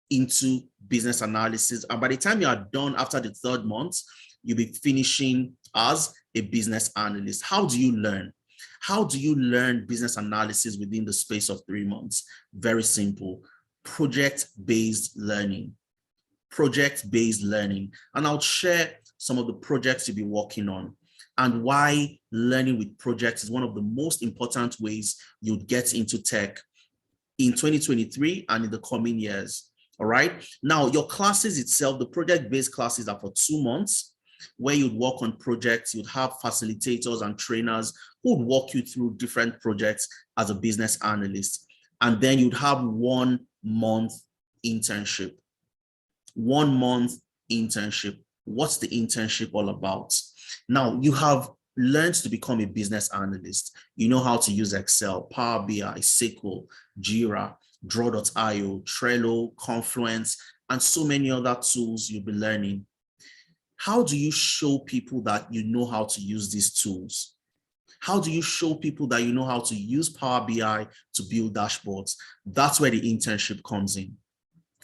into business analysis. And by the time you are done after the 3rd month, you'll be finishing as a business analyst. How do you learn? How do you learn business analysis within the space of 3 months? Very simple. Project-based learning. Project-based learning. And I'll share some of the projects you'll be working on and why learning with projects is one of the most important ways you'd get into tech in 2023 and in the coming years. All right. Now, your classes itself, the project-based classes are for 2 months, where you'd work on projects. You'd have facilitators and trainers who would walk you through different projects as a business analyst. And then you'd have 1 month internship. 1 month internship. What's the internship all about? Now, you have learned to become a business analyst. You know how to use Excel, Power BI, SQL, Jira, Draw.io, Trello, Confluence, and so many other tools you'll be learning. How do you show people that you know how to use these tools? How do you show people that you know how to use Power BI to build dashboards? That's where the internship comes in.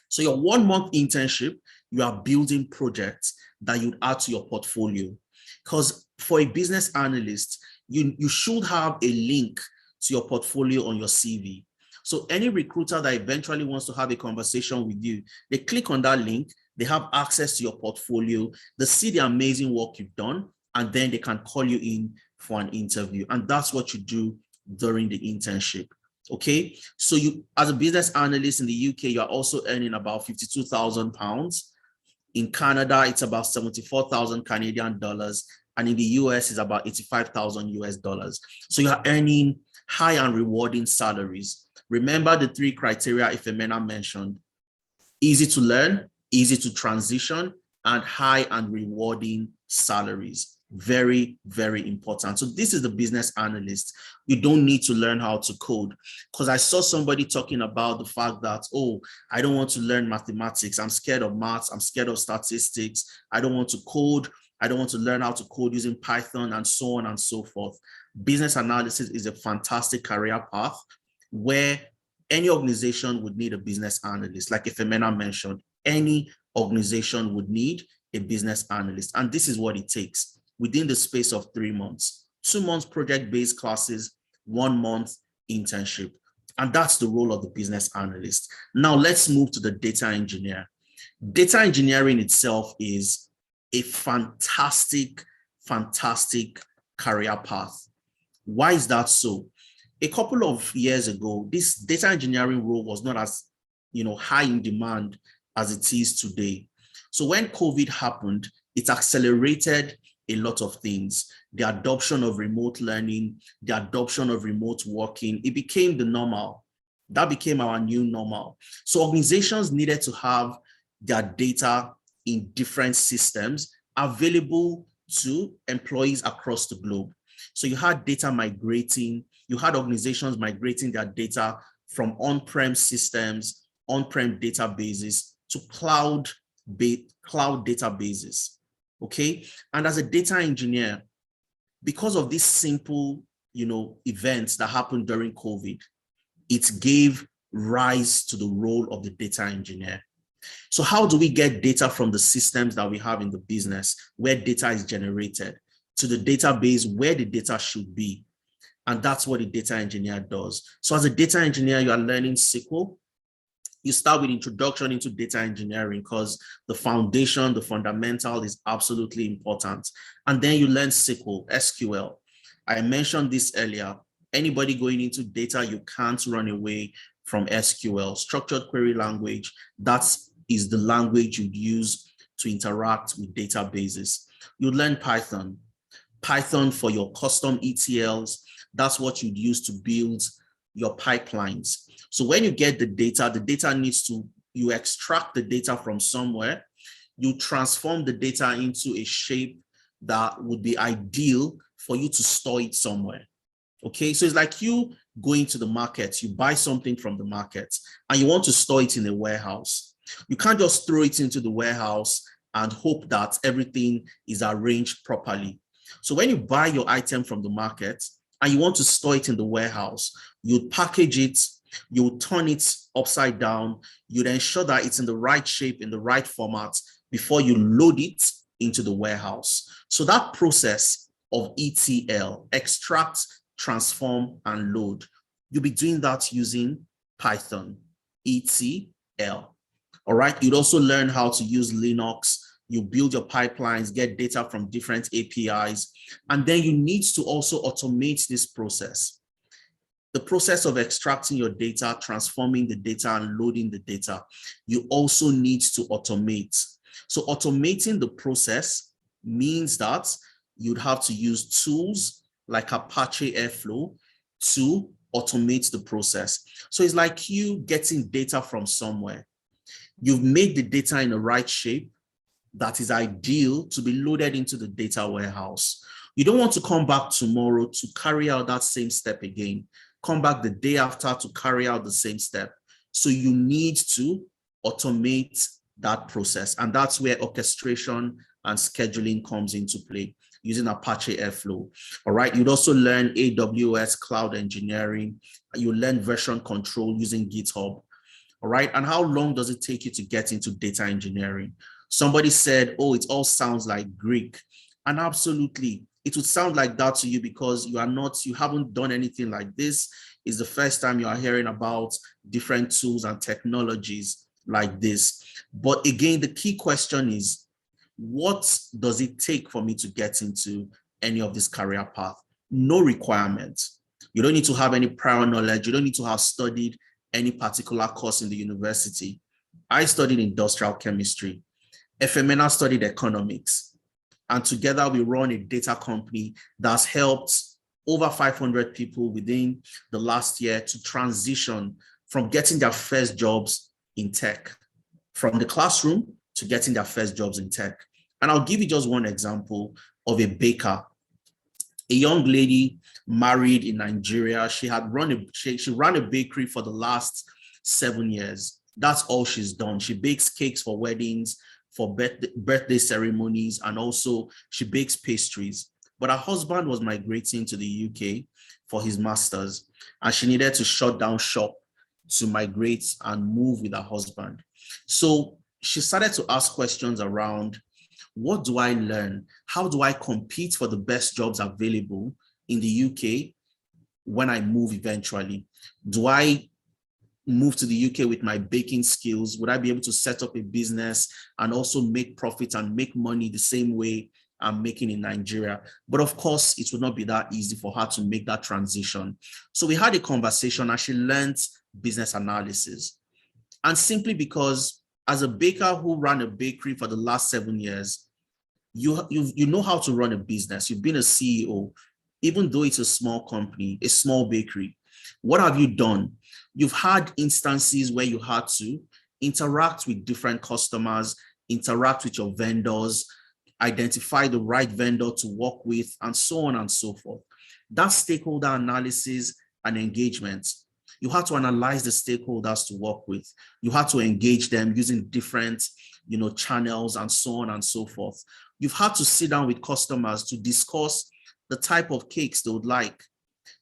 So your 1 month internship, you are building projects that you'd add to your portfolio. Because for a business analyst, you should have a link to your portfolio on your CV. So any recruiter that eventually wants to have a conversation with you, they click on that link, they have access to your portfolio, they see the amazing work you've done, and then they can call you in for an interview. And that's what you do during the internship. Okay, so you, as a business analyst in the UK, you're also earning about £52,000. In Canada, it's about 74,000 Canadian dollars. And in the US, it's about 85,000 US dollars. So you're earning high and rewarding salaries. Remember the 3 criteria Ifemena mentioned: easy to learn, easy to transition, and high and rewarding salaries. Very, very important. So this is the business analyst. You don't need to learn how to code, because I saw somebody talking about the fact that, oh, I don't want to learn mathematics. I'm scared of maths. I'm scared of statistics. I don't want to code. I don't want to learn how to code using Python, and so on and so forth. Business analysis is a fantastic career path where any organization would need a business analyst. Like Ifemena mentioned, any organization would need a business analyst. And this is what it takes within the space of 3 months. 2 months project-based classes, 1 month internship. And that's the role of the business analyst. Now let's move to the data engineer. Data engineering itself is a fantastic career path. Why is that so? A couple of years ago, this data engineering role was not as high in demand as it is today. So when COVID happened, it accelerated a lot of things. The adoption of remote learning, the adoption of remote working, it became the normal. That became our new normal. So organizations needed to have their data in different systems available to employees across the globe. So you had data migrating, you had organizations migrating their data from on-prem systems, on-prem databases to cloud databases, okay? And as a data engineer, because of these simple, events that happened during COVID, it gave rise to the role of the data engineer. So how do we get data from the systems that we have in the business where data is generated to the database where the data should be? And that's what a data engineer does. So as a data engineer, you are learning SQL. You start with introduction into data engineering because the foundation, the fundamental is absolutely important. And then you learn SQL. I mentioned this earlier. Anybody going into data, you can't run away from SQL, structured query language. That is the language you'd use to interact with databases. You learn Python for your custom ETLs. That's what you'd use to build your pipelines. So when you get the data needs to, you extract the data from somewhere, you transform the data into a shape that would be ideal for you to store it somewhere. Okay, so it's like you going to the market, you buy something from the market and you want to store it in a warehouse. You can't just throw it into the warehouse and hope that everything is arranged properly. So when you buy your item from the market and you want to store it in the warehouse, you package it, you turn it upside down, you'd ensure that it's in the right shape, in the right format before you load it into the warehouse. So that process of ETL, extract, transform, and load, you'll be doing that using Python, ETL. All right, you'd also learn how to use Linux. You build your pipelines, get data from different APIs, and then you need to also automate this process. The process of extracting your data, transforming the data, and loading the data, you also need to automate. So automating the process means that you'd have to use tools like Apache Airflow to automate the process. So it's like you getting data from somewhere. You've made the data in the right shape that is ideal to be loaded into the data warehouse. You don't want to come back tomorrow to carry out that same step again. Come back the day after to carry out the same step. So you need to automate that process. And that's where orchestration and scheduling comes into play using Apache Airflow. All right. You'd also learn AWS cloud engineering. You learn version control using GitHub. All right. And how long does it take you to get into data engineering? Somebody said, oh, it all sounds like Greek. And absolutely, it would sound like that to you because you haven't done anything like this. It's the first time you are hearing about different tools and technologies like this. But again, the key question is, what does it take for me to get into any of this career path? No requirement. You don't need to have any prior knowledge. You don't need to have studied any particular course in the university. I studied industrial chemistry. Efemena studied economics. And together we run a data company that's helped over 500 people within the last year to transition from getting their first jobs in tech, from the classroom to getting their first jobs in tech. And I'll give you just one example of a baker, a young lady married in Nigeria. She ran a bakery for the last 7 years. That's all she's done. She bakes cakes for weddings, for birthday ceremonies, and also she bakes pastries. But her husband was migrating to the UK for his master's, and she needed to shut down shop to migrate and move with her husband. So she started to ask questions around, what do I learn? How do I compete for the best jobs available in the UK when I move eventually? Do I move to the UK with my baking skills? Would I be able to set up a business and also make profit and make money the same way I'm making in Nigeria? But of course, it would not be that easy for her to make that transition. So we had a conversation and she learned business analysis. And simply because as a baker who ran a bakery for the last 7 years, you know how to run a business. You've been a CEO, even though it's a small company, a small bakery. What have you done? You've had instances where you had to interact with different customers, interact with your vendors, identify the right vendor to work with, and so on and so forth. That's stakeholder analysis and engagement. You have to analyze the stakeholders to work with. You have to engage them using different, channels and so on and so forth. You've had to sit down with customers to discuss the type of cakes they would like.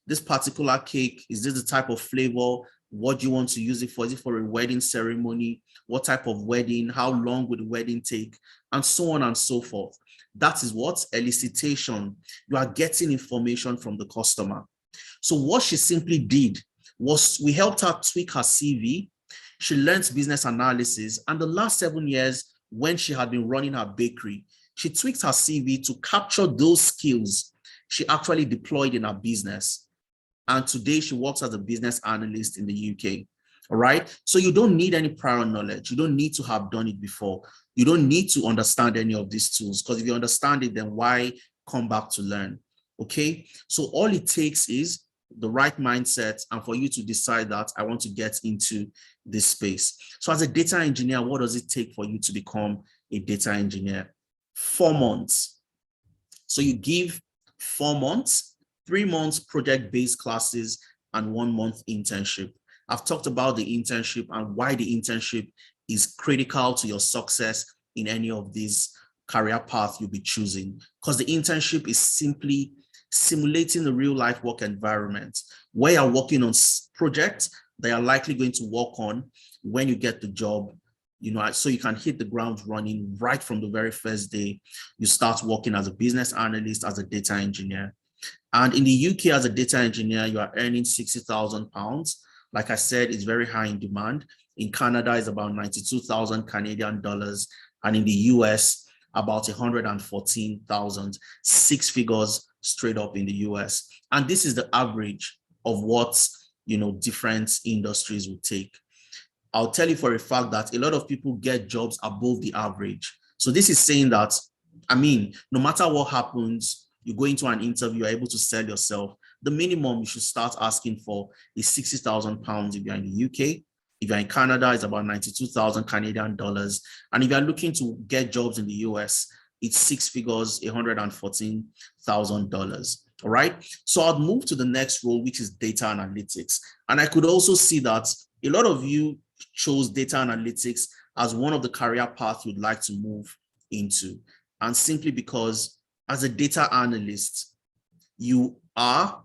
This particular cake, is this the type of flavor? What do you want to use it for? Is it for a wedding ceremony? What type of wedding? How long would the wedding take? And so on and so forth. That is what elicitation. You are getting information from the customer. So what she simply did was we helped her tweak her CV. She learned business analysis. And the last 7 years, when she had been running her bakery, she tweaked her CV to capture those skills she actually deployed in her business. And today she works as a business analyst in the UK. All right. So you don't need any prior knowledge. You don't need to have done it before. You don't need to understand any of these tools, because if you understand it, then why come back to learn? Okay. So all it takes is the right mindset and for you to decide that I want to get into this space. So as a data engineer, what does it take for you to become a data engineer? 4 months. So you give 4 months, 3 months project-based classes, and 1 month internship. I've talked about the internship and why the internship is critical to your success in any of these career paths you'll be choosing, because the internship is simply simulating the real life work environment where you're working on projects that you're likely going to work on when you get the job, so you can hit the ground running right from the very first day you start working as a business analyst, as a data engineer. And in the UK, as a data engineer, you are earning £60,000. Like I said, it's very high in demand. In Canada, it's about 92,000 Canadian dollars. And in the US, about 114,000, 6 figures straight up in the US. And this is the average of what, different industries will take. I'll tell you for a fact that a lot of people get jobs above the average. So this is saying that, no matter what happens, you go into an interview, you're able to sell yourself. The minimum you should start asking for is £60,000 if you're in the UK. If you're in Canada, it's about 92,000 Canadian dollars. And if you're looking to get jobs in the US, it's 6 figures, $114,000. All right. So I'll move to the next role, which is data analytics. And I could also see that a lot of you chose data analytics as one of the career paths you'd like to move into. And simply because as a data analyst, you are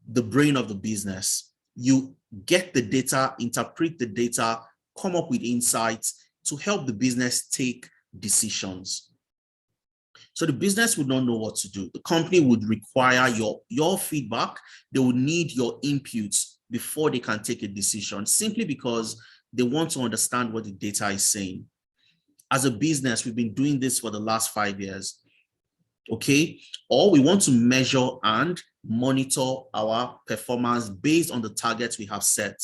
the brain of the business. You get the data, interpret the data, come up with insights to help the business take decisions. So the business would not know what to do. The company would require your feedback. They would need your inputs before they can take a decision, simply because they want to understand what the data is saying. As a business, we've been doing this for the last 5 years. Okay, or we want to measure and monitor our performance based on the targets we have set.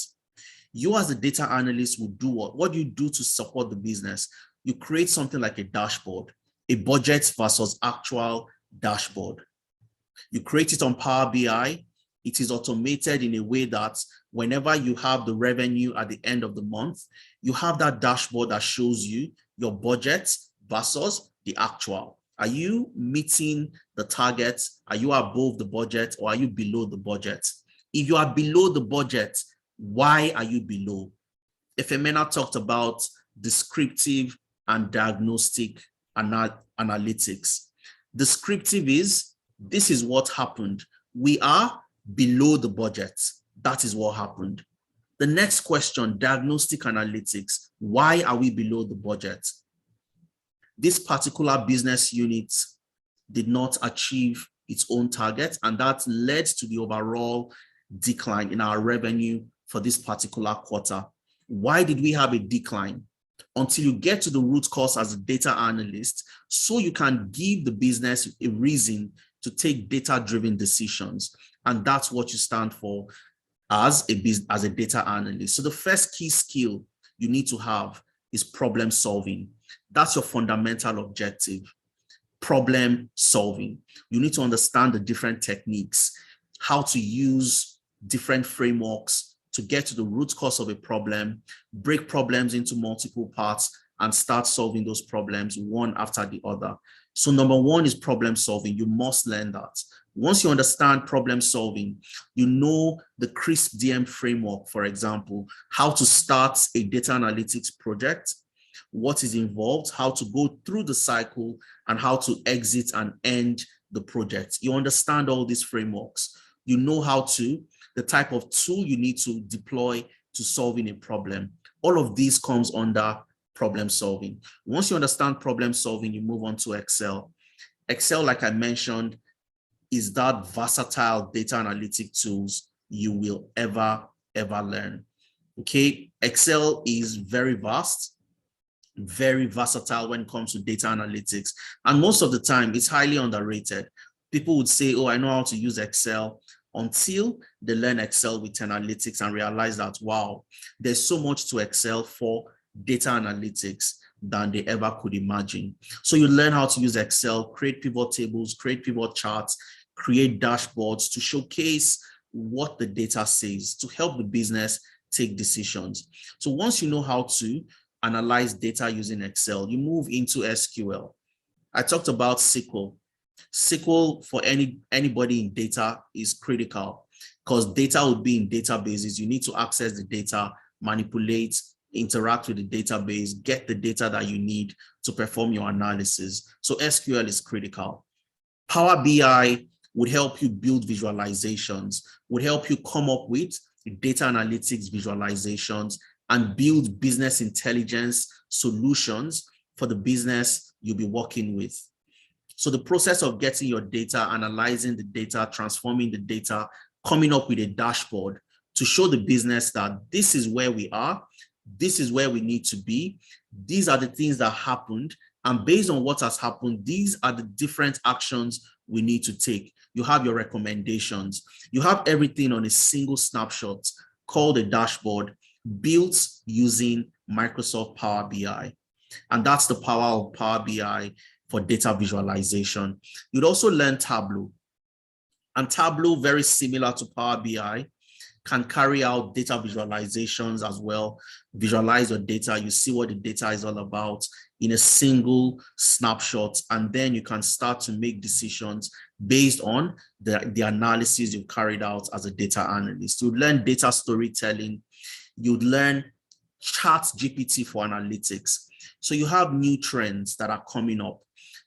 You as a data analyst will do what? What do you do to support the business? You create something like a dashboard, a budget versus actual dashboard. You create it on Power BI. It is automated in a way that whenever you have the revenue at the end of the month, you have that dashboard that shows you your budget versus the actual. Are you meeting the targets? Are you above the budget, or are you below the budget? If you are below the budget, why are you below? Efemena talked about descriptive and diagnostic analytics. Descriptive is, this is what happened. We are below the budget. That is what happened. The next question, diagnostic analytics. Why are we below the budget? This particular business unit did not achieve its own target, and that led to the overall decline in our revenue for this particular quarter. Why did we have a decline? Until you get to the root cause as a data analyst, so you can give the business a reason to take data-driven decisions. And that's what you stand for as a data analyst. So the first key skill you need to have is problem solving. That's your fundamental objective. Problem solving. You need to understand the different techniques, how to use different frameworks to get to the root cause of a problem, break problems into multiple parts, and start solving those problems one after the other. So number one is problem solving. You must learn that. Once you understand problem solving, you know the CRISP DM framework, for example, how to start a data analytics project, what is involved, how to go through the cycle, and how to exit and end the project. You understand all these frameworks. You know the type of tool you need to deploy to solving a problem. All of these comes under problem solving. Once you understand problem solving, you move on to Excel. Excel, like I mentioned, is that versatile data analytic tools you will ever learn. Okay, Excel is very vast, very versatile when it comes to data analytics. And most of the time, it's highly underrated. People would say, oh, I know how to use Excel, until they learn Excel with analytics and realize that, wow, there's so much to Excel for data analytics than they ever could imagine. So you learn how to use Excel, create pivot tables, create pivot charts, create dashboards to showcase what the data says to help the business take decisions. So once you know how to analyze data using Excel, you move into SQL. I talked about SQL. SQL for anybody in data is critical because data would be in databases. You need to access the data, manipulate, interact with the database, get the data that you need to perform your analysis. So SQL is critical. Power BI would help you build visualizations, would help you come up with data analytics visualizations and build business intelligence solutions for the business you'll be working with. So the process of getting your data, analyzing the data, transforming the data, coming up with a dashboard to show the business that this is where we are, this is where we need to be, these are the things that happened, and based on what has happened, these are the different actions we need to take. You have your recommendations. You have everything on a single snapshot called a dashboard built using Microsoft Power BI. And that's the power of Power BI for data visualization. You'd also learn Tableau. And Tableau, very similar to Power BI, can carry out data visualizations as well. Visualize your data, you see what the data is all about in a single snapshot, and then you can start to make decisions based on the analysis you've carried out as a data analyst. You'd learn data storytelling, you'd learn ChatGPT for analytics. So you have new trends that are coming up.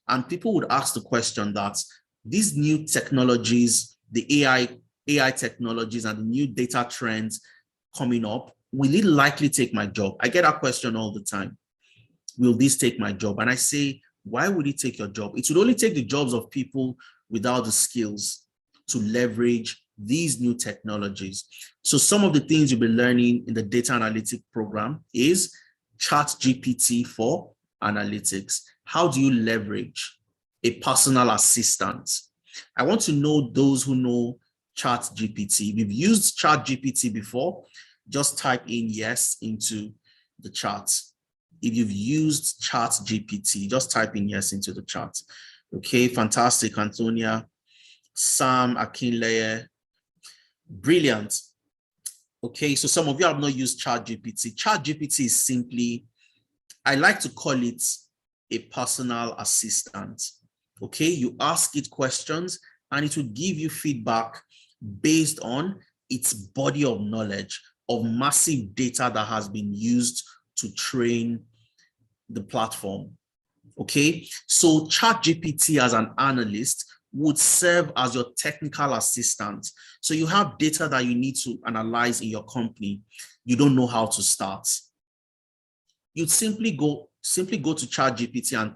And people would ask the question that these new technologies, the AI technologies and the new data trends coming up, will it likely take my job? I get that question all the time. Will this take my job? And I say, why would it take your job? It would only take the jobs of people without the skills to leverage these new technologies. So some of the things you'll be learning in the data analytics program is ChatGPT for analytics. How do you leverage a personal assistant? I want to know those who know ChatGPT. We've used ChatGPT before. Just type in yes into the chat. If you've used ChatGPT, just type in yes into the chat. Okay, fantastic, Antonia. Sam Akinleye. Brilliant. Okay, so some of you have not used ChatGPT. ChatGPT is simply, I like to call it a personal assistant. Okay, you ask it questions and it will give you feedback based on its body of knowledge of massive data that has been used to train the platform. Okay, so ChatGPT as an analyst would serve as your technical assistant. So you have data that you need to analyze in your company. You don't know how to start. You'd simply go to ChatGPT and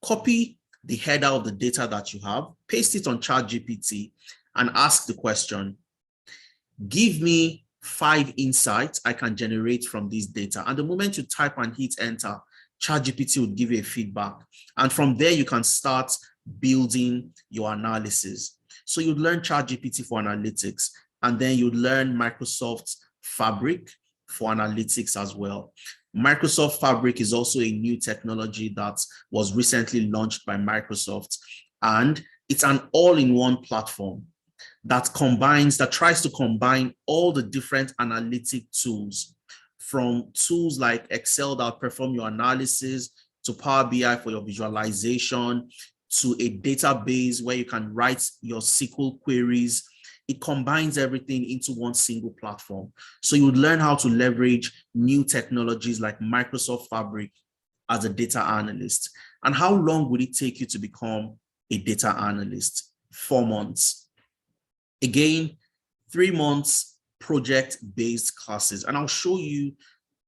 copy the header of the data that you have, paste it on ChatGPT and ask the question, Give me 5 insights I can generate from this data. And the moment you type and hit enter, ChatGPT will give you a feedback. And from there, you can start building your analysis. So you learn ChatGPT for analytics, and then you learn Microsoft Fabric for analytics as well. Microsoft Fabric is also a new technology that was recently launched by Microsoft, and it's an all-in-one platform that tries to combine all the different analytic tools, from tools like Excel that perform your analysis, to Power BI for your visualization, to a database where you can write your SQL queries. It combines everything into one single platform. So you would learn how to leverage new technologies like Microsoft Fabric as a data analyst. And how long would it take you to become a data analyst? 4 months. Again, 3 months project-based classes. And I'll show you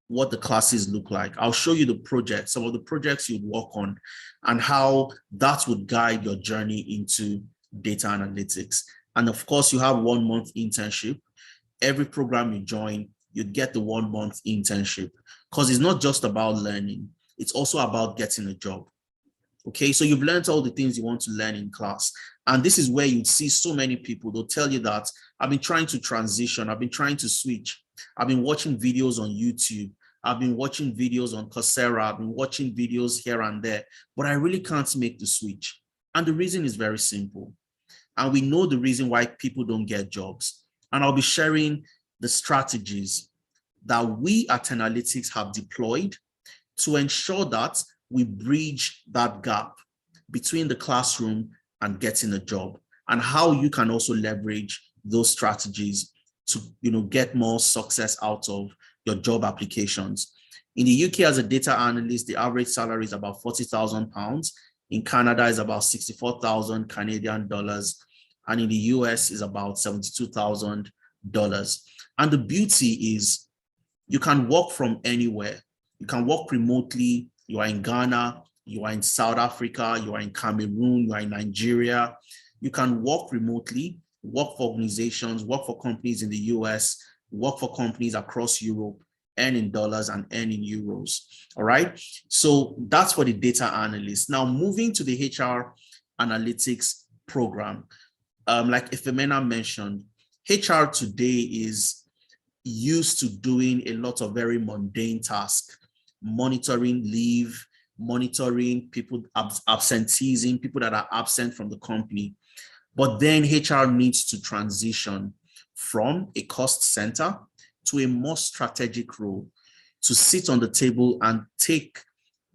what the classes look like. I'll show you the projects, some of the projects you'd work on, and how that would guide your journey into data analytics. And of course, you have 1 month internship. Every program you join, you'd get the 1 month internship, because it's not just about learning, it's also about getting a job. Okay, so you've learned all the things you want to learn in class. And this is where you'd see so many people, they'll tell you that I've been trying to transition, I've been trying to switch. I've been watching videos on YouTube, I've been watching videos on Coursera, I've been watching videos here and there, but I really can't make the switch. And the reason is very simple. And we know the reason why people don't get jobs. And I'll be sharing the strategies that we at Analytics have deployed to ensure that we bridge that gap between the classroom and getting a job, and how you can also leverage those strategies to get more success out of your job applications. In the UK, as a data analyst, the average salary is about £40,000. In Canada, is about 64,000 Canadian dollars. And in the US is about $72,000. And the beauty is you can work from anywhere. You can work remotely. You are in Ghana, you are in South Africa, you are in Cameroon, you are in Nigeria. You can work remotely, work for organizations, work for companies in the US, work for companies across Europe, earn in dollars and earn in euros. All right. So that's for the data analyst. Now moving to the HR analytics program. Like Ifemena mentioned, HR today is used to doing a lot of very mundane tasks, monitoring leave, monitoring people absenteeism, people that are absent from the company. But then HR needs to transition from a cost center to a more strategic role, to sit on the table and take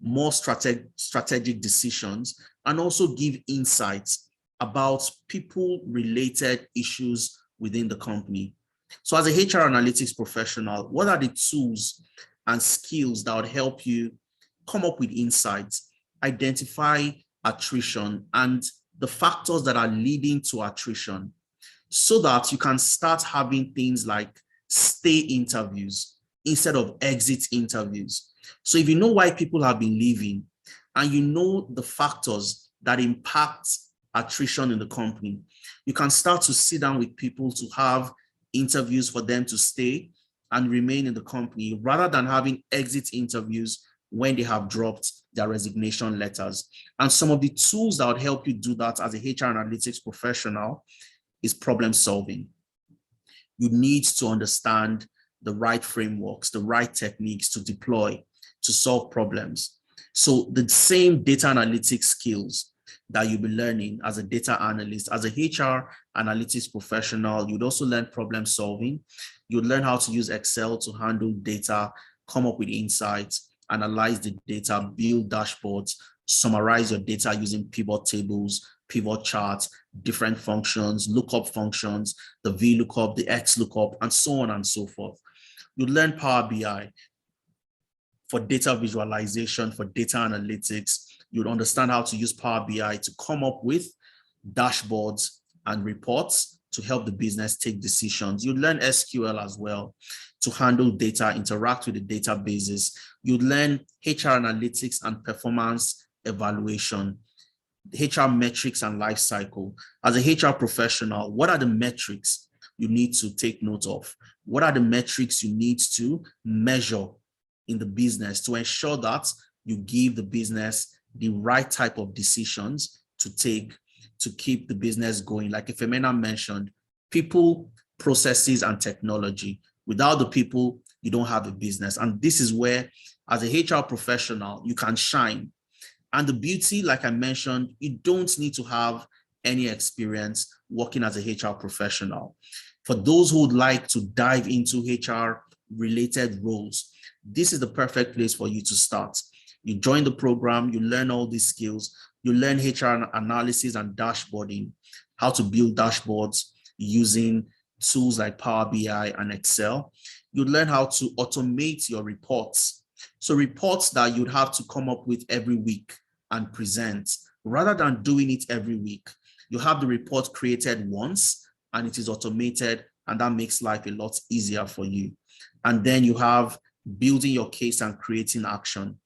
more strategic decisions, and also give insights about people-related issues within the company. So as a HR analytics professional, what are the tools and skills that would help you come up with insights, identify attrition and the factors that are leading to attrition, so that you can start having things like stay interviews instead of exit interviews? So if you know why people have been leaving, and you know the factors that impact attrition in the company, you can start to sit down with people to have interviews for them to stay and remain in the company, rather than having exit interviews when they have dropped their resignation letters. And some of the tools that would help you do that as a HR analytics professional is problem solving. You need to understand the right frameworks, the right techniques to deploy to solve problems. So the same data analytics skills that you'll be learning as a data analyst, as a HR analytics professional, you'd also learn problem solving. You'd learn how to use Excel to handle data, come up with insights, analyze the data, build dashboards, summarize your data using pivot tables, pivot charts, different functions, lookup functions, the VLOOKUP, the XLOOKUP, and so on and so forth. You'd learn Power BI for data visualization, for data analytics. You'd understand how to use Power BI to come up with dashboards and reports to help the business take decisions. You'd learn SQL as well to handle data, interact with the databases. You'd learn HR analytics and performance evaluation, HR metrics and life cycle. As a HR professional, what are the metrics you need to take note of? What are the metrics you need to measure in the business to ensure that you give the business the right type of decisions to take to keep the business going? Like Ifemena mentioned, people, processes, and technology. Without the people, you don't have a business. And this is where, as a HR professional, you can shine. And the beauty, like I mentioned, you don't need to have any experience working as a HR professional. For those who would like to dive into HR related roles, this is the perfect place for you to start. You join the program, you learn all these skills, you learn HR analysis and dashboarding, how to build dashboards using tools like Power BI and Excel. You learn how to automate your reports. So reports that you'd have to come up with every week and present, rather than doing it every week, you have the report created once and it is automated, and that makes life a lot easier for you. And then you have building your case and creating action.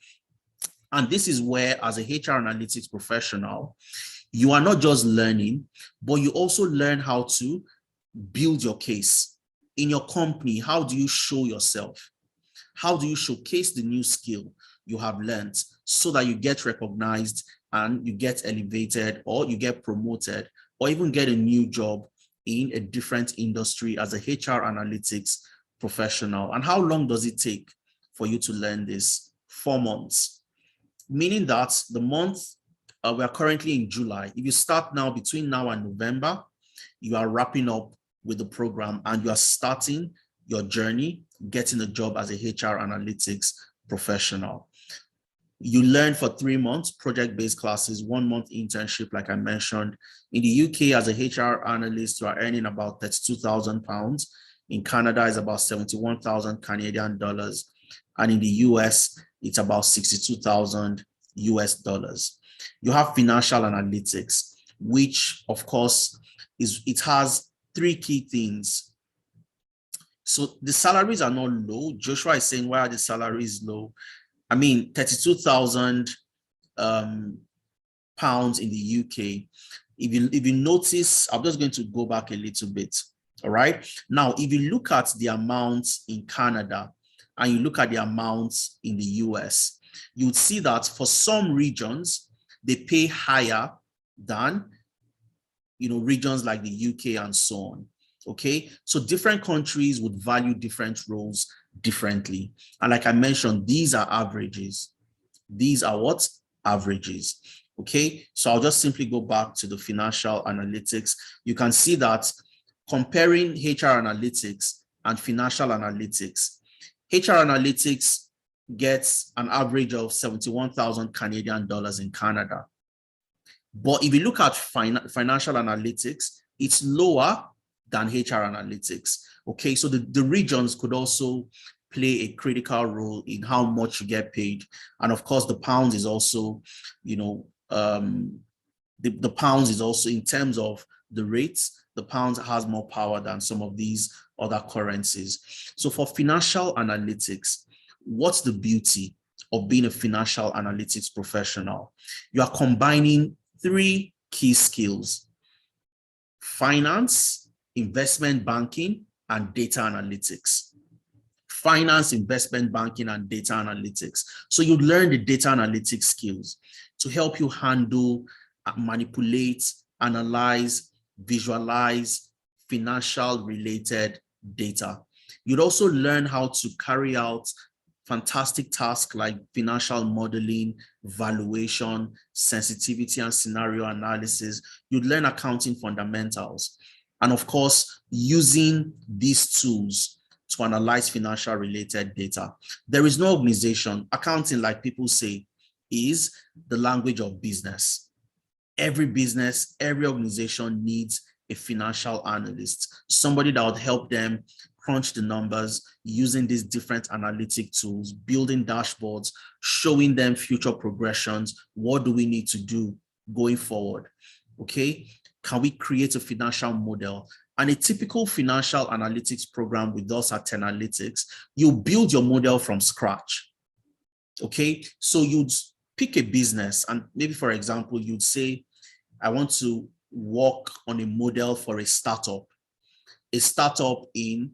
And this is where, as a HR analytics professional, you are not just learning, but you also learn how to build your case. In your company, how do you show yourself? How do you showcase the new skill you have learned so that you get recognized and you get elevated, or you get promoted, or even get a new job in a different industry as a HR analytics professional? And how long does it take for you to learn this? 4 months. Meaning that the month, we are currently in July. If you start now, between now and November, you are wrapping up with the program and you are starting your journey, getting a job as a HR analytics professional. You learn for 3 months, project-based classes, 1 month internship, like I mentioned. In the UK, as a HR analyst, you are earning about £32,000. In Canada, it's about 71,000 Canadian dollars. And in the US, it's about 62,000 US dollars. You have financial analytics, which of course it has 3 key things. So the salaries are not low. Joshua is saying, why are the salaries low? I mean, 32,000 pounds in the UK. If you notice, I'm just going to go back a little bit. All right. Now, if you look at the amounts in Canada and you look at the amounts in the US, you would see that for some regions, they pay higher than, regions like the UK and so on. Okay, so different countries would value different roles differently. And like I mentioned, these are averages. These are what? Averages. Okay, so I'll just simply go back to the financial analytics. You can see that comparing HR analytics and financial analytics, HR analytics gets an average of 71,000 Canadian dollars in Canada. But if you look at financial analytics, it's lower than HR analytics. Okay, so the regions could also play a critical role in how much you get paid. And of course, the pounds is also, the pounds is also, in terms of the rates, the pounds has more power than some of these other currencies. So for financial analytics, what's the beauty of being a financial analytics professional? You are combining 3 key skills: finance, investment banking, and data analytics. Finance, investment banking, and data analytics. So you learn the data analytics skills to help you handle, manipulate, analyze, visualize financial related data. You'd also learn how to carry out fantastic tasks like financial modeling, valuation, sensitivity, and scenario analysis. You'd learn accounting fundamentals. And of course, using these tools to analyze financial related data. There is no organization. Accounting, like people say, is the language of business. Every business, every organization needs a financial analyst, somebody that would help them crunch the numbers using these different analytic tools, building dashboards, showing them future progressions. What do we need to do going forward? Okay, can we create a financial model? And a typical financial analytics program with us at Analytics, you build your model from scratch. Okay, so you'd pick a business and maybe, for example, you'd say, I want to work on a model for a startup. a startup in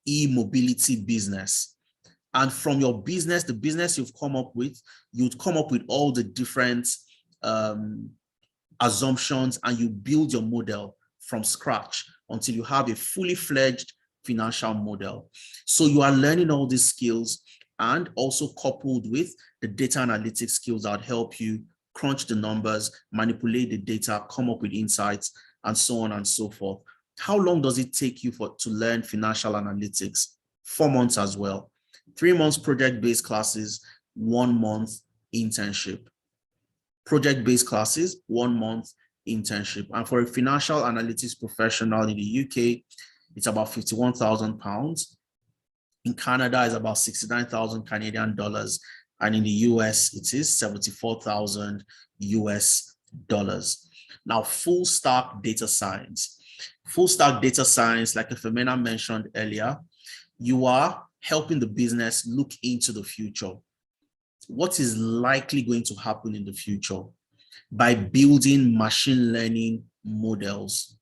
e-mobility business. And from your business, the business you've come up with, you'd come up with all the different assumptions, and you build your model from scratch until you have a fully fledged financial model. So you are learning all these skills, and also coupled with the data analytics skills that help you crunch the numbers, manipulate the data, come up with insights, and so on and so forth. How long does it take you to learn financial analytics? 4 months as well. 3 months project-based classes, 1 month internship. Project-based classes, 1 month internship. And for a financial analytics professional in the UK, it's about £51,000. In Canada, it's about 69,000 Canadian dollars. And in the US, it is 74,000 US dollars. Now, full stack data science. Full stack data science, like Femena mentioned earlier, you are helping the business look into the future. What is likely going to happen in the future by building machine learning models.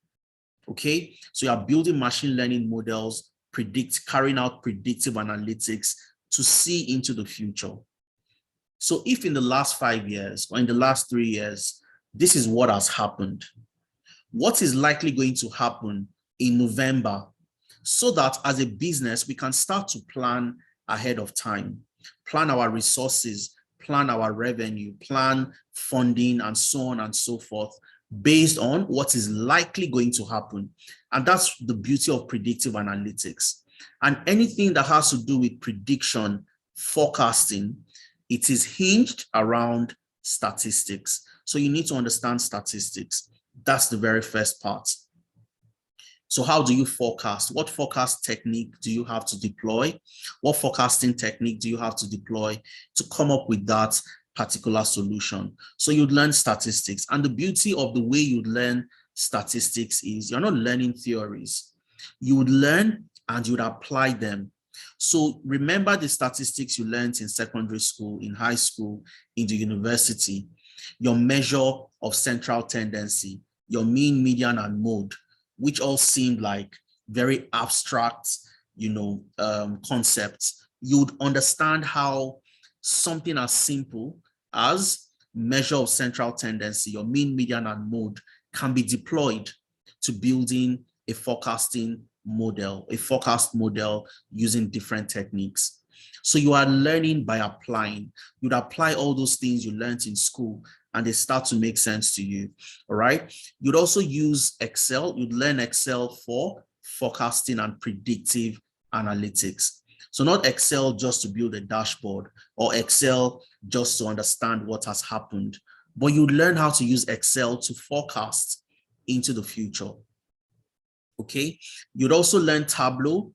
Okay, so you are building machine learning models, carrying out predictive analytics to see into the future. So if in the last 5 years or in the last 3 years, this is what has happened, what is likely going to happen in November, so that as a business, we can start to plan ahead of time, plan our resources, plan our revenue, plan funding, and so on and so forth, based on what is likely going to happen. And that's the beauty of predictive analytics. And anything that has to do with prediction, forecasting, it is hinged around statistics. So you need to understand statistics. That's the very first part. So how do you forecast? What forecast technique do you have to deploy? What forecasting technique do you have to deploy to come up with that particular solution? So you'd learn statistics. And the beauty of the way you'd learn statistics is you're not learning theories. You would learn and you would apply them. So remember the statistics you learned in secondary school, in high school, in the university, your measure of central tendency, your mean, median, and mode, which all seemed like very abstract, concepts. You'd understand how something as simple as measure of central tendency, your mean, median, and mode, can be deployed to building a forecasting model, a forecast model using different techniques. So you are learning by applying. You'd apply all those things you learned in school, and they start to make sense to you, all right? You'd also use Excel. You'd learn Excel for forecasting and predictive analytics. So not Excel just to build a dashboard or Excel just to understand what has happened, but you'd learn how to use Excel to forecast into the future, okay? You'd also learn Tableau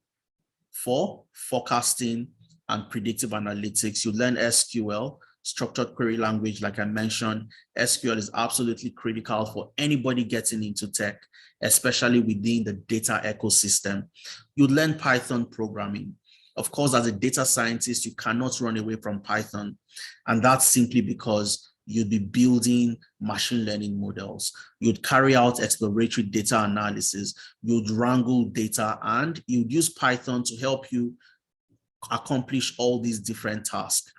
for forecasting and predictive analytics. You learn SQL, structured query language. Like I mentioned, SQL is absolutely critical for anybody getting into tech, especially within the data ecosystem. You learn Python programming. Of course, as a data scientist, you cannot run away from Python. And that's simply because you'd be building machine learning models. You'd carry out exploratory data analysis. You'd wrangle data, and you'd use Python to help you accomplish all these different tasks.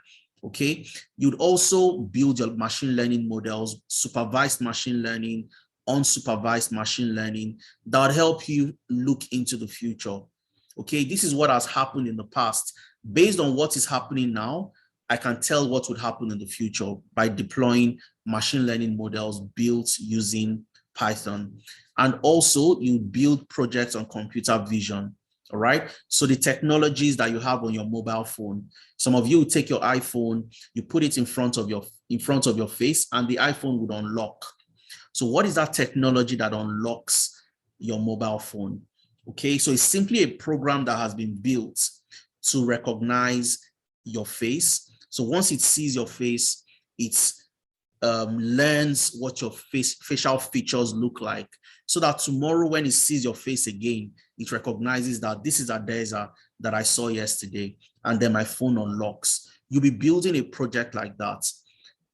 Okay, you'd also build your machine learning models, supervised machine learning, unsupervised machine learning, that would help you look into the future. Okay, this is what has happened in the past. Based on what is happening now, I can tell what would happen in the future by deploying machine learning models built using Python. And also, you build projects on computer vision. All right. So the technologies that you have on your mobile phone, some of you take your iPhone, you put it in front of your face, and the iPhone would unlock. So what is that technology that unlocks your mobile phone? Okay, so it's simply a program that has been built to recognize your face. So once it sees your face, it learns what your facial features look like, so that tomorrow when it sees your face again, it recognizes that this is Adeza that I saw yesterday, and then my phone unlocks. You'll be building a project like that,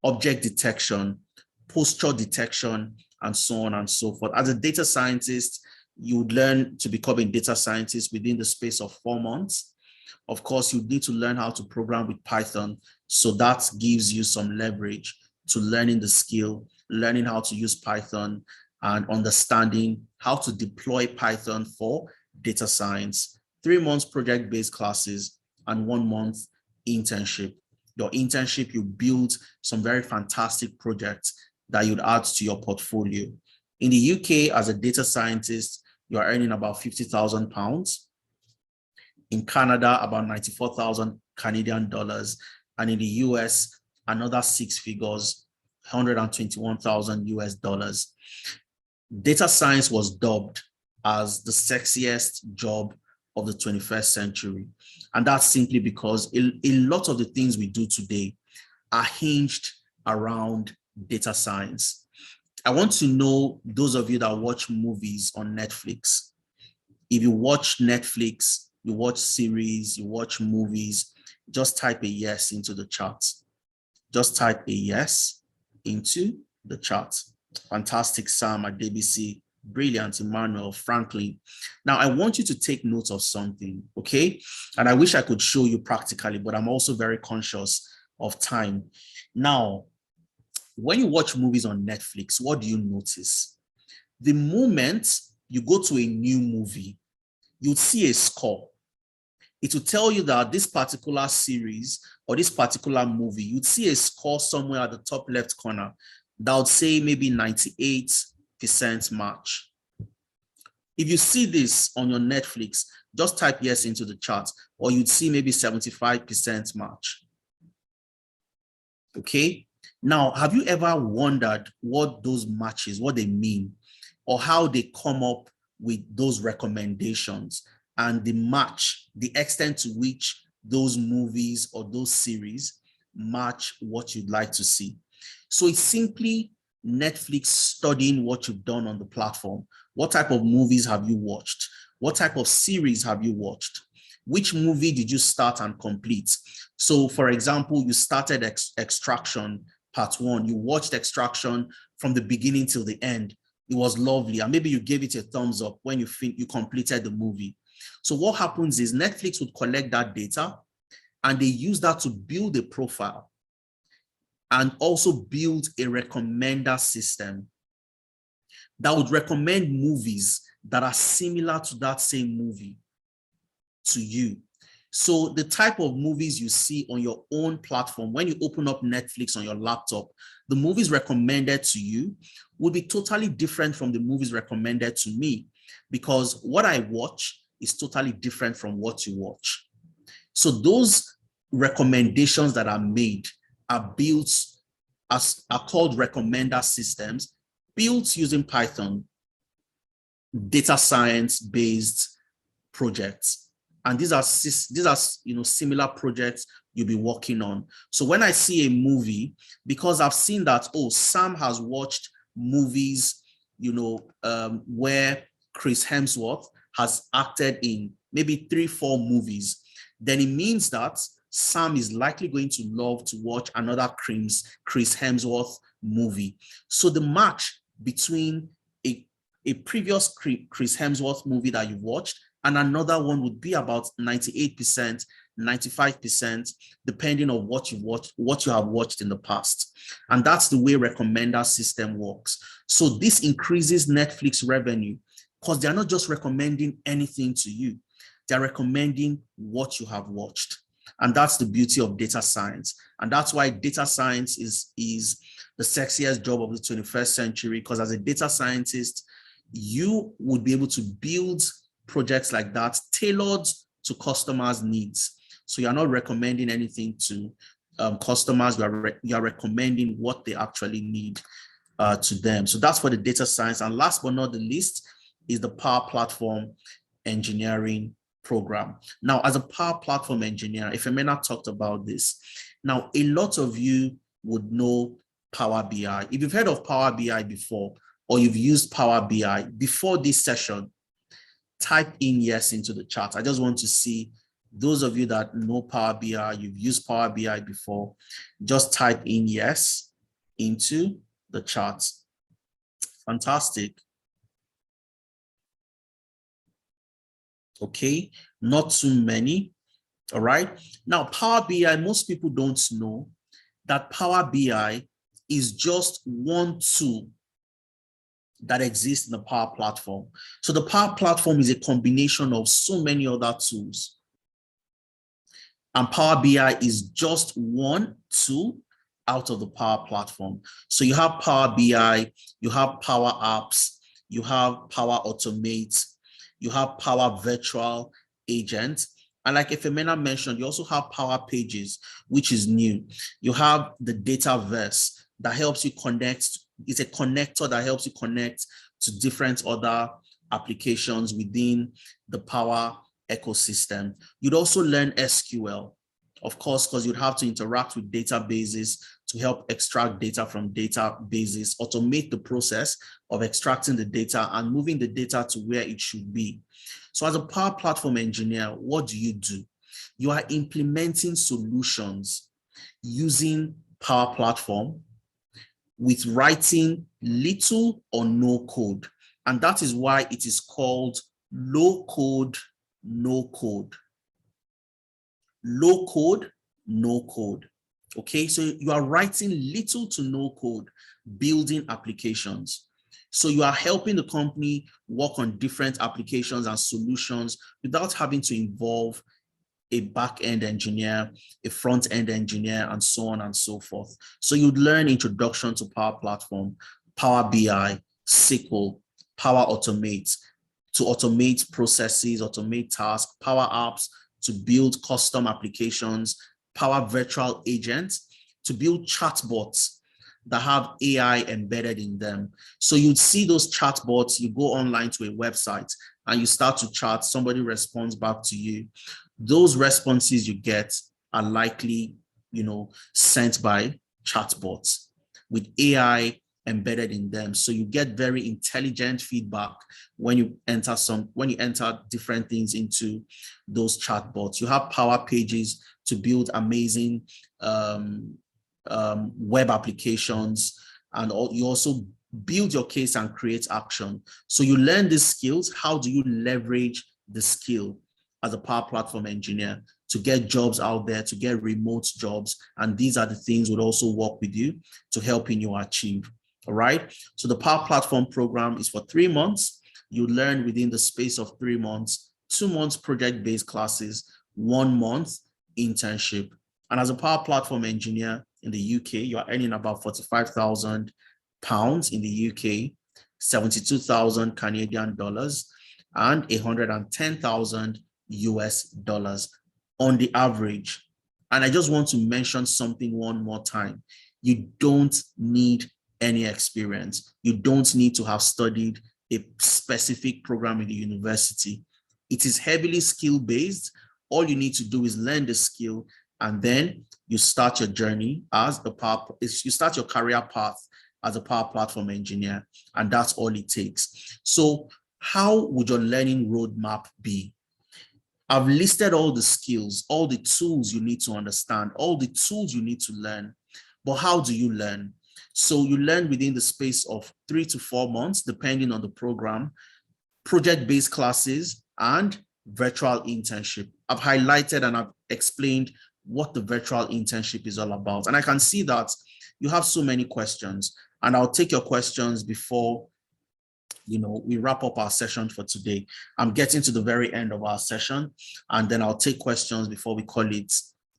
object detection, posture detection, and so on and so forth. As a data scientist, You would learn to become a data scientist within the space of 4 months. Of course, you need to learn how to program with Python. So that gives you some leverage to learning the skill, learning how to use Python, and understanding how to deploy Python for data science. 3 months project-based classes and 1 month internship. Your internship, you build some very fantastic projects that you'd add to your portfolio. In the UK, as a data scientist, you are earning about £50,000. In Canada, about 94,000 Canadian dollars. And in the US, another 6 figures, 121,000 US dollars. Data science was dubbed as the sexiest job of the 21st century. And that's simply because a lot of the things we do today are hinged around data science. I want to know those of you that watch movies on Netflix. If you watch Netflix, you watch series, you watch movies, just type a yes into the chat. Just type a yes into the chat. Fantastic, Sam, Adebisi, brilliant, Emmanuel, Franklin. Now, I want you to take note of something, okay? And I wish I could show you practically, but I'm also very conscious of time. Now, when you watch movies on Netflix, what do you notice? The moment you go to a new movie, you'd see a score. It will tell you that this particular series or this particular movie, you'd see a score somewhere at the top left corner that would say maybe 98% match. If you see this on your Netflix, just type yes into the chat, or you'd see maybe 75% match. Okay? Now, have you ever wondered what those matches, what they mean, or how they come up with those recommendations and the match, the extent to which those movies or those series match what you'd like to see? So it's simply Netflix studying what you've done on the platform. What type of movies have you watched? What type of series have you watched? Which movie did you start and complete? So for example, you started Extraction Part 1. You watched Extraction from the beginning till the end. It was lovely. And maybe you gave it a thumbs up when you completed the movie. So what happens is Netflix would collect that data and they use that to build a profile and also build a recommender system that would recommend movies that are similar to that same movie to you. So the type of movies you see on your own platform, when you open up Netflix on your laptop, the movies recommended to you would be totally different from the movies recommended to me, because what I watch is totally different from what you watch. So those recommendations that are made are built are called recommender systems, built using Python, data science based projects. And these are similar projects you'll be working on. So when I see a movie, because I've seen that, oh, Sam has watched movies, where Chris Hemsworth has acted in maybe 3-4 movies, then it means that Sam is likely going to love to watch another Chris Hemsworth movie. So the match between a previous Chris Hemsworth movie that you've watched and another one would be about 98%, 95%, depending on what you have watched in the past. And that's the way recommender system works. So this increases Netflix revenue because they're not just recommending anything to you. They're recommending what you have watched. And that's the beauty of data science. And that's why data science is the sexiest job of the 21st century, because as a data scientist, you would be able to build projects like that tailored to customers' needs. So you're not recommending anything to customers, you are recommending what they actually need to them. So that's for the data science. And last but not the least is the Power Platform Engineering program. Now, as a Power Platform engineer, if Emena talked about this, now a lot of you would know Power BI. If you've heard of Power BI before, or you've used Power BI before this session, type in yes into the chat. I just want to see those of you that know Power BI, you've used Power BI before, just type in yes into the chat. Fantastic. Okay, not too many. All right. Now, Power BI, most people don't know that Power BI is just one tool that exists in the Power Platform. So the Power Platform is a combination of so many other tools. And Power BI is just one tool out of the Power Platform. So you have Power BI, you have Power Apps, you have Power Automate, you have Power Virtual Agent. And like Efemena mentioned, you also have Power Pages, which is new. You have the Dataverse that helps you connect. It's a connector that helps you connect to different other applications within the Power ecosystem. You'd also learn SQL, of course, because you'd have to interact with databases to help extract data from databases, automate the process of extracting the data and moving the data to where it should be. So as a Power Platform engineer, what do? You are implementing solutions using Power Platform with writing little or no code. And that is why it is called low code, no code. Low code, no code. Okay, so you are writing little to no code, building applications. So you are helping the company work on different applications and solutions without having to involve a back-end engineer, a front-end engineer, and so on and so forth. So you'd learn introduction to Power Platform, Power BI, SQL, Power Automate, to automate processes, automate tasks, Power Apps, to build custom applications, Power Virtual Agents, to build chatbots that have AI embedded in them. So you'd see those chatbots, you go online to a website and you start to chat, somebody responds back to you. Those responses you get are likely, sent by chatbots with AI embedded in them. So you get very intelligent feedback when you enter different things into those chatbots. You have Power Pages to build amazing web applications, and you also build your case and create action. So you learn these skills. How do you leverage the skill as a Power Platform engineer to get jobs out there, to get remote jobs? And these are the things would also work with you to helping you achieve. All right. So the Power Platform program is for 3 months. You learn within the space of 3 months, 2 months project-based classes, 1 month internship. And as a Power Platform engineer in the UK, you are earning about £45,000 in the UK, 72,000 Canadian dollars, and 110,000 US dollars on the average. And I just want to mention something one more time. You don't need any experience. You don't need to have studied a specific program in the university. It is heavily skill-based. All you need to do is learn the skill, and then you start your journey you start your career path as a Power Platform engineer, and that's all it takes. So how would your learning roadmap be? I've listed all the skills, all the tools you need to understand, all the tools you need to learn. But how do you learn? So you learn within the space of 3 to 4 months, depending on the program, project-based classes, and virtual internship. I've highlighted and I've explained what the virtual internship is all about. And I can see that you have so many questions, and I'll take your questions before we wrap up our session for today. I'm getting to the very end of our session, and then I'll take questions before we call it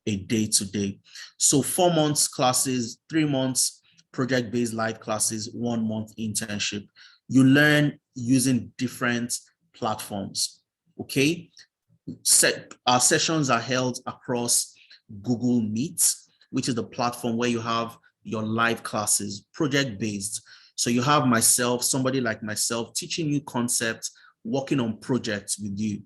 a day today. So 4 months classes, 3 months project-based live classes, 1 month internship. You learn using different platforms, okay? Our sessions are held across Google Meet, which is the platform where you have your live classes, project-based. So you have myself, somebody like myself, teaching you concepts, working on projects with you.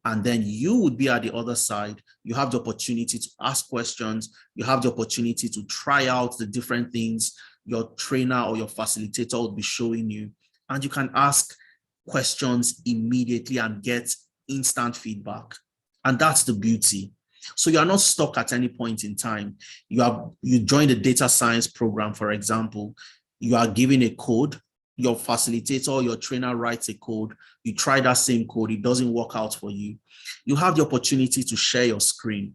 And then you would be at the other side. You have the opportunity to ask questions. You have the opportunity to try out the different things your trainer or your facilitator will be showing you. And you can ask questions immediately and get instant feedback. And that's the beauty. So you are not stuck at any point in time. You join the data science program, for example. You are given a code your facilitator, your trainer writes a code, you try that same code, it doesn't work out for you. You have the opportunity to share your screen.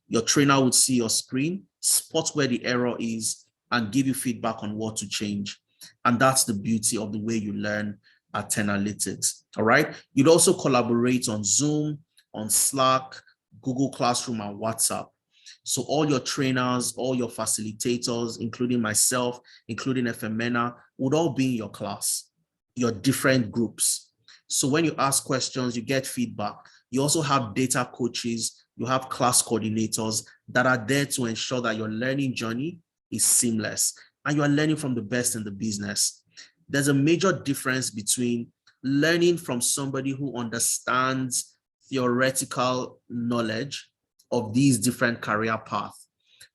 Your trainer would see your screen, spot where the error is, and give you feedback on what to change. And that's the beauty of the way you learn at Analytics. All right. You'd also collaborate on Zoom, on Slack, Google Classroom, and WhatsApp. So all your trainers, all your facilitators, including myself, including FMNA, would all be in your class, your different groups. So when you ask questions, you get feedback. You also have data coaches, you have class coordinators that are there to ensure that your learning journey is seamless and you are learning from the best in the business. There's a major difference between learning from somebody who understands theoretical knowledge of these different career paths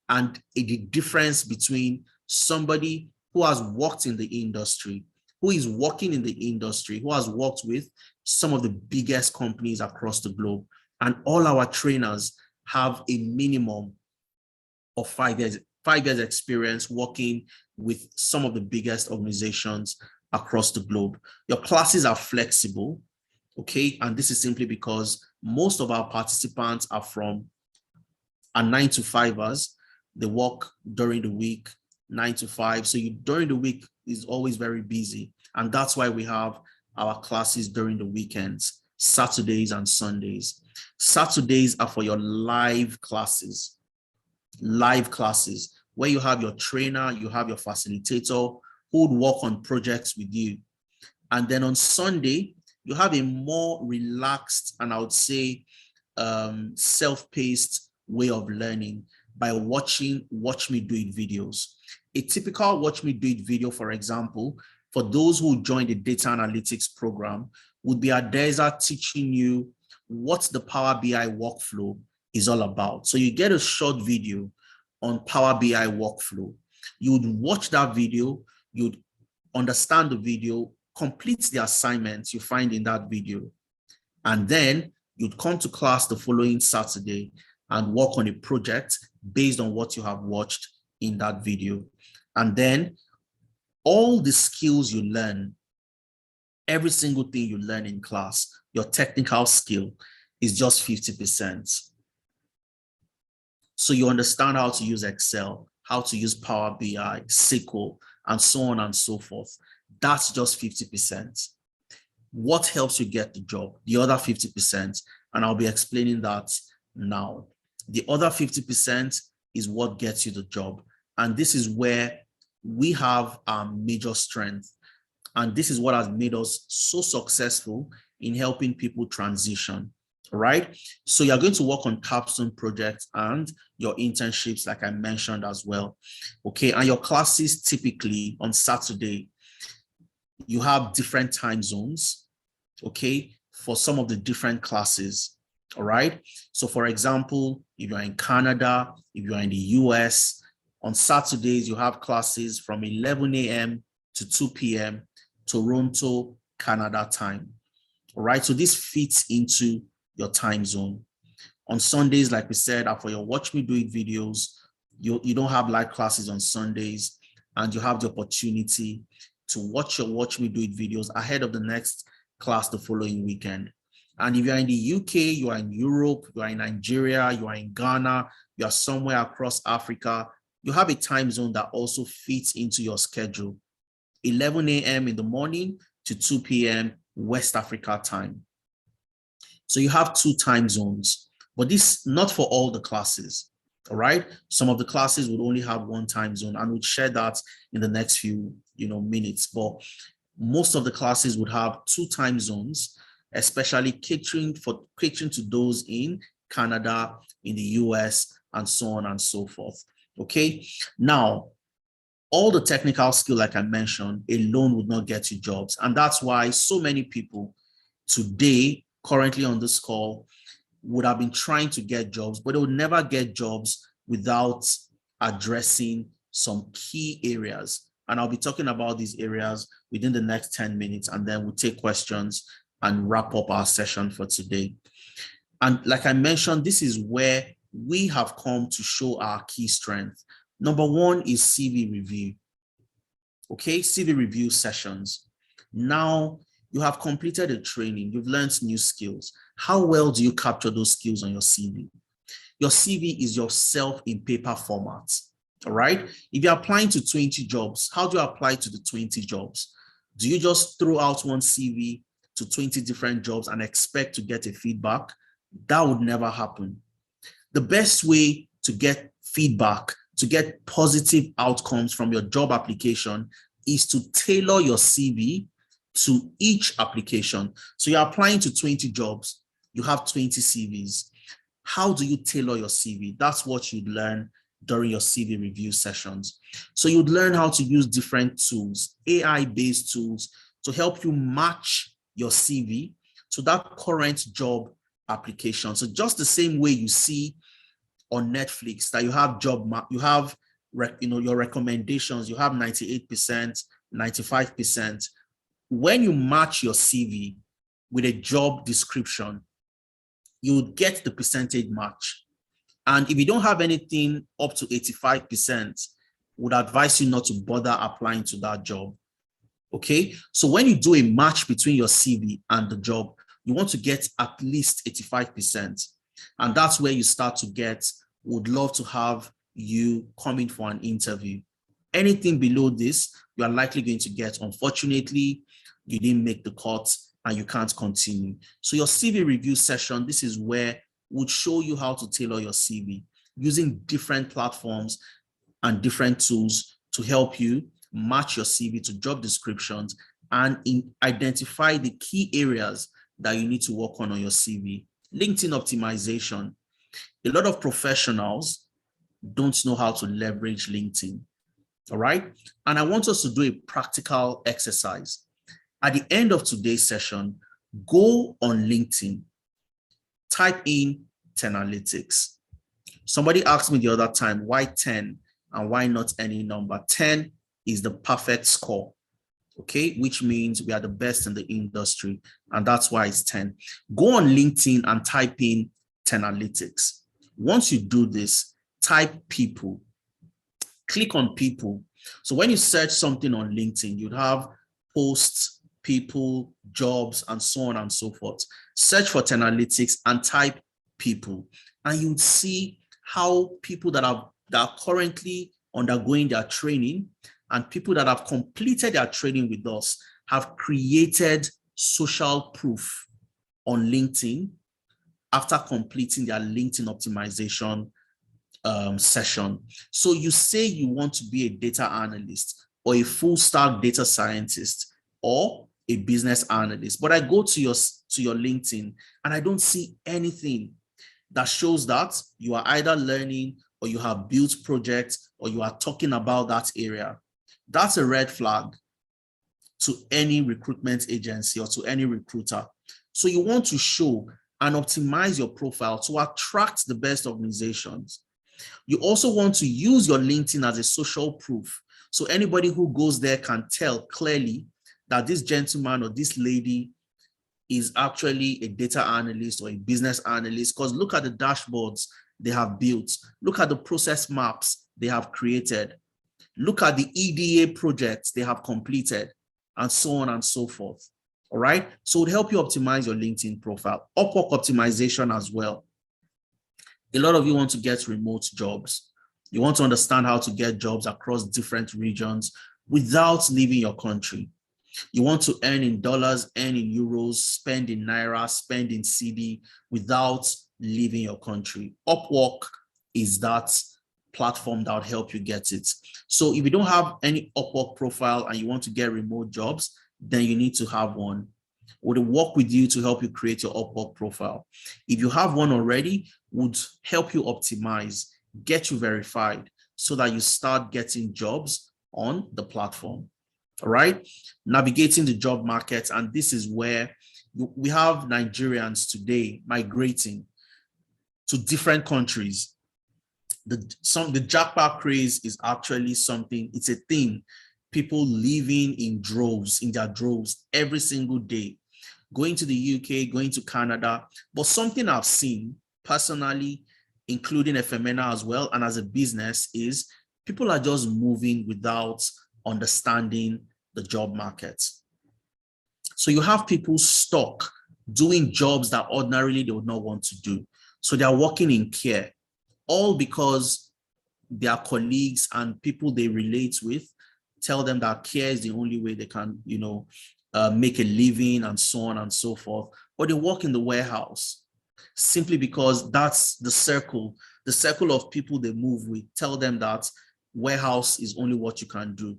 and the difference between somebody who has worked in the industry, who is working in the industry, who has worked with some of the biggest companies across the globe. And all our trainers have a minimum of 5 years experience working with some of the biggest organizations across the globe. Your classes are flexible, okay? And this is simply because most of our participants are 9-to-5ers. They work during the week, 9 to 5. So during the week is always very busy. And that's why we have our classes during the weekends, Saturdays and Sundays. Saturdays are for your live classes where you have your trainer, you have your facilitator who would work on projects with you. And then on Sunday, you have a more relaxed and I would say self-paced way of learning by watching Watch Me Do It videos. A typical Watch Me Do It video, for example, for those who join the data analytics program, would be Adeza teaching you what the Power BI workflow is all about. So you get a short video on Power BI workflow. You would watch that video, you'd understand the video, complete the assignments you find in that video, and then you'd come to class the following Saturday and work on a project based on what you have watched in that video. And then all the skills you learn, every single thing you learn in class, your technical skill is just 50%. So you understand how to use Excel, how to use Power BI, SQL, and so on and so forth. That's just 50%. What helps you get the job? The other 50%, and I'll be explaining that now. The other 50% is what gets you the job. And this is where we have our major strength. And this is what has made us so successful in helping people transition, right? So you're going to work on capstone projects and your internships, like I mentioned as well. Okay, and your classes typically on Saturday, you have different time zones, okay, for some of the different classes, all right? So for example, if you're in Canada, if you're in the US, on Saturdays, you have classes from 11 a.m. to 2 p.m. Toronto, Canada time, all right? So this fits into your time zone. On Sundays, like we said, are for your Watch Me Do It videos. You don't have live classes on Sundays, and you have the opportunity to watch your Watch Me Do It videos ahead of the next class the following weekend. And if you're in the UK, you are in Europe, you are in Nigeria, you are in Ghana, you are somewhere across Africa, you have a time zone that also fits into your schedule. 11 a.m. in the morning to 2 p.m. West Africa time. So you have 2 time zones, but this not for all the classes, all right? Some of the classes would only have 1 time zone, and we'll share that in the next few minutes. But most of the classes would have 2 time zones, especially catering to those in Canada, in the US, and so on and so forth. Okay, now all the technical skill, like I mentioned, alone would not get you jobs. And that's why so many people today, currently on this call, would have been trying to get jobs, but they would never get jobs without addressing some key areas. And I'll be talking about these areas within the next 10 minutes, and then we'll take questions and wrap up our session for today. And like I mentioned, this is where we have come to show our key strength. Number 1 is CV review. Okay, CV review sessions. Now you have completed a training, you've learned new skills. How well do you capture those skills on your CV? Your CV is yourself in paper format, all right? If you're applying to 20 jobs, how do you apply to the 20 jobs? Do you just throw out one CV to 20 different jobs and expect to get a feedback? That would never happen. The best way to get feedback, to get positive outcomes from your job application is to tailor your CV to each application. So you're applying to 20 jobs, you have 20 CVs. How do you tailor your CV? That's what you'd learn during your CV review sessions. So you'd learn how to use different tools, AI-based tools, to help you match your CV to that current job application. So just the same way you see on Netflix that you have your recommendations, you have 98%, 95%. When you match your CV with a job description, you would get the percentage match. And if you don't have anything up to 85%, would advise you not to bother applying to that job. Okay, so when you do a match between your CV and the job, you want to get at least 85%. And that's where you start to get, would love to have you come in for an interview. Anything below this, you are likely going to get, unfortunately, you didn't make the cut and you can't continue. So your CV review session, this is where would show you how to tailor your CV using different platforms and different tools to help you match your CV to job descriptions and identify the key areas that you need to work on your CV. LinkedIn optimization. A lot of professionals don't know how to leverage LinkedIn, all right? And I want us to do a practical exercise. At the end of today's session, go on LinkedIn, type in 10 analytics. Somebody asked me the other time, why 10 and why not any number? 10 is the perfect score, okay? Which means we are the best in the industry, and that's why it's 10. Go on LinkedIn and type in 10 analytics. Once you do this, type people, click on people. So when you search something on LinkedIn, you'd have posts, people, jobs, and so on and so forth. Search for 10 analytics and type people, and you'd see how people that are currently undergoing their training and people that have completed their training with us have created social proof on LinkedIn after completing their LinkedIn optimization session. So you say you want to be a data analyst or a full stack data scientist or a business analyst, but I go to your LinkedIn and I don't see anything that shows that you are either learning or you have built projects or you are talking about that area. That's a red flag to any recruitment agency or to any recruiter. So you want to show and optimize your profile to attract the best organizations. You also want to use your LinkedIn as a social proof. So anybody who goes there can tell clearly that this gentleman or this lady is actually a data analyst or a business analyst, because look at the dashboards they have built. Look at the process maps they have created. Look at the EDA projects they have completed, and so on and so forth. All right. So it will help you optimize your LinkedIn profile. Upwork optimization as well. A lot of you want to get remote jobs. You want to understand how to get jobs across different regions without leaving your country. You want to earn in dollars, earn in euros, spend in naira, spend in CD without leaving your country. Upwork is that platform that will help you get it. So if you don't have any Upwork profile and you want to get remote jobs, then you need to have one. We'll work with you to help you create your Upwork profile. If you have one already, would help you optimize, get you verified so that you start getting jobs on the platform. All right, navigating the job market. And this is where we have Nigerians today migrating to different countries. The jackpot craze is actually something, it's a thing. People living in their droves every single day, going to the UK, going to Canada. But something I've seen personally, including FMNA as well, and as a business, is people are just moving without understanding the job market. So you have people stuck doing jobs that ordinarily they would not want to do. So they are working in care, all because their colleagues and people they relate with tell them that care is the only way they can, make a living and so on and so forth. Or they work in the warehouse simply because that's the circle of people they move with tell them that warehouse is only what you can do.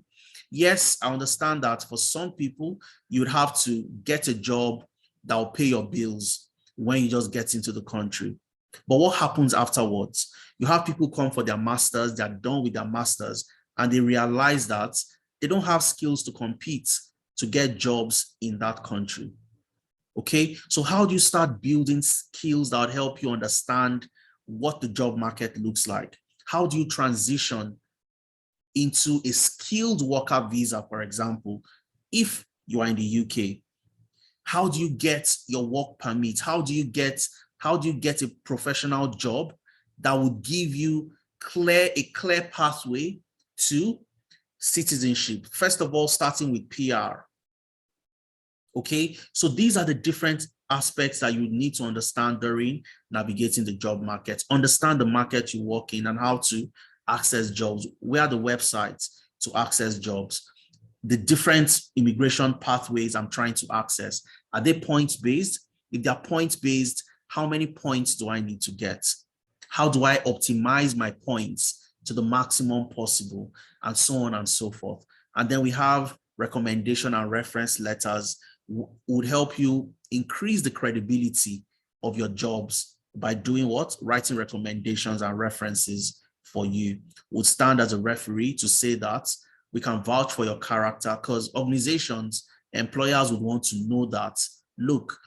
Yes, I understand that for some people, you would have to get a job that will pay your bills when you just get into the country. But what happens afterwards? You have people come for their masters, they're done with their masters, and they realize that they don't have skills to compete to get jobs in that country. Okay, so how do you start building skills that would help you understand what the job market looks like? How do you transition into a skilled worker visa, for example, if you are in the UK? How do you get your work permit? How do you get a professional job that would give you a clear pathway to citizenship? First of all, starting with PR. Okay, so these are the different aspects that you need to understand during navigating the job market. Understand the market you work in and how to access jobs. Where are the websites to access jobs? The different immigration pathways I'm trying to access. Are they points-based? If they're points-based, how many points do I need to get? How do I optimize my points to the maximum possible? And so on and so forth. And then we have recommendation and reference letters would help you increase the credibility of your jobs by doing what? Writing recommendations and references for you. Would stand as a referee to say that we can vouch for your character, because organizations, employers would want to know that, look,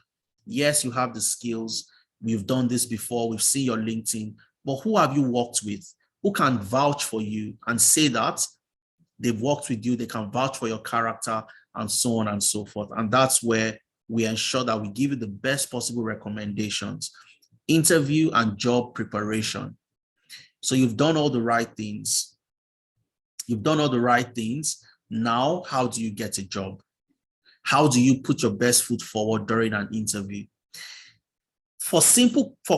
yes, you have the skills, we've done this before, we've seen your LinkedIn, but who have you worked with? Who can vouch for you and say that they've worked with you, they can vouch for your character, and so on and so forth. And that's where we ensure that we give you the best possible recommendations. Interview and job preparation. So you've done all the right things. Now, how do you get a job? How do you put your best foot forward during an interview? For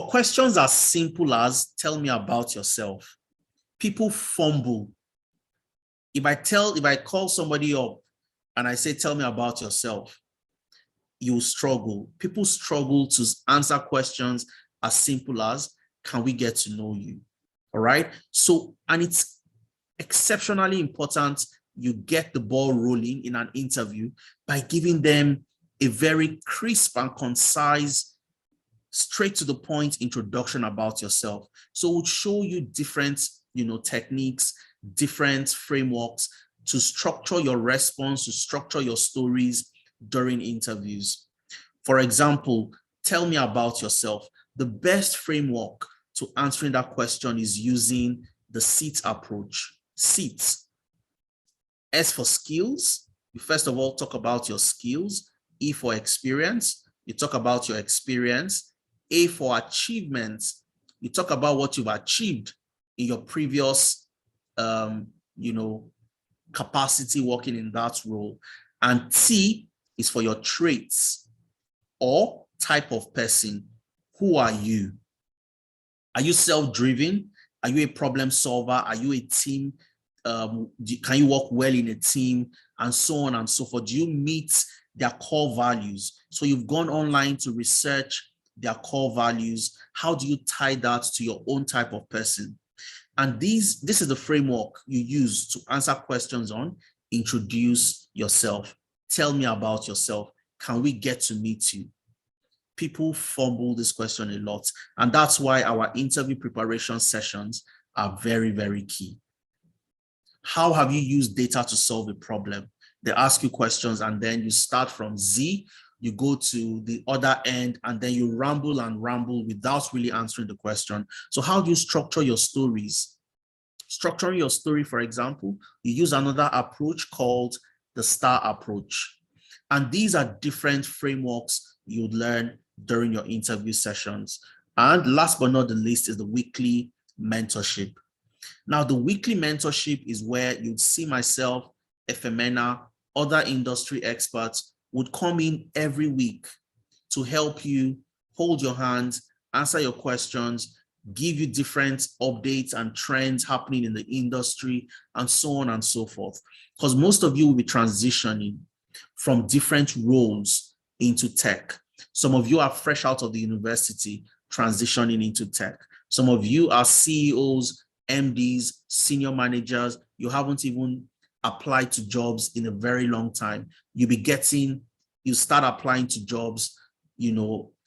questions as simple as tell me about yourself, people fumble. If I call somebody up and I say, tell me about yourself, you struggle. People struggle to answer questions as simple as, can we get to know you? All right. So, and it's exceptionally important you get the ball rolling in an interview by giving them a very crisp and concise, straight to the point introduction about yourself. So it would show you different, techniques, different frameworks to structure your response, to structure your stories during interviews. For example, tell me about yourself. The best framework to answering that question is using the SEAT approach. SEAT. S for skills. You first of all talk about your skills. E for experience. You talk about your experience. A for achievements. You talk about what you've achieved in your previous capacity working in that role. And T is for your traits or type of person. Who are you? Are you self-driven? Are you a problem solver? Are you a team? Can you work well in a team? And so on and so forth. Do you meet their core values? So you've gone online to research their core values. How do you tie that to your own type of person? And this is the framework you use to answer questions on. Introduce yourself. Tell me about yourself. Can we get to meet you? People fumble this question a lot. And that's why our interview preparation sessions are very, very key. How have you used data to solve a problem? They ask you questions and then you start from Z, you go to the other end, and then you ramble and ramble without really answering the question. So how do you structure your stories? Structuring your story, for example, you use another approach called the STAR approach. And these are different frameworks you learn during your interview sessions. And last but not the least is the weekly mentorship. Now, the weekly mentorship is where you'd see myself Efemena, other industry experts would come in every week to help you, hold your hands, answer your questions, give you different updates and trends happening in the industry, and so on and so forth. Because most of you will be transitioning from different roles into tech. Some of you are fresh out of the university, transitioning into tech. Some of you are CEOs, MDs, senior managers. You haven't even applied to jobs in a very long time. You start applying to jobs,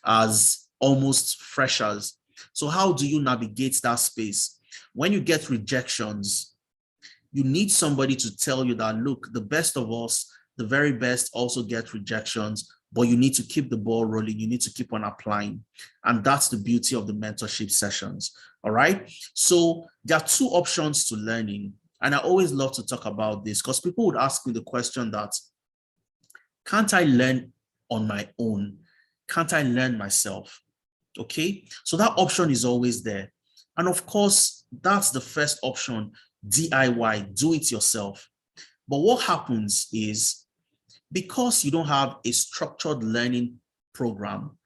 as almost freshers. So how do you navigate that space? When you get rejections, you need somebody to tell you that, look, the best of us, the very best also get rejections, but you need to keep the ball rolling. You need to keep on applying. And that's the beauty of the mentorship sessions. All right. So there are two options to learning. And I always love to talk about this because people would ask me the question that, can't I learn on my own? Can't I learn myself? Okay. So that option is always there. And of course, that's the first option, DIY, do it yourself. But what happens is, because you don't have a structured learning program,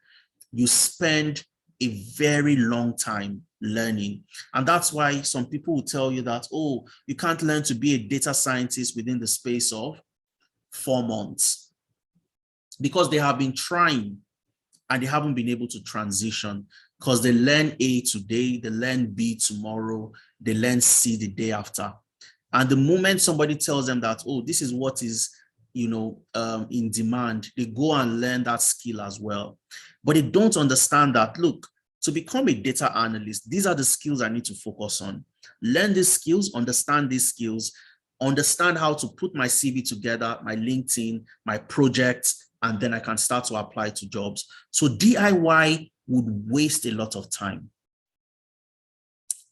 you spend a very long time learning. And that's why some people will tell you that, oh, you can't learn to be a data scientist within the space of 4 months, because they have been trying and they haven't been able to transition, because they learn A today, they learn B tomorrow, they learn C the day after. And the moment somebody tells them that, oh, this is what is in demand, they go and learn that skill as well. But they don't understand that, look, to become a data analyst, these are the skills I need to focus on. Learn these skills, understand these skills, understand how to put my CV together, my LinkedIn, my projects, and then I can start to apply to jobs. So DIY would waste a lot of time.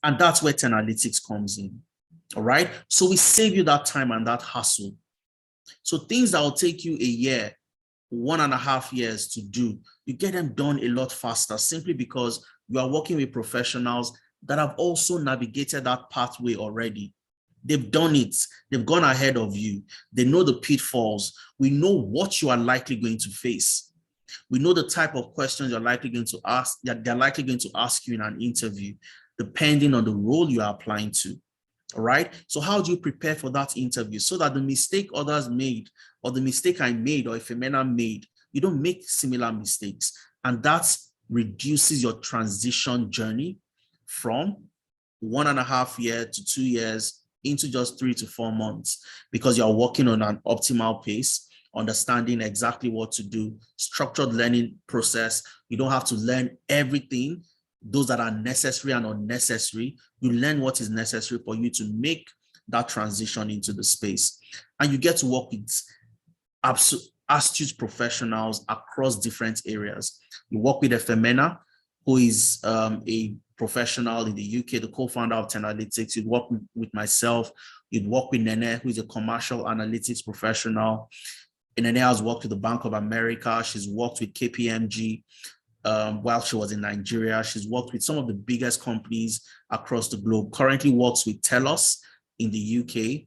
And that's where Analytics comes in. All right. So we save you that time and that hassle. So things that will take you a year, 1.5 years to do, you get them done a lot faster, simply because you are working with professionals that have also navigated that pathway already. They've done it. They've gone ahead of you. They know the pitfalls. We know what you are likely going to face. We know the type of questions you're likely going to ask, that they're likely going to ask you in an interview, depending on the role you are applying to. All right. So how do you prepare for that interview so that the mistake others made, or the mistake I made, or Efemena made, you don't make similar mistakes? And that reduces your transition journey from 1.5 years to 2 years into just 3 to 4 months, because you're working on an optimal pace, understanding exactly what to do, structured learning process. You don't have to learn everything, those that are necessary and unnecessary. You learn what is necessary for you to make that transition into the space. And you get to work with astute professionals across different areas. You work with Efemena, who is a professional in the UK, the co-founder of Analytics. You'd work with myself. You'd work with Nene, who is a commercial analytics professional. And Nene has worked with the Bank of America. She's worked with KPMG. While she was in Nigeria. She's worked with some of the biggest companies across the globe, currently works with Telos in the UK,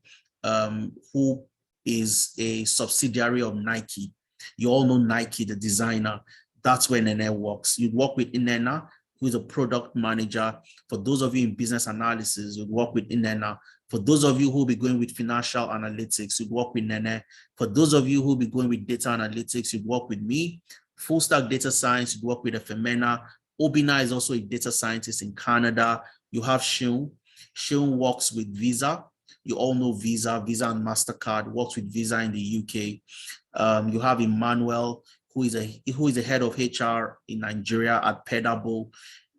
who is a subsidiary of Nike. You all know Nike, the designer. That's where Nene works. You'd work with Inena, who is a product manager. For those of you in business analysis, you'd work with Inena. For those of you who will be going with financial analytics, you'd work with Nene. For those of you who will be going with data analytics, you'd work with me. Full stack data science, you work with Efemena. Obina is also a data scientist in Canada. You have Shion. Shion works with Visa. You all know Visa and MasterCard, works with Visa in the UK. You have Emmanuel, who is the head of HR in Nigeria at Pedabo.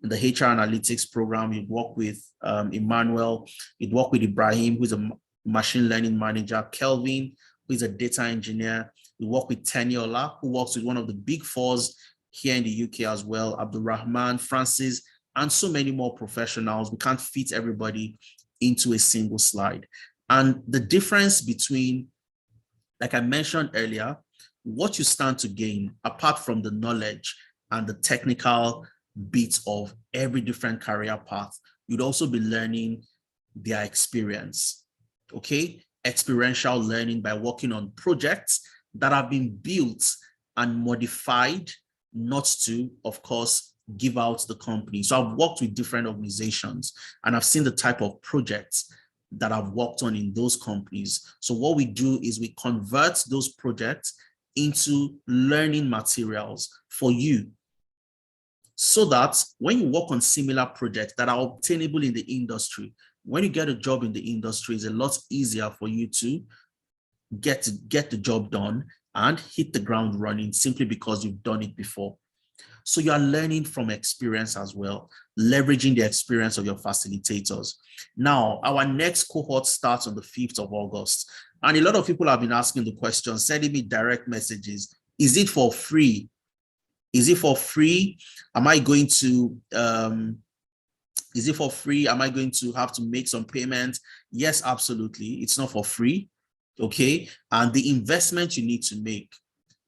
In the HR analytics program, you work with Emmanuel. You'd work with Ibrahim, who is a machine learning manager. Kelvin, who is a data engineer. We work with Teniola, who works with one of the big fours here in the UK as well, Abdulrahman, Francis, and so many more professionals. We can't fit everybody into a single slide. And the difference between, like I mentioned earlier, what you stand to gain, apart from the knowledge and the technical bits of every different career path, you'd also be learning their experience. Okay? experiential learning by working on projects that have been built and modified not to, of course, give out the company. So I've worked with different organizations and I've seen the type of projects that I've worked on in those companies. So what we do is we convert those projects into learning materials for you, so that when you work on similar projects that are obtainable in the industry, when you get a job in the industry, it's a lot easier for you to get the job done and hit the ground running simply because you've done it before. So you are learning from experience as well, leveraging the experience of your facilitators. Now, our next cohort starts on the 5th of August. And a lot of people have been asking the question, sending me direct messages. Is it for free? Is it for free? Am I going to, is it for free? Am I going to have to make some payments? Yes, absolutely. It's not for free. Okay. And the investment you need to make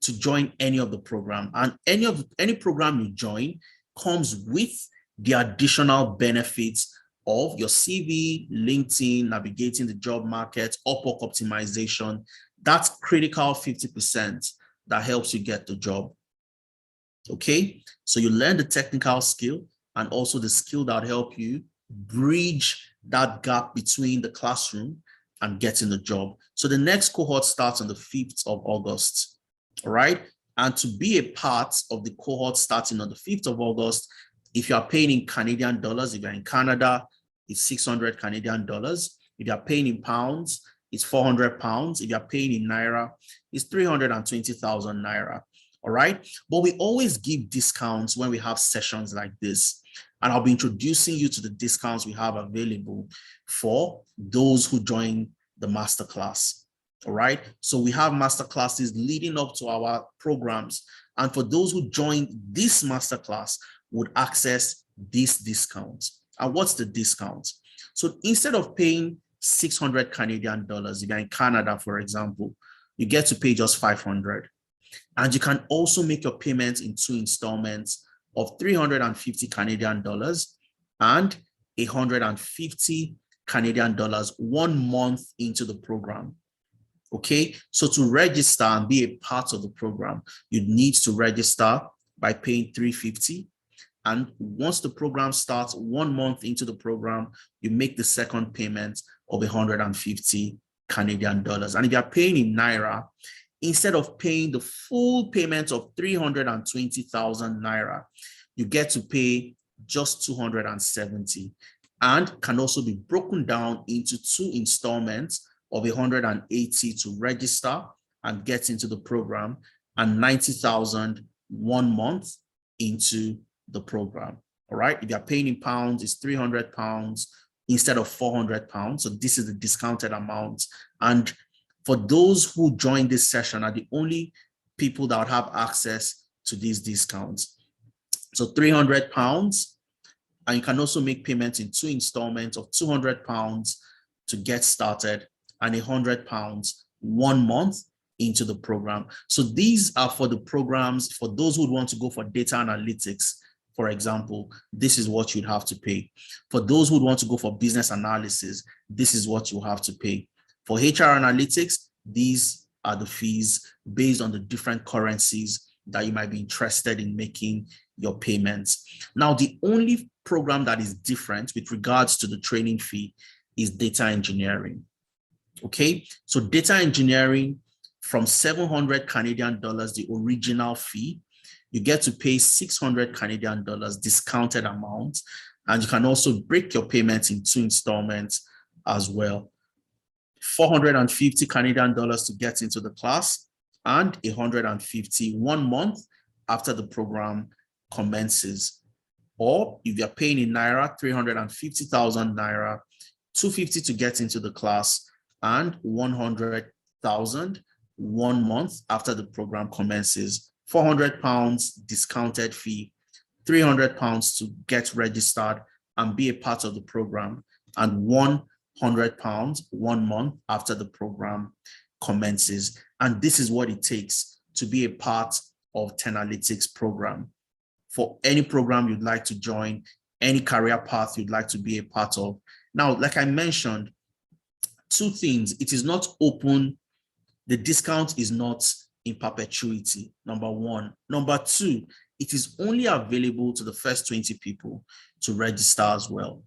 to join any of the program, and any program you join comes with the additional benefits of your CV, LinkedIn, navigating the job market, Upwork optimization. That's critical 50% that helps you get the job. Okay, so you learn the technical skill and also the skill that help you bridge that gap between the classroom and getting the job. So the next cohort starts on the 5th of August. All right. And to be a part of the cohort starting on the 5th of August, if you are paying in Canadian dollars, if you're in Canada, it's 600 Canadian dollars. If you're paying in pounds, it's 400 pounds. If you're paying in Naira, it's 320,000 Naira. All right. But we always give discounts when we have sessions like this. And I'll be introducing you to the discounts we have available for those who join the masterclass. All right. So we have masterclasses leading up to our programs. And for those who join this masterclass would access this discount. And what's the discount? So instead of paying 600 Canadian dollars, if you're in Canada, for example, you get to pay just 500. And you can also make your payments in 2 installments of 350 Canadian dollars and 150 Canadian dollars 1 month into the program. Okay, so to register and be a part of the program, you need to register by paying 350. And once the program starts, 1 month into the program, you make the second payment of 150 Canadian dollars. And if you're paying in Naira, instead of paying the full payment of 320,000 Naira, you get to pay just 270, and can also be broken down into 2 installments of 180 to register and get into the program, and 90,000 1 month into the program. All right. If you're paying in pounds, it's 300 pounds instead of 400 pounds. So this is the discounted amount. And for those who join this session are the only people that would have access to these discounts. So 300 pounds, and you can also make payments in 2 installments of 200 pounds to get started, and 100 pounds 1 month into the program. So these are for the programs, for those who want to go for data analytics, for example, this is what you'd have to pay. For those who want to go for business analysis, this is what you have to pay. For HR analytics, these are the fees based on the different currencies that you might be interested in making your payments. Now, the only program that is different with regards to the training fee is data engineering. Okay, so data engineering from 700 Canadian dollars, the original fee, you get to pay 600 Canadian dollars discounted amount, and you can also break your payments in 2 installments as well. 450 Canadian dollars to get into the class, and 150 1 month after the program commences. Or if you're paying in Naira, 350,000 Naira, 250 to get into the class, and 100,000 1 month after the program commences. 400 pounds discounted fee, 300 pounds to get registered and be a part of the program, and 100 pounds 1 month after the program commences. And this is what it takes to be a part of Tenalytics program. For any program you'd like to join, any career path you'd like to be a part of. Now, like I mentioned, Two things: it is not open, the discount is not in perpetuity, number one. Number two, it is only available to the first 20 people to register as well.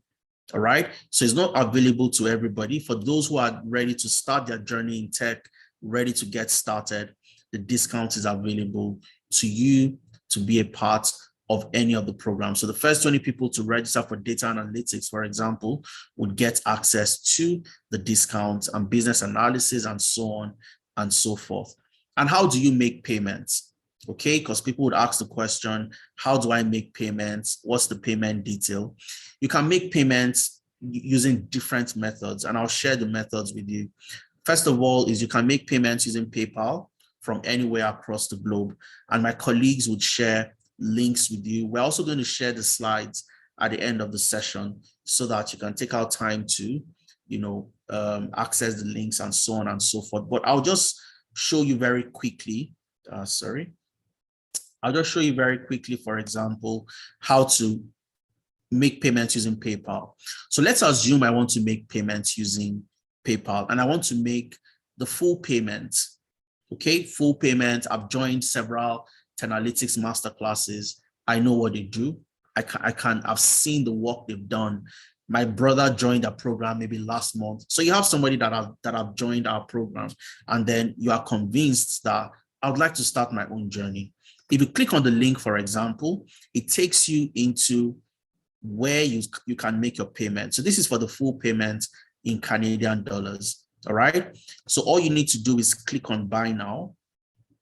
All right. So it's not available to everybody. For those who are ready to start their journey in tech, ready to get started, the discount is available to you to be a part of any of the programs. So the first 20 people to register for data analytics, for example, would get access to the discounts and business analysis and so on and so forth. And how do you make payments? Okay, because people would ask the question, how do I make payments? What's the payment detail? You can make payments using different methods, and I'll share the methods with you. First of all, is you can make payments using PayPal from anywhere across the globe, and my colleagues would share links with you. We're also going to share the slides at the end of the session so that you can take out time to, access the links and so on and so forth. But I'll just show you very quickly. I'll just show you very quickly, for example, how to make payments using PayPal. So let's assume I want to make payments using PayPal and I want to make the full payment. Okay, full payment. I've joined several Analytics masterclasses. I know what they do. I've seen the work they've done. My brother joined a program maybe last month. So you have somebody that have joined our program, and then you are convinced that I would like to start my own journey. If you click on the link, for example, it takes you into where you can make your payment. So this is for the full payment in Canadian dollars. All right. So all you need to do is click on buy now.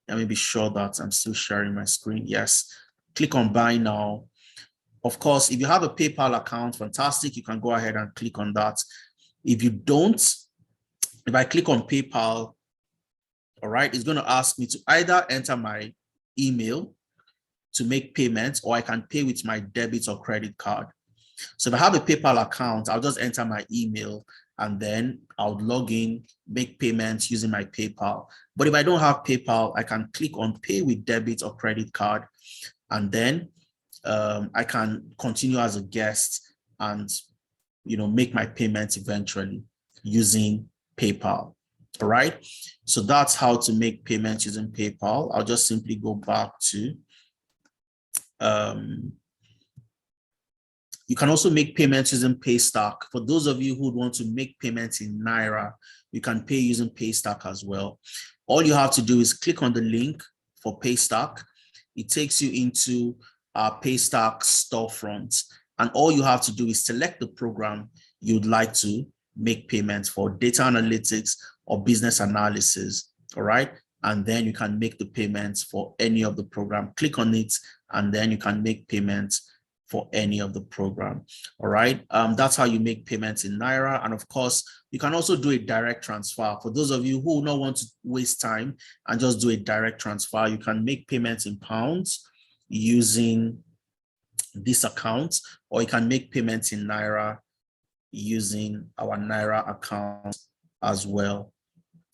Let me be sure that I'm still sharing my screen. Yes. Click on buy now. Of course, if you have a PayPal account, fantastic. You can go ahead and click on that. If you don't, if I click on PayPal, all right, it's going to ask me to either enter my email to make payments, or I can pay with my debit or credit card. So if I have a PayPal account, I'll just enter my email and then I'll log in, make payments using my PayPal. But if I don't have PayPal, I can click on pay with debit or credit card, and then I can continue as a guest and make my payments eventually using PayPal. All right. So that's how to make payments using PayPal. I'll just simply go back to you can also make payments using Paystack. For those of you who would want to make payments in Naira, you can pay using Paystack as well. All you have to do is click on the link for Paystack. It takes you into our Paystack storefront. And all you have to do is select the program you'd like to make payments for, data analytics or business analysis. All right. And then you can make the payments for any of the program. Click on it, and then you can make payments for any of the program. All right. That's how you make payments in Naira. And of course, you can also do a direct transfer. For those of you who don't want to waste time and just do a direct transfer, you can make payments in pounds using this account, or you can make payments in Naira using our Naira account as well.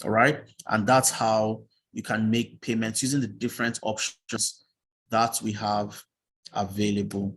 All right. And that's how you can make payments using the different options that we have available.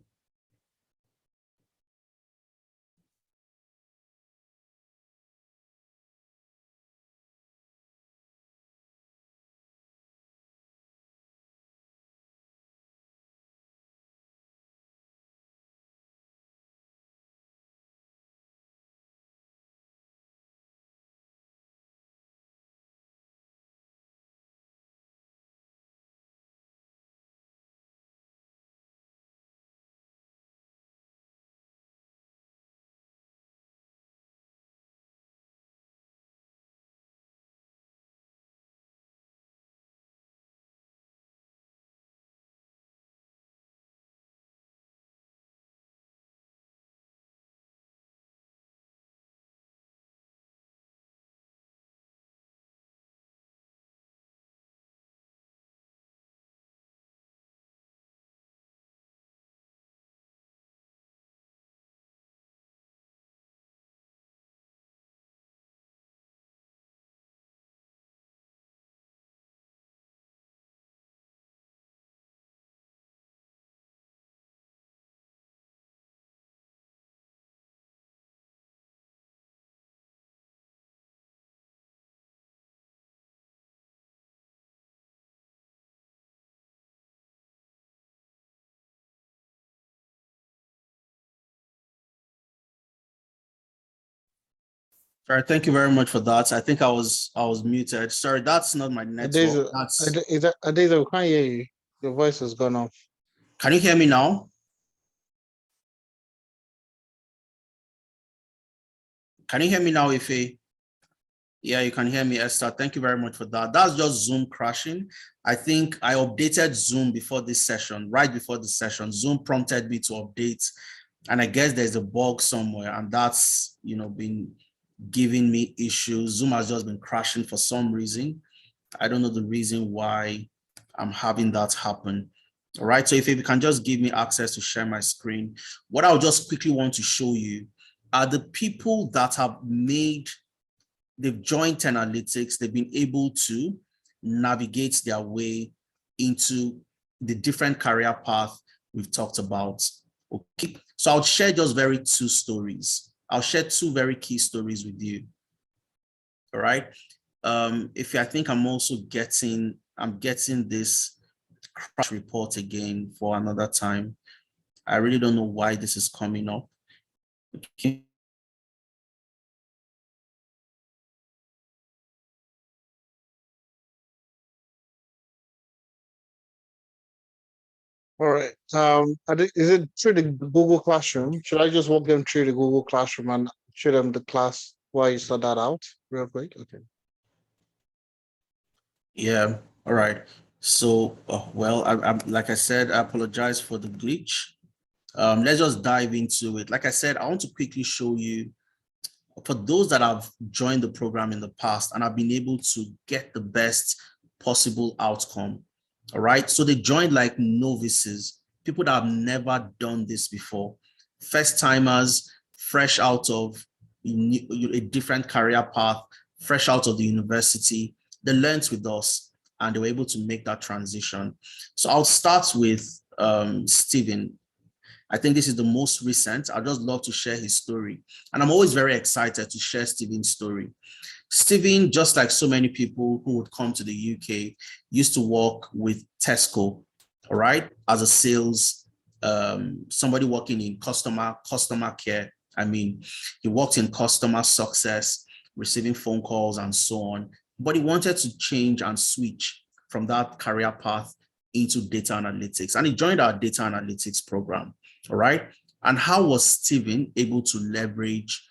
All right, thank you very much for that. I think I was muted. Sorry, that's not my network. Adeza, That's Adeza, we can't hear you. Your voice has gone off. Can you hear me now? Can you hear me now, Ife? Yeah, you can hear me, Esther. Thank you very much for that. That's just Zoom crashing. I think I updated Zoom before this session, right before the session. Zoom prompted me to update, and I guess there's a bug somewhere, and that's been giving me issues. Zoom has just been crashing for some reason. I don't know the reason why I'm having that happen. All right, so if you can just give me access to share my screen, what I'll just quickly want to show you are the people that they've joined Analytics, they've been able to navigate their way into the different career path we've talked about. Okay, so I'll share just two stories. I'll share two very key stories with you. All right. If I think I'm getting this crash report again for another time. I really don't know why this is coming up. Okay. All right. Is it through the Google Classroom? Should I just walk them through the Google Classroom and show them the class while you sort that out real quick? Okay. Yeah. All right. So, well, I'm like I said, I apologize for the glitch. Let's just dive into it. Like I said, I want to quickly show you, for those that have joined the program in the past and have been able to get the best possible outcome. All right. So they joined like novices, people that have never done this before, first timers, fresh out of a different career path, fresh out of the university. They learned with us and they were able to make that transition. So I'll start with Stephen. I think this is the most recent. I'd just love to share his story. And I'm always very excited to share Stephen's story. Stephen, just like so many people who would come to the UK, used to work with Tesco, all right, as a sales, somebody working in customer care. I mean, he worked in customer success, receiving phone calls and so on, but he wanted to change and switch from that career path into data analytics. And he joined our data analytics program, all right? And how was Stephen able to leverage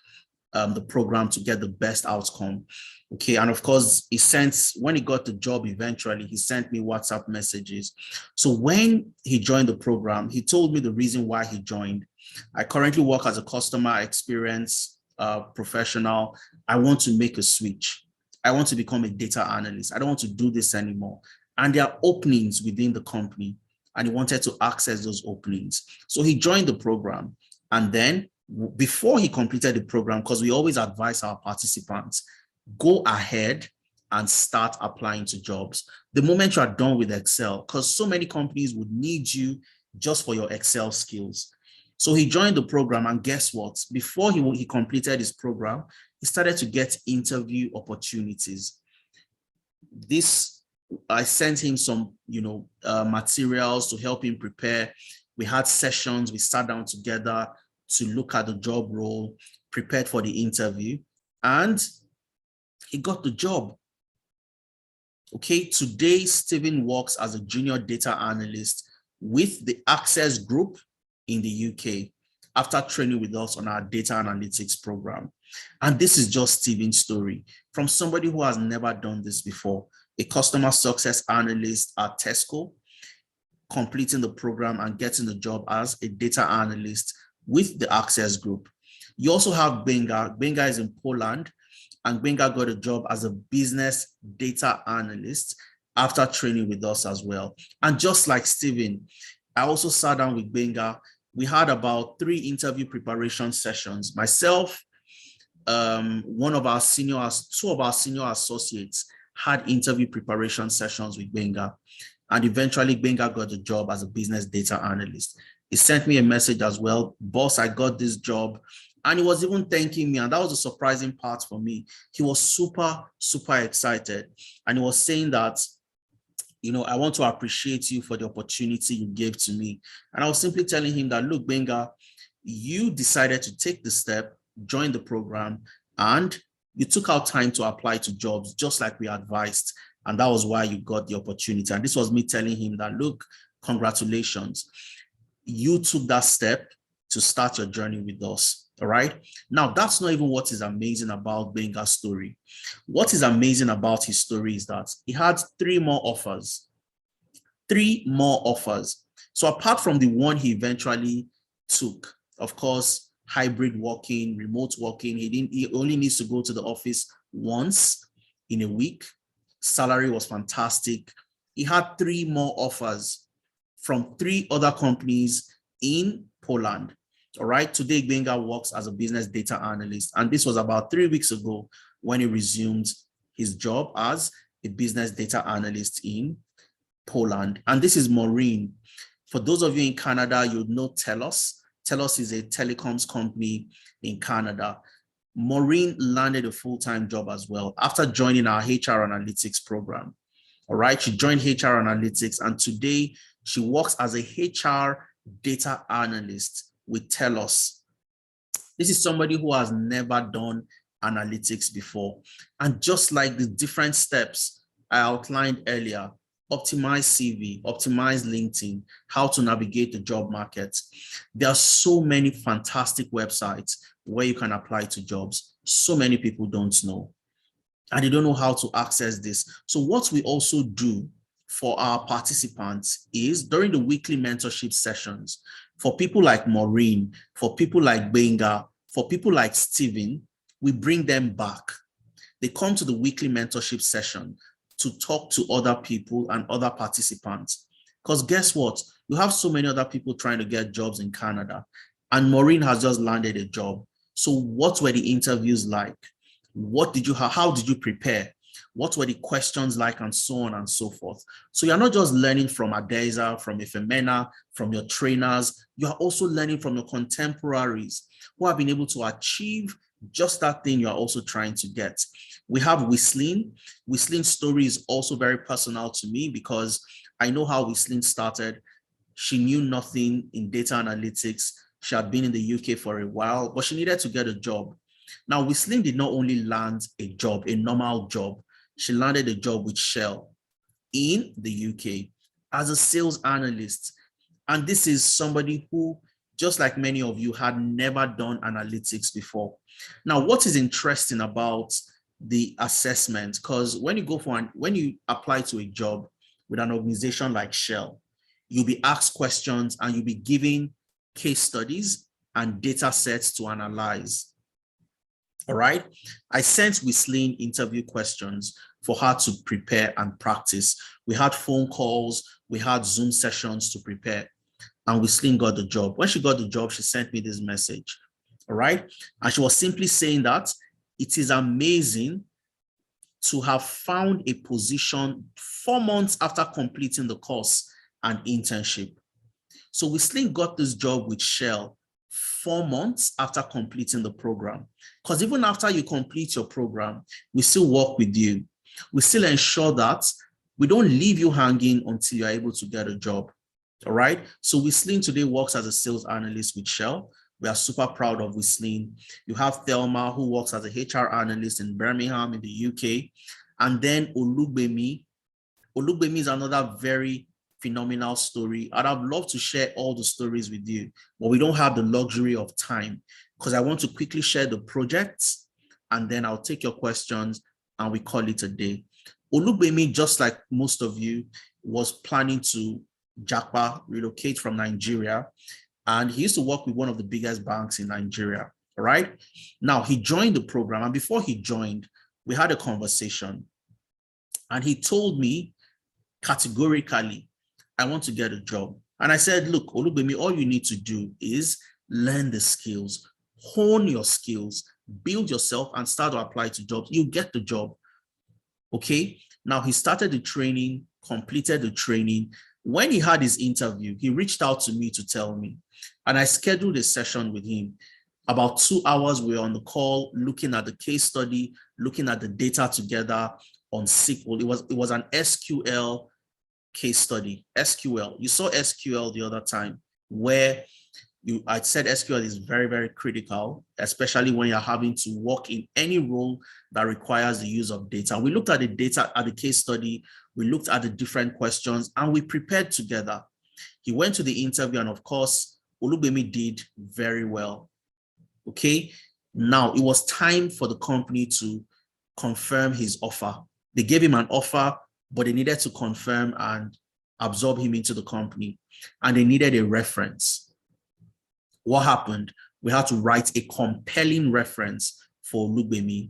the program to get the best outcome? Okay, and of course, when he got the job eventually, he sent me WhatsApp messages. So when he joined the program, he told me the reason why he joined. I currently work as a customer experience professional. I want to make a switch. I want to become a data analyst. I don't want to do this anymore. And there are openings within the company, and he wanted to access those openings. So he joined the program. And then before he completed the program, because we always advise our participants, go ahead and start applying to jobs. The moment you are done with Excel, because so many companies would need you just for your Excel skills. So he joined the program, and guess what? Before he completed his program, he started to get interview opportunities. I sent him some, materials to help him prepare. We had sessions, we sat down together to look at the job role, prepared for the interview, and he got the job. Okay, today, Stephen works as a junior data analyst with the Access Group in the UK after training with us on our data analytics program. And this is just Stephen's story from somebody who has never done this before, a customer success analyst at Tesco, completing the program and getting the job as a data analyst with the Access Group. You also have Benga. Benga is in Poland, and Benga got a job as a business data analyst after training with us as well. And just like Stephen, I also sat down with Benga. We had about 3 interview preparation sessions. Myself, two of our senior associates had interview preparation sessions with Benga. And eventually Benga got the job as a business data analyst. He sent me a message as well, boss, I got this job. And he was even thanking me. And that was a surprising part for me. He was super, super excited. And he was saying that, I want to appreciate you for the opportunity you gave to me. And I was simply telling him that, look, Benga, you decided to take the step, join the program, and You took out time to apply to jobs, just like we advised. And that was why you got the opportunity. And this was me telling him that, look, congratulations. You took that step to start your journey with us. All right. Now, that's not even what is amazing about Benga's story. What is amazing about his story is that he had 3 more offers. 3 more offers. So apart from the one he eventually took, of course, hybrid working, remote working, he only needs to go to the office once in a week. Salary was fantastic. He had 3 more offers from 3 other companies in Poland. All right. Today, Benga works as a business data analyst. And this was about 3 weeks ago when he resumed his job as a business data analyst in Poland. And this is Maureen. For those of you in Canada, you know TELUS. TELUS is a telecoms company in Canada. Maureen landed a full-time job as well after joining our HR analytics program. All right, she joined HR analytics, and today she works as a HR data analyst with TELUS. This is somebody who has never done analytics before. And just like the different steps I outlined earlier, optimize CV, optimize LinkedIn, how to navigate the job market. There are so many fantastic websites where you can apply to jobs. So many people don't know, and they don't know how to access this. So what we also do for our participants is during the weekly mentorship sessions, for people like Maureen, for people like Benga, for people like Steven, we bring them back. They come to the weekly mentorship session to talk to other people and other participants. Because guess what? You have so many other people trying to get jobs in Canada, and Maureen has just landed a job. So what were the interviews like? What did you have? How did you prepare? What were the questions like, and so on and so forth? So you're not just learning from Adeza, from Ifemena, from your trainers. You are also learning from your contemporaries who have been able to achieve just that thing you're also trying to get. We have Whistling. Whistling's story is also very personal to me because I know how Whistling started. She knew nothing in data analytics. She had been in the UK for a while, but she needed to get a job. Now, Whistling did not only land a job, a normal job. She landed a job with Shell in the UK as a sales analyst. And this is somebody who, just like many of you, had never done analytics before. Now, what is interesting about the assessment, because when you apply to a job with an organization like Shell, you'll be asked questions and you'll be given case studies and data sets to analyze. All right. I sent Whistling interview questions for her to prepare and practice. We had phone calls, we had Zoom sessions to prepare, and Whistling got the job. When she got the job, she sent me this message. All right. And she was simply saying that it is amazing to have found a position 4 months after completing the course and internship. So Whistling got this job with Shell 4 months after completing the program. Because even after you complete your program, we still work with you. We still ensure that we don't leave you hanging until you're able to get a job. All right. So Whistling today works as a sales analyst with Shell. We are super proud of Whistling. You have Thelma, who works as a HR analyst in Birmingham in the UK. And then Olugbemi. Olugbemi is another very phenomenal story. I'd have loved to share all the stories with you, but we don't have the luxury of time because I want to quickly share the projects and then I'll take your questions and we call it a day. Olugbemi, just like most of you, was planning to Japa, relocate from Nigeria. And he used to work with one of the biggest banks in Nigeria, all right? Now, he joined the program, and before he joined, we had a conversation. And he told me categorically, I want to get a job. And I said, look, Olugbemi, all you need to do is learn the skills, hone your skills, build yourself, and start to apply to jobs. You get the job, okay? Now, he started the training, completed the training. When he had his interview, he reached out to me to tell me, and I scheduled a session with him. About 2 hours, we were on the call, looking at the case study, looking at the data together on SQL. It was an SQL case study. SQL. You saw SQL the other time, where I said SQL is very, very critical, especially when you're having to work in any role that requires the use of data. We looked at the data at the case study, we looked at the different questions, and we prepared together. He went to the interview, and of course, Olugbemi did very well. Okay, now it was time for the company to confirm his offer. They gave him an offer, but they needed to confirm and absorb him into the company, and they needed a reference. What happened? We had to write a compelling reference for Olugbemi,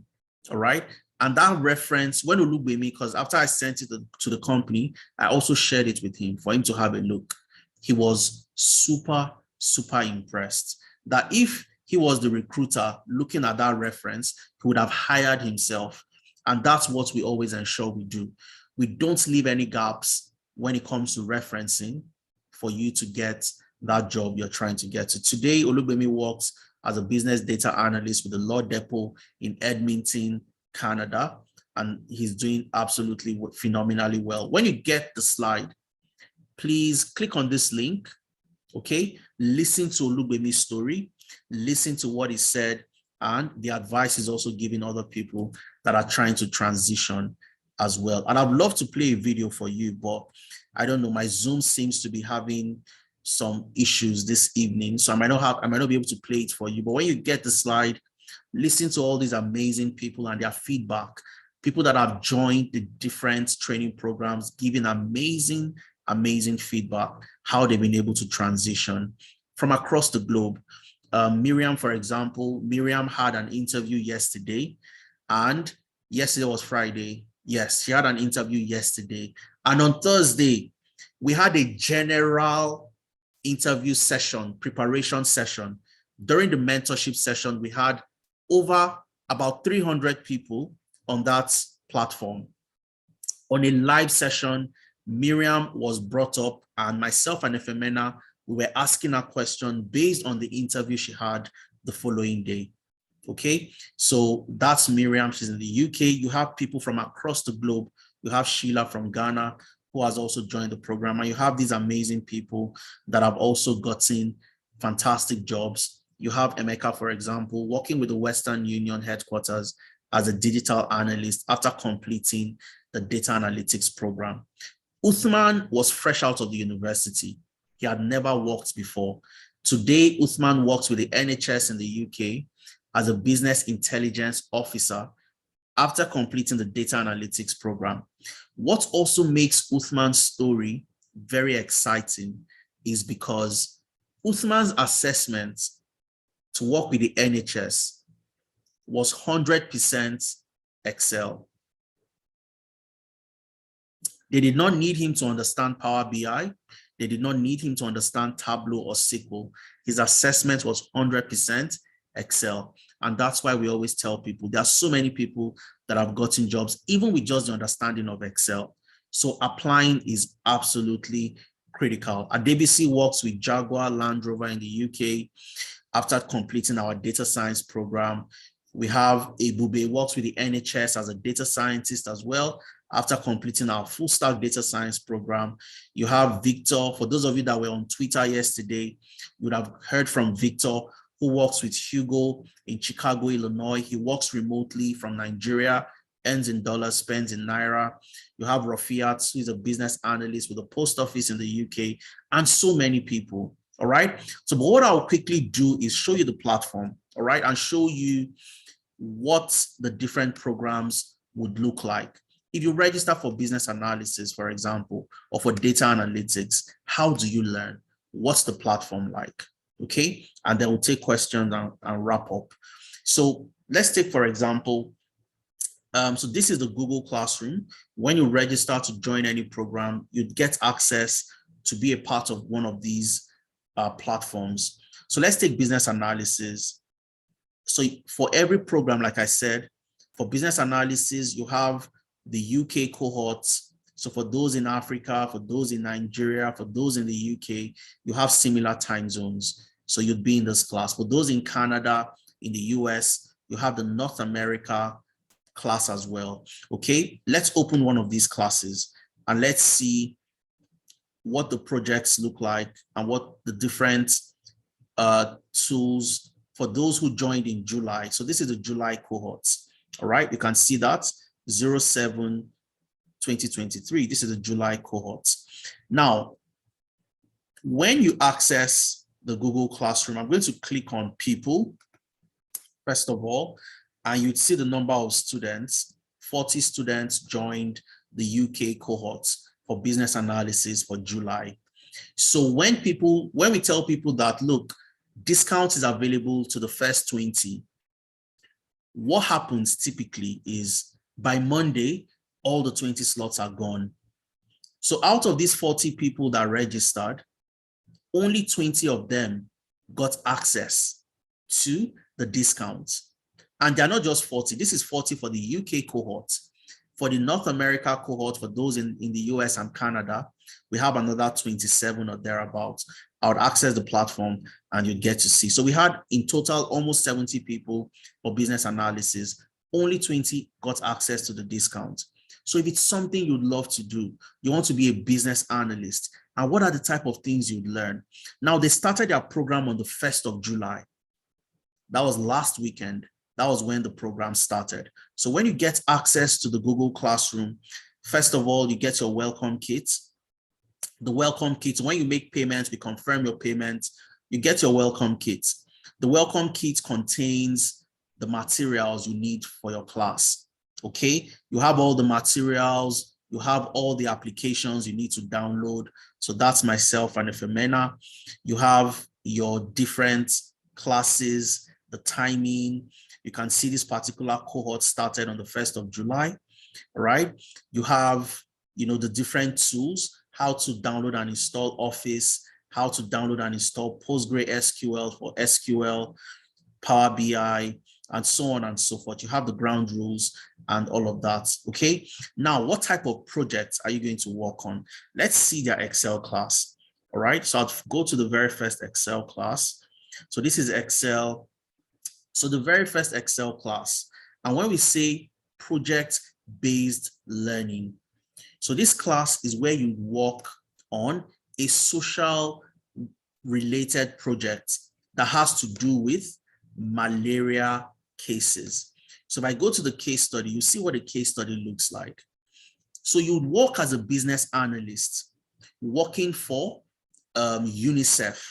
all right? And that reference, when Olugbemi, because after I sent it to the company, I also shared it with him for him to have a look. He was super, super impressed that if he was the recruiter looking at that reference, he would have hired himself. And that's what we always ensure we do. We don't leave any gaps when it comes to referencing for you to get that job you're trying to get to. Today, Olugbemi works as a business data analyst with the Law Depot in Edmonton, Canada, and he's doing absolutely phenomenally well. When you get the slide, please click on this link, okay? Listen to Olugbemi's story, listen to what he said, and the advice is also giving other people that are trying to transition as well. And I'd love to play a video for you, but I don't know, my Zoom seems to be having some issues this evening, so I might not be able to play it for you. But when you get the slide, listen to all these amazing people and their feedback, people that have joined the different training programs, giving amazing feedback, how they've been able to transition from across the globe. Miriam, for example, Miriam had an interview yesterday, and yesterday was Friday. Yes, she had an interview yesterday. And on Thursday, we had a general interview session, preparation session. During the mentorship session, we had over about 300 people on that platform. On a live session, Miriam was brought up, and myself and Efemena, we were asking her question based on the interview she had the following day. Okay, so that's Miriam. She's in the UK. You have people from across the globe. You have Sheila from Ghana, who has also joined the program. And you have these amazing people that have also gotten fantastic jobs. You have Emeka, for example, working with the Western Union headquarters as a digital analyst after completing the data analytics program. Uthman was fresh out of the university. He had never worked before. Today, Uthman works with the NHS in the UK as a business intelligence officer after completing the data analytics program. What also makes Uthman's story very exciting is because Uthman's assessment to work with the NHS was 100% Excel. They did not need him to understand Power BI. They did not need him to understand Tableau or SQL. His assessment was 100% Excel. And that's why we always tell people there are so many people that have gotten jobs, even with just the understanding of Excel. So applying is absolutely critical. Adebisi works with Jaguar Land Rover in the UK after completing our data science program. We have Ebube works with the NHS as a data scientist as well after completing our full stack data science program. You have Victor. For those of you that were on Twitter yesterday, you would have heard from Victor, who works with Hugo in Chicago, Illinois. He works remotely from Nigeria, earns in dollars, spends in Naira. You have Rafiat, who is a business analyst with a post office in the UK, and so many people, all right? So but what I'll quickly do is show you the platform, all right, and show you what the different programs would look like. If you register for business analysis, for example, or for data analytics, how do you learn? What's the platform like? Okay, and then we'll take questions and wrap up. So let's take, for example, so this is the Google Classroom. When you register to join any program, you'd get access to be a part of one of these platforms. So let's take business analysis. So for every program, like I said, for business analysis, you have the UK cohorts. So for those in Africa, for those in Nigeria, for those in the UK, you have similar time zones. So you'd be in this class. For those in Canada, in the US, you have the North America class as well. Okay, let's open one of these classes and let's see what the projects look like and what the different tools for those who joined in July. So this is the July cohorts. All right, you can see that 07 2023. This is the July cohorts. Now, when you access the Google Classroom, I'm going to click on people, first of all, and you'd see the number of students. 40 students joined the UK cohorts for business analysis for July. So when we tell people that, look, discount is available to the first 20, what happens typically is by Monday, all the 20 slots are gone. So out of these 40 people that registered, only 20 of them got access to the discount. And they're not just 40. This is 40 for the UK cohort. For the North America cohort, for those in the US and Canada, we have another 27 or thereabouts. I would access the platform and you'd get to see. So we had in total almost 70 people for business analysis. Only 20 got access to the discount. So if it's something you'd love to do, you want to be a business analyst, and what are the type of things you'd learn? Now, they started their program on the 1st of July. That was last weekend. That was when the program started. So when you get access to the Google Classroom, first of all, you get your welcome kit. The welcome kit, when you make payments, we confirm your payments, you get your welcome kit. The welcome kit contains the materials you need for your class. Okay, you have all the materials, you have all the applications you need to download. So that's myself and Efemena. You have your different classes, the timing. You can see this particular cohort started on the 1st of July, right? You have, the different tools, how to download and install Office, how to download and install PostgreSQL for SQL, Power BI, and so on and so forth. You have the ground rules and all of that, okay? Now, what type of projects are you going to work on? Let's see their Excel class, all right? So I'll go to the very first Excel class. So this is Excel. So the very first Excel class, and when we say project-based learning, so this class is where you work on a social related project that has to do with malaria cases. So if I go to the case study, you see what a case study looks like. So you'd work as a business analyst working for UNICEF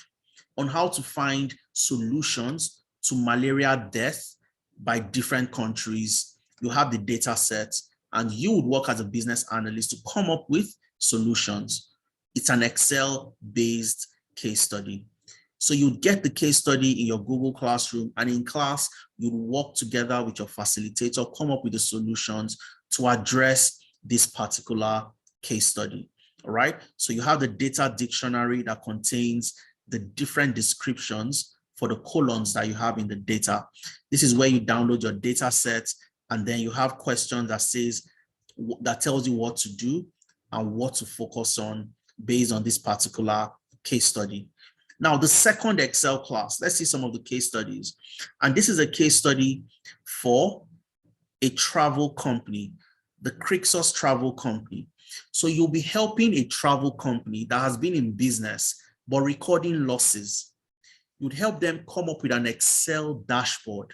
on how to find solutions to malaria death by different countries. You have the data set and you would work as a business analyst to come up with solutions. It's an Excel-based case study. So you'd get the case study in your Google Classroom, and in class, you'd work together with your facilitator, come up with the solutions to address this particular case study, all right? So you have the data dictionary that contains the different descriptions for the columns that you have in the data. This is where you download your data set, and then you have questions that tells you what to do and what to focus on based on this particular case study. Now, the second Excel class, let's see some of the case studies. And this is a case study for a travel company, the Crixus Travel Company. So you'll be helping a travel company that has been in business, but recording losses. You'd help them come up with an Excel dashboard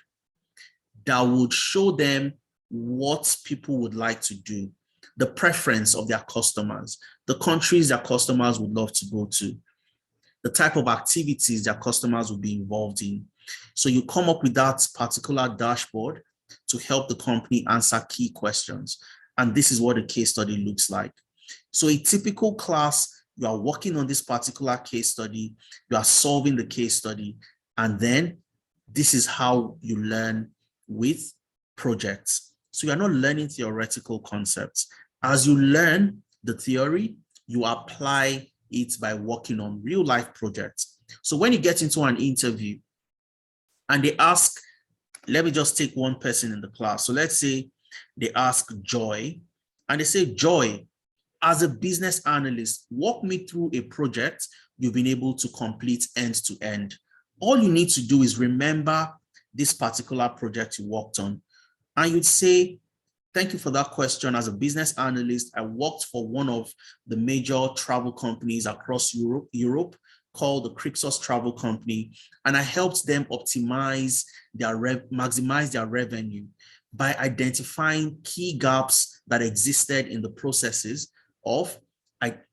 that would show them what people would like to do, the preference of their customers, the countries their customers would love to go to, the type of activities their customers will be involved in. So you come up with that particular dashboard to help the company answer key questions. And this is what a case study looks like. So a typical class, you are working on this particular case study, you are solving the case study, and then this is how you learn with projects. So you're not learning theoretical concepts. As you learn the theory, you apply it by working on real life projects. So when you get into an interview and they ask, let me just take one person in the class. So let's say they ask Joy, and they say, Joy, as a business analyst, walk me through a project you've been able to complete end to end. All you need to do is remember this particular project you worked on. And you'd say, thank you for that question. As a business analyst, I worked for one of the major travel companies across Europe called the Crixus Travel Company, and I helped them maximize their revenue by identifying key gaps that existed in the processes of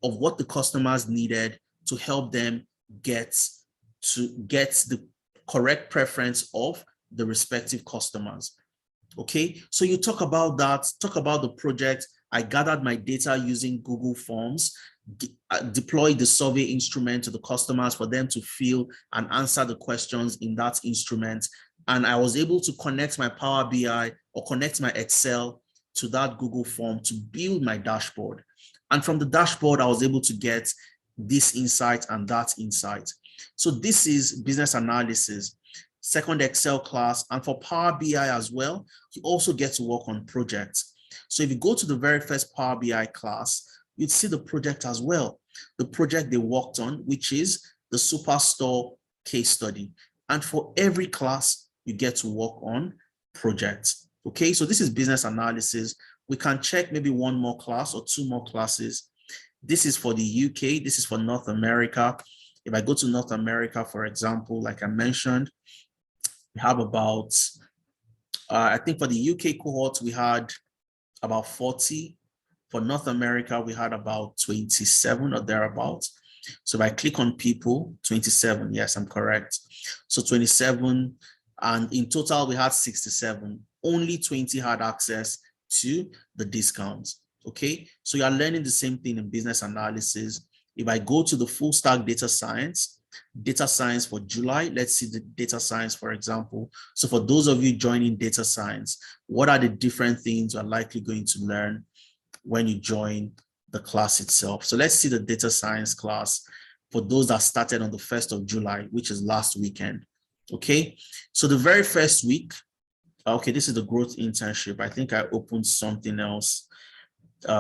what the customers needed to help them get the correct preference of the respective customers. Okay, so you talk about the project. I gathered my data using Google Forms, deployed the survey instrument to the customers for them to fill and answer the questions in that instrument. And I was able to connect my Power BI or connect my Excel to that Google form to build my dashboard. And from the dashboard, I was able to get this insight and that insight. So this is business analysis, second Excel class. And for Power BI as well, you also get to work on projects. So if you go to the very first Power BI class, you'd see the project as well, the project they worked on, which is the Superstore case study. And for every class, you get to work on projects. Okay, so this is business analysis. We can check maybe one more class or two more classes. This is for the UK. This is for North America. If I go to North America, for example, like I mentioned, we have about, I think for the UK cohort, we had about 40. For North America, we had about 27 or thereabouts. So if I click on people, 27, yes, I'm correct. So 27, and in total, we had 67. Only 20 had access to the discounts, okay? So you are learning the same thing in business analysis. If I go to the full stack data science for July, let's see the data science, for example. So for those of you joining data science, what are the different things you're likely going to learn when you join the class itself? So let's see the data science class for those that started on the 1st of July, which is last weekend. Okay, so the very first week, okay, this is the growth internship. I think I opened something else,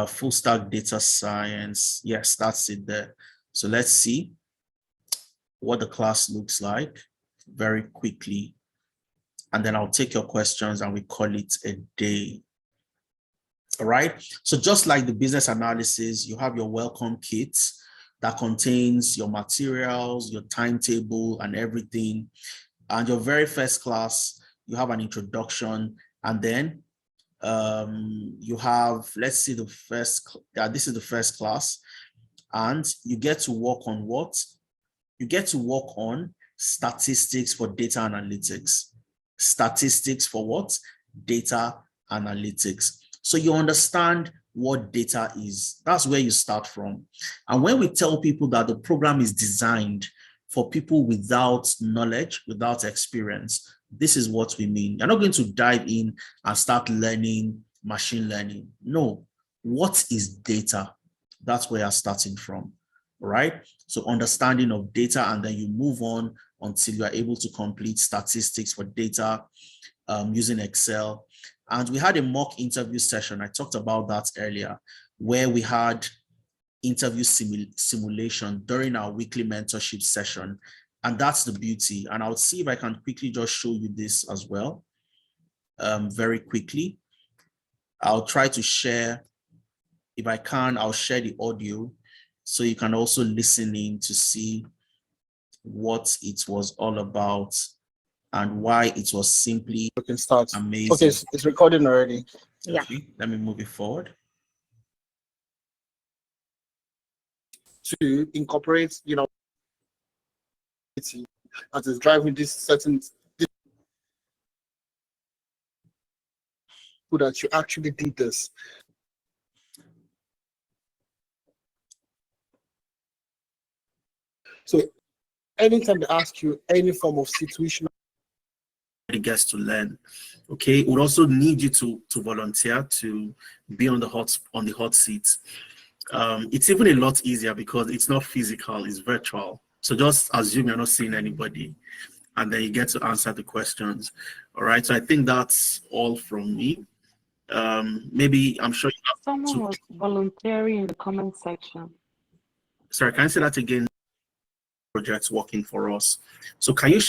full stack data science. Yes, that's it there. So let's see what the class looks like very quickly. And then I'll take your questions and we call it a day. All right, so just like the business analysis, you have your welcome kit that contains your materials, your timetable and everything. And your very first class, you have an introduction, and then you have, let's see the first, this is the first class, and you get to work on what? You get to work on statistics for data analytics. Statistics for what? Data analytics. So you understand what data is. That's where you start from. And when we tell people that the program is designed for people without knowledge, without experience, this is what we mean. You're not going to dive in and start learning machine learning. No, what is data? That's where you're starting from, right? So understanding of data, and then you move on until you are able to complete statistics for data using Excel. And we had a mock interview session. I talked about that earlier, where we had interview simulation during our weekly mentorship session. And that's the beauty. And I'll see if I can quickly just show you this as well. Very quickly. I'll try to share, if I can, I'll share the audio so you can also listen in to see what it was all about and why it was simply amazing. Okay, it's recording already. Yeah. Okay, let me move it forward. To incorporate, you know, as is driving this certain that you actually did this. So anytime they ask you any form of situation, it gets to learn. Okay, we also need you to volunteer to be on the hot seat. It's even a lot easier because it's not physical, it's virtual. So just assume you're not seeing anybody, and then you get to answer the questions. All right, so I think that's all from me. Maybe I'm sure you have Someone was volunteering in the comment section. Sorry, can I say that again? Projects working for us. So can you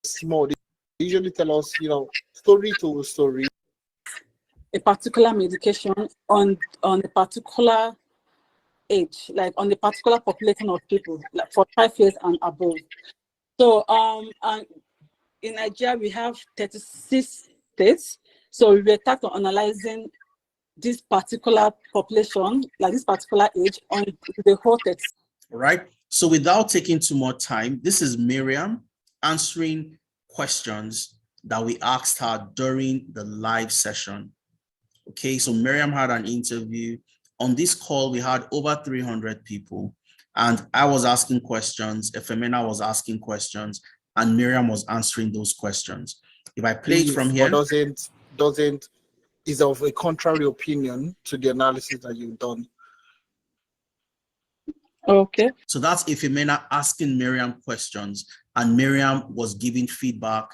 small, they usually tell us, you know, story to story. A particular medication on a particular age, like on the particular population of people, like for 5 years and above. So and in Nigeria we have 36 states. So we were tasked on analyzing this particular population, like this particular age, on the whole text. All right. So without taking too much time, this is Miriam answering questions that we asked her during the live session. Okay, so Miriam had an interview. On this call, we had over 300 people, and I was asking questions, Efemena was asking questions, and Miriam was answering those questions. If I play it from here. But doesn't is of a contrary opinion to the analysis that you've done. Okay. So that's Ifemena asking Miriam questions, and Miriam was giving feedback,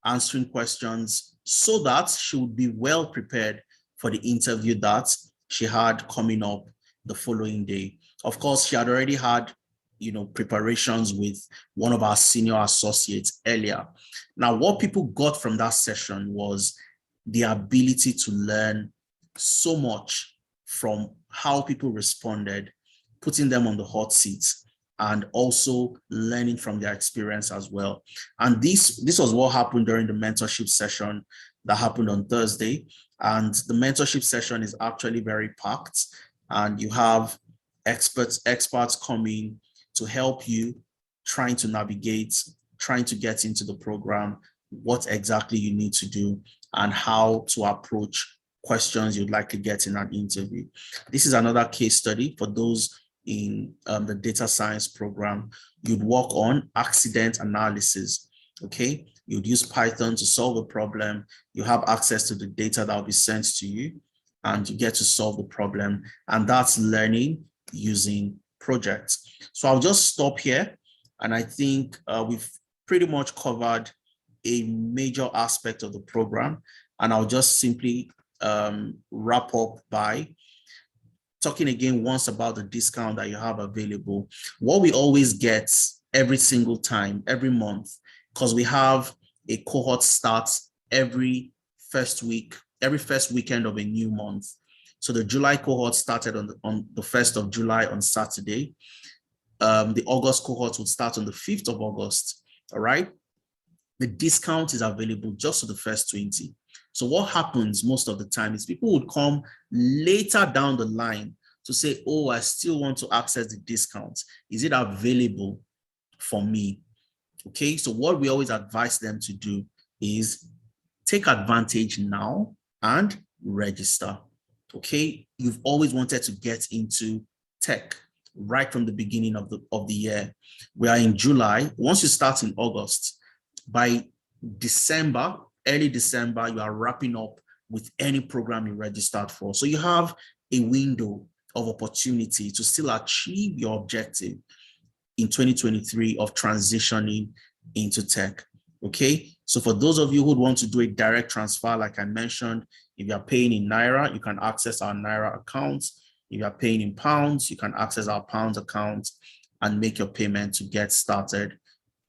answering questions so that she would be well prepared for the interview that she had coming up the following day. Of course, she had already had, preparations with one of our senior associates earlier. Now, what people got from that session was the ability to learn so much from how people responded, putting them on the hot seats, and also learning from their experience as well. And this was what happened during the mentorship session that happened on Thursday. And the mentorship session is actually very packed, and you have experts coming to help you trying to navigate, trying to get into the program, what exactly you need to do, and how to approach questions you'd like to get in an interview. This is another case study for those in the data science program. You'd work on accident analysis. Okay, you'd use Python to solve a problem. You have access to the data that will be sent to you, and you get to solve the problem. And that's learning using projects. So I'll just stop here. And I think we've pretty much covered a major aspect of the program. And I'll just simply wrap up by talking again once about the discount that you have available. What we always get every single time, every month, because we have a cohort starts every first weekend of a new month. So the July cohort started on the 1st of July on Saturday. The August cohort would start on the 5th of August, all right? The discount is available just for the first 20. So what happens most of the time is people would come later down the line to say, oh, I still want to access the discount. Is it available for me? Okay, so what we always advise them to do is take advantage now and register. Okay, you've always wanted to get into tech right from the beginning of the year. We are in July. Once you start in August, by December, early December, you are wrapping up with any program you registered for. So you have a window of opportunity to still achieve your objective in 2023 of transitioning into tech. Okay, so for those of you who want to do a direct transfer, like I mentioned, if you are paying in Naira, you can access our Naira account. If you are paying in pounds, you can access our pounds account and make your payment to get started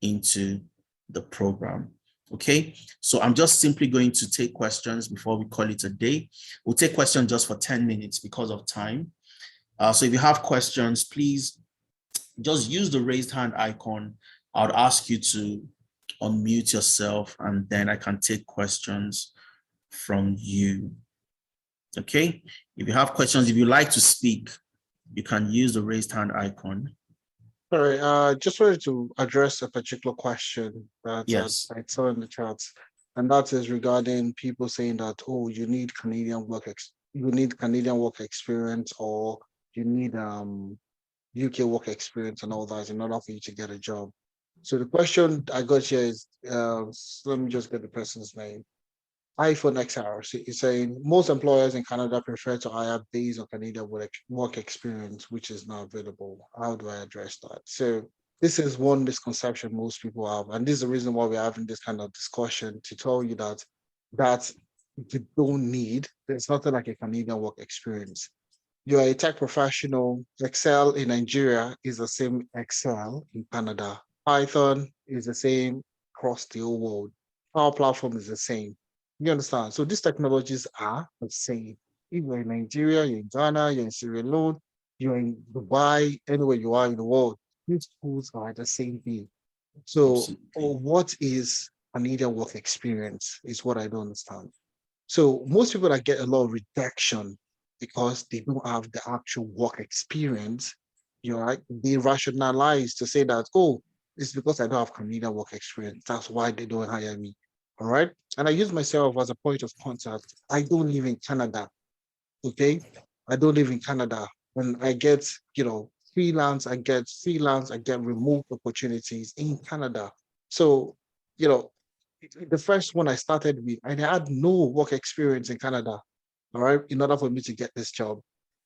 into the program. Okay, so I'm just simply going to take questions before we call it a day. We'll take questions just for 10 minutes because of time. So if you have questions, please just use the raised hand icon. I would ask you to unmute yourself, and then I can take questions from you. Okay, if you have questions, if you like to speak, you can use the raised hand icon. Sorry, just wanted to address a particular question that Yes. I saw in the chat, and that is regarding people saying that, oh, you need Canadian work experience, or you need UK work experience and all that in order for you to get a job. So the question I got here is, let me just get the person's name. iPhone XR. So it's saying most employers in Canada prefer to hire based on Canadian work experience, which is not available. How do I address that? So this is one misconception most people have, and this is the reason why we're having this kind of discussion, to tell you that you don't need. There's nothing like a Canadian work experience. You're a tech professional. Excel in Nigeria is the same Excel in Canada. Python is the same across the whole world. Power Platform is the same. You understand? So these technologies are the same. If you're in Nigeria, you're in Ghana, you're in Sierra Leone, you're in Dubai, anywhere you are in the world, these schools are the same thing. So, Absolutely. what is Canadian work experience is what I don't understand. So most people that get a lot of rejection because they don't have the actual work experience, you know, right? They rationalize to say that, oh, it's because I don't have Canadian work experience. That's why they don't hire me. All right. And I use myself as a point of contact. I don't live in Canada. Okay. I don't live in Canada. When I get, freelance, I get remote opportunities in Canada. So, you know, the first one I started with, I had no work experience in Canada, all right, in order for me to get this job.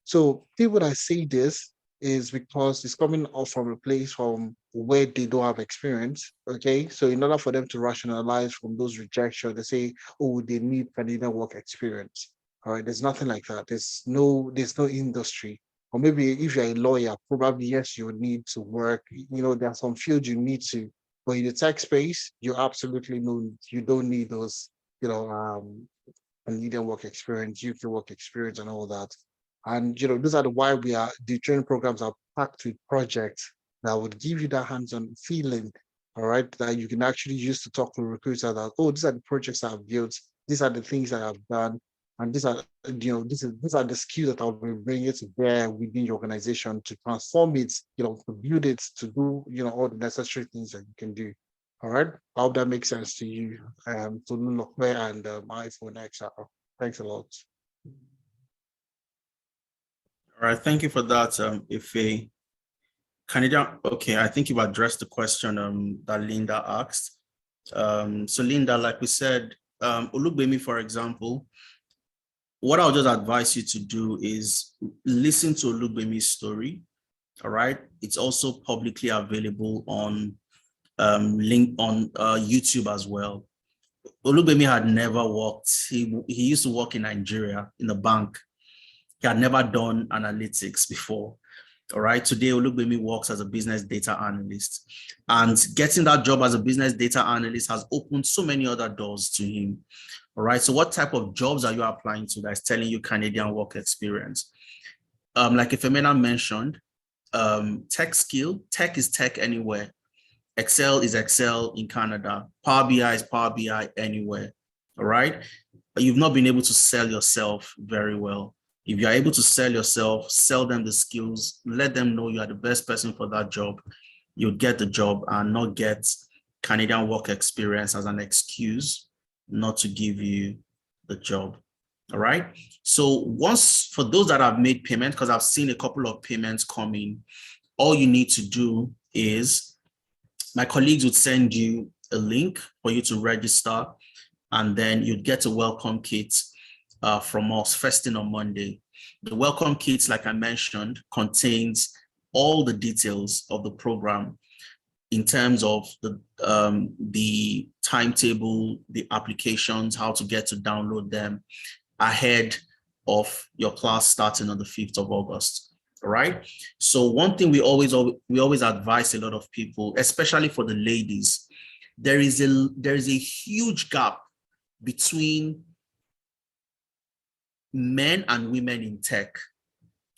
So people that say this is because it's coming off from a place from where they don't have experience. Okay. So in order for them to rationalize from those rejections, they say, oh, they need Canadian work experience. All right. There's nothing like that. There's no industry. Or maybe if you're a lawyer, probably yes, you would need to work. There are some fields you need to, but in the tech space, you don't need those, Canadian work experience, UK work experience, and all that. And those are the training programs are packed with projects that would give you that hands-on feeling, all right, that you can actually use to talk to a recruiter that, oh, these are the projects I've built, these are the things that I've done, and these are the skills that I'll be bringing to bear within your organization to transform it, to build it, to do, all the necessary things that you can do. All right. I hope that makes sense to you, to Lulokwe and iPhone XR. Thanks a lot. All right, thank you for that, Ife. Canadian, okay, I think you've addressed the question that Linda asked. So Linda, like we said, Olugbemi, for example, what I'll just advise you to do is listen to Olugbemi's story. All right, it's also publicly available on link on YouTube as well. Olugbemi had never worked. He used to work in Nigeria in a bank. He had never done analytics before. All right. Today, Olugbemi works as a business data analyst. And getting that job as a business data analyst has opened so many other doors to him. All right. So what type of jobs are you applying to that's telling you Canadian work experience? Like Ifemena mentioned, tech is tech anywhere. Excel is Excel in Canada. Power BI is Power BI anywhere. All right. But you've not been able to sell yourself very well. If you're able to sell yourself, sell them the skills, let them know you are the best person for that job, you'll get the job and not get Canadian work experience as an excuse not to give you the job. All right. So once, for those that have made payment, because I've seen a couple of payments coming, all you need to do is my colleagues would send you a link for you to register, and then you'd get a welcome kit from us first thing on Monday. The welcome kit, like I mentioned, contains all the details of the program in terms of the timetable, the applications, how to get to download them ahead of your class starting on the 5th of August. All right. So one thing we always advise a lot of people, especially for the ladies, there is a huge gap between men and women in tech.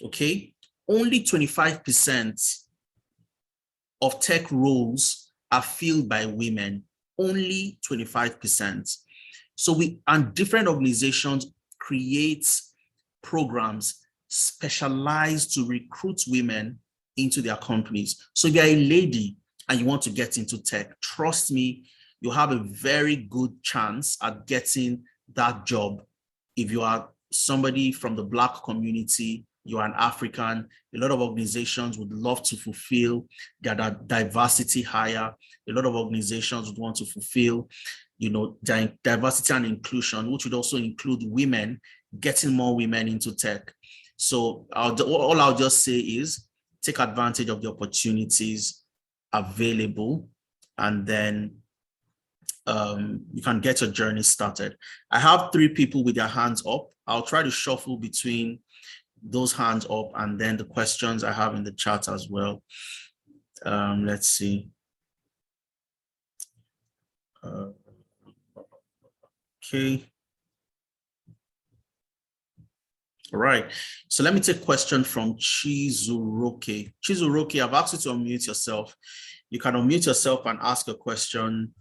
Okay. Only 25% of tech roles are filled by women. Only 25%. So different organizations create programs specialized to recruit women into their companies. So if you're a lady and you want to get into tech, trust me, you have a very good chance at getting that job. If you are somebody from the Black community, you're an African, a lot of organizations would love to fulfill their diversity hire. A lot of organizations would want to fulfill, diversity and inclusion, which would also include women, getting more women into tech. So all I'll just say is take advantage of the opportunities available, and then you can get your journey started. I have 3 people with their hands up. I'll try to shuffle between those hands up and then the questions I have in the chat as well. Let's see. Okay. All right. So let me take a question from Chizuroke. Chizuroke, I've asked you to unmute yourself. You can unmute yourself and ask a question.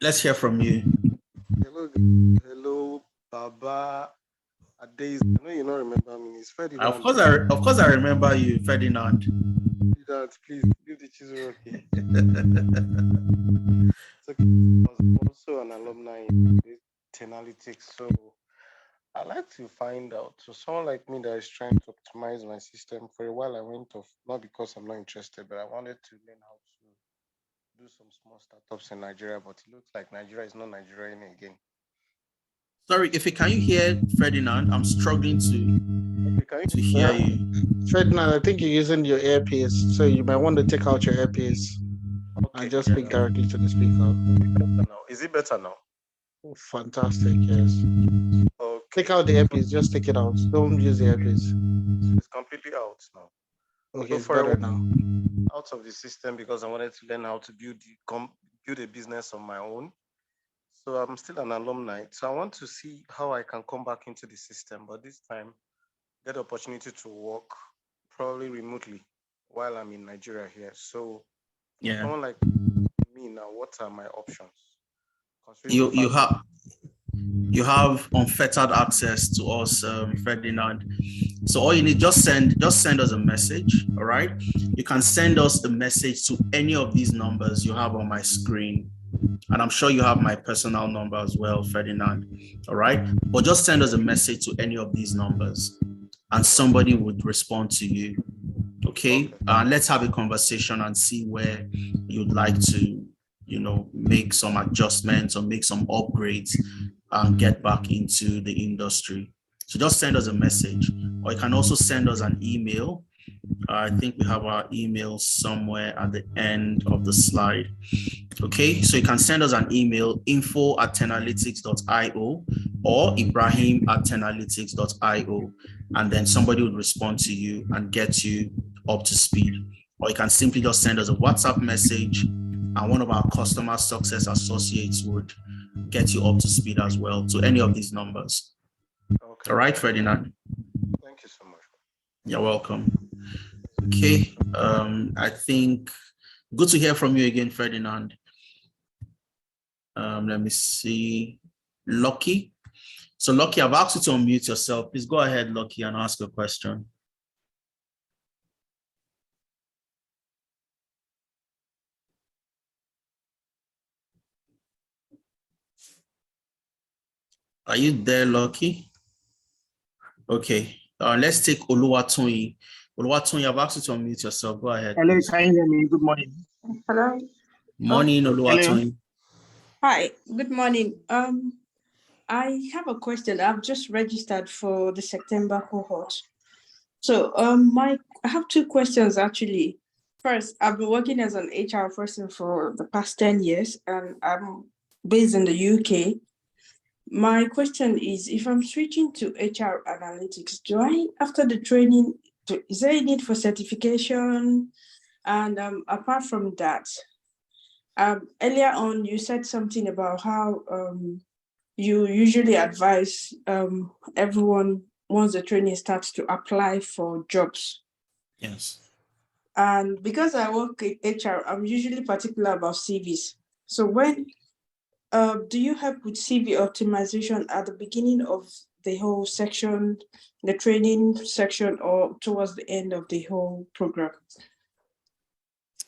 Let's hear from you. Hello, Baba Adays. I know you don't remember me. It's Ferdinand. Of course, I remember you, Ferdinand. Ferdinand, please leave the Chizuroke. It's okay. I was also an alumni in Analytics, so I like to find out. So someone like me that is trying to optimize my system, for a while I went off, not because I'm not interested, but I wanted to learn how to do some small startups in Nigeria, but it looks like Nigeria is not Nigeria again. Sorry, can you hear Ferdinand? I'm struggling to hear you. Ferdinand, I think you're using your earpiece, so you might want to take out your earpiece and just speak directly to the speaker. Is it better now? Oh, fantastic, yes. Okay. Take out the earpiece, just take it out. Don't use the earpiece. It's completely out now. Okay, it's better now. Out of the system because I wanted to learn how to build a business on my own. So I'm still an alumni. So I want to see how I can come back into the system, but this time get the opportunity to work probably remotely while I'm in Nigeria here. So someone like me now, what are my options? You have unfettered access to us, Ferdinand. So all you need, just send us a message. All right, you can send us a message to any of these numbers you have on my screen, and I'm sure you have my personal number as well, Ferdinand. All right, but just send us a message to any of these numbers, and somebody would respond to you. Okay, and let's have a conversation and see where you'd like to, make some adjustments or make some upgrades and get back into the industry. So just send us a message, or you can also send us an email. I think we have our email somewhere at the end of the slide. Okay, so you can send us an email, info@tenalytics.io or ibrahim@tenalytics.io, and then somebody would respond to you and get you up to speed. Or you can simply just send us a WhatsApp message, and one of our customer success associates would get you up to speed as well to any of these numbers. Okay. All right, Ferdinand. Thank you so much. You're welcome. Okay, I think good to hear from you again, Ferdinand. Let me see. Lucky. So Lucky, I've asked you to unmute yourself. Please go ahead, Lucky, and ask a question. Are you there, Lucky? Okay. Let's take Oluwatoyin. Oluwatoyin, I've asked you to unmute yourself. Go ahead. Hello, can you hear me? Good morning. Hello. Morning, Oluwatoyin. Hi, good morning. I have a question. I've just registered for the September cohort. So I have two questions actually. First, I've been working as an HR person for the past 10 years and I'm based in the UK. My question is, if I'm switching to HR analytics, do I, after the training, is there a need for certification? And apart from that, earlier on, you said something about how you usually advise everyone once the training starts to apply for jobs. Yes. And because I work in HR, I'm usually particular about CVs. So when do you help with CV optimization at the beginning of the whole section, the training section, or towards the end of the whole program?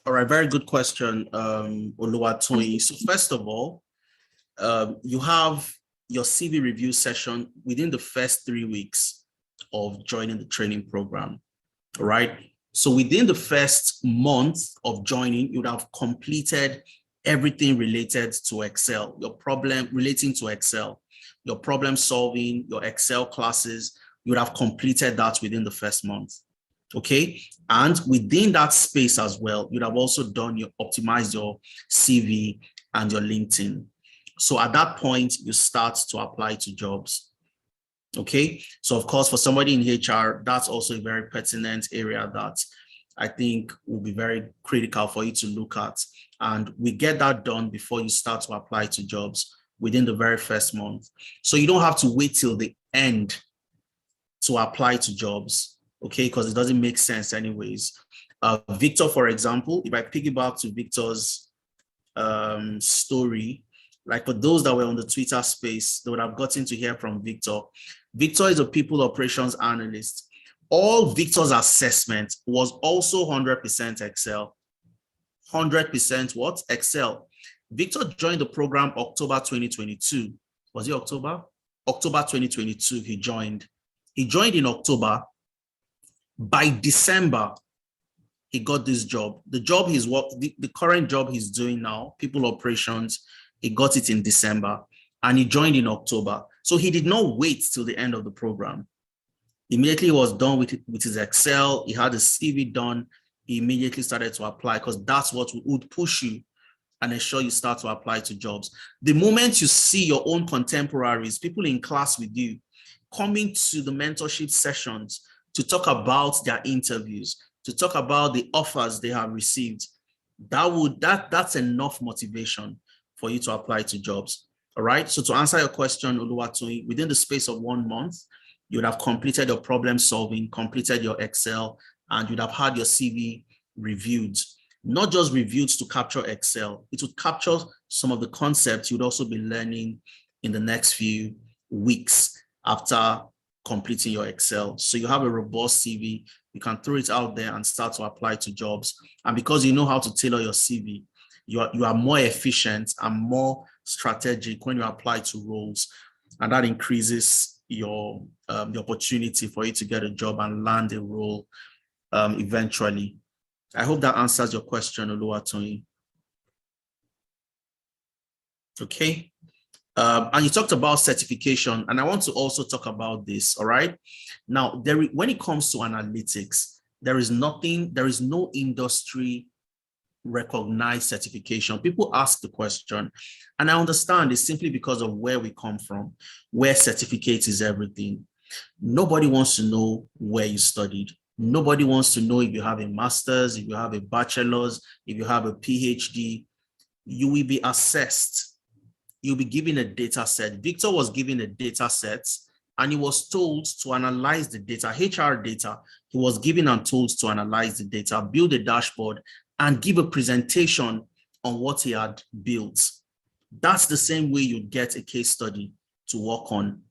All right, very good question, Oluwatoyin. So first of all, you have your CV review session within the first 3 weeks of joining the training program, all right? So within the first month of joining, you would have completed everything related to Excel, your problem relating to Excel, your problem solving, your Excel classes, you would have completed that within the first month, okay? And within that space as well, you'd have also optimized your CV and your LinkedIn. So at that point, you start to apply to jobs. Okay. So of course, for somebody in HR, that's also a very pertinent area that I think will be very critical for you to look at. And we get that done before you start to apply to jobs within the very first month. So you don't have to wait till the end to apply to jobs, okay? Because it doesn't make sense anyways. Victor, for example, if I piggyback to Victor's story, like for those that were on the Twitter space, they would have gotten to hear from Victor. Victor is a people operations analyst. All Victor's assessment was also 100% Excel. 100% what? Excel. Victor joined the program October 2022. Was it October? October 2022, he joined. He joined in October. By December, he got this job. The job he's the current job he's doing now, people operations, he got it in December and he joined in October. So he did not wait till the end of the program. Immediately he was done with his Excel. He had his CV done. He immediately started to apply because that's what would push you and ensure you start to apply to jobs. The moment you see your own contemporaries, people in class with you, coming to the mentorship sessions to talk about their interviews, to talk about the offers they have received, that's enough motivation for you to apply to jobs. All right. So to answer your question, Oluwatoyin, within the space of 1 month, you would have completed your problem solving, completed your Excel, and you'd have had your CV reviewed. Not just reviewed to capture Excel, it would capture some of the concepts you'd also be learning in the next few weeks after completing your Excel. So you have a robust CV, you can throw it out there and start to apply to jobs. And because you know how to tailor your CV, you are more efficient and more strategic when you apply to roles. And that increases your the opportunity for you to get a job and land a role eventually. I hope that answers your question, Oluwatoyin. Okay. And you talked about certification, and I want to also talk about this, all right? Now, when it comes to analytics, there is no industry recognized certification. People ask the question, and I understand it's simply because of where we come from, where certificate is everything. Nobody wants to know where you studied. Nobody wants to know if you have a master's, if you have a bachelor's, if you have a PhD. You will be assessed. You'll be given a data set. Victor was given a data set and he was told to analyze the data, HR data. He was given and told to analyze the data, build a dashboard, and give a presentation on what he had built. That's the same way you'd get a case study to work on.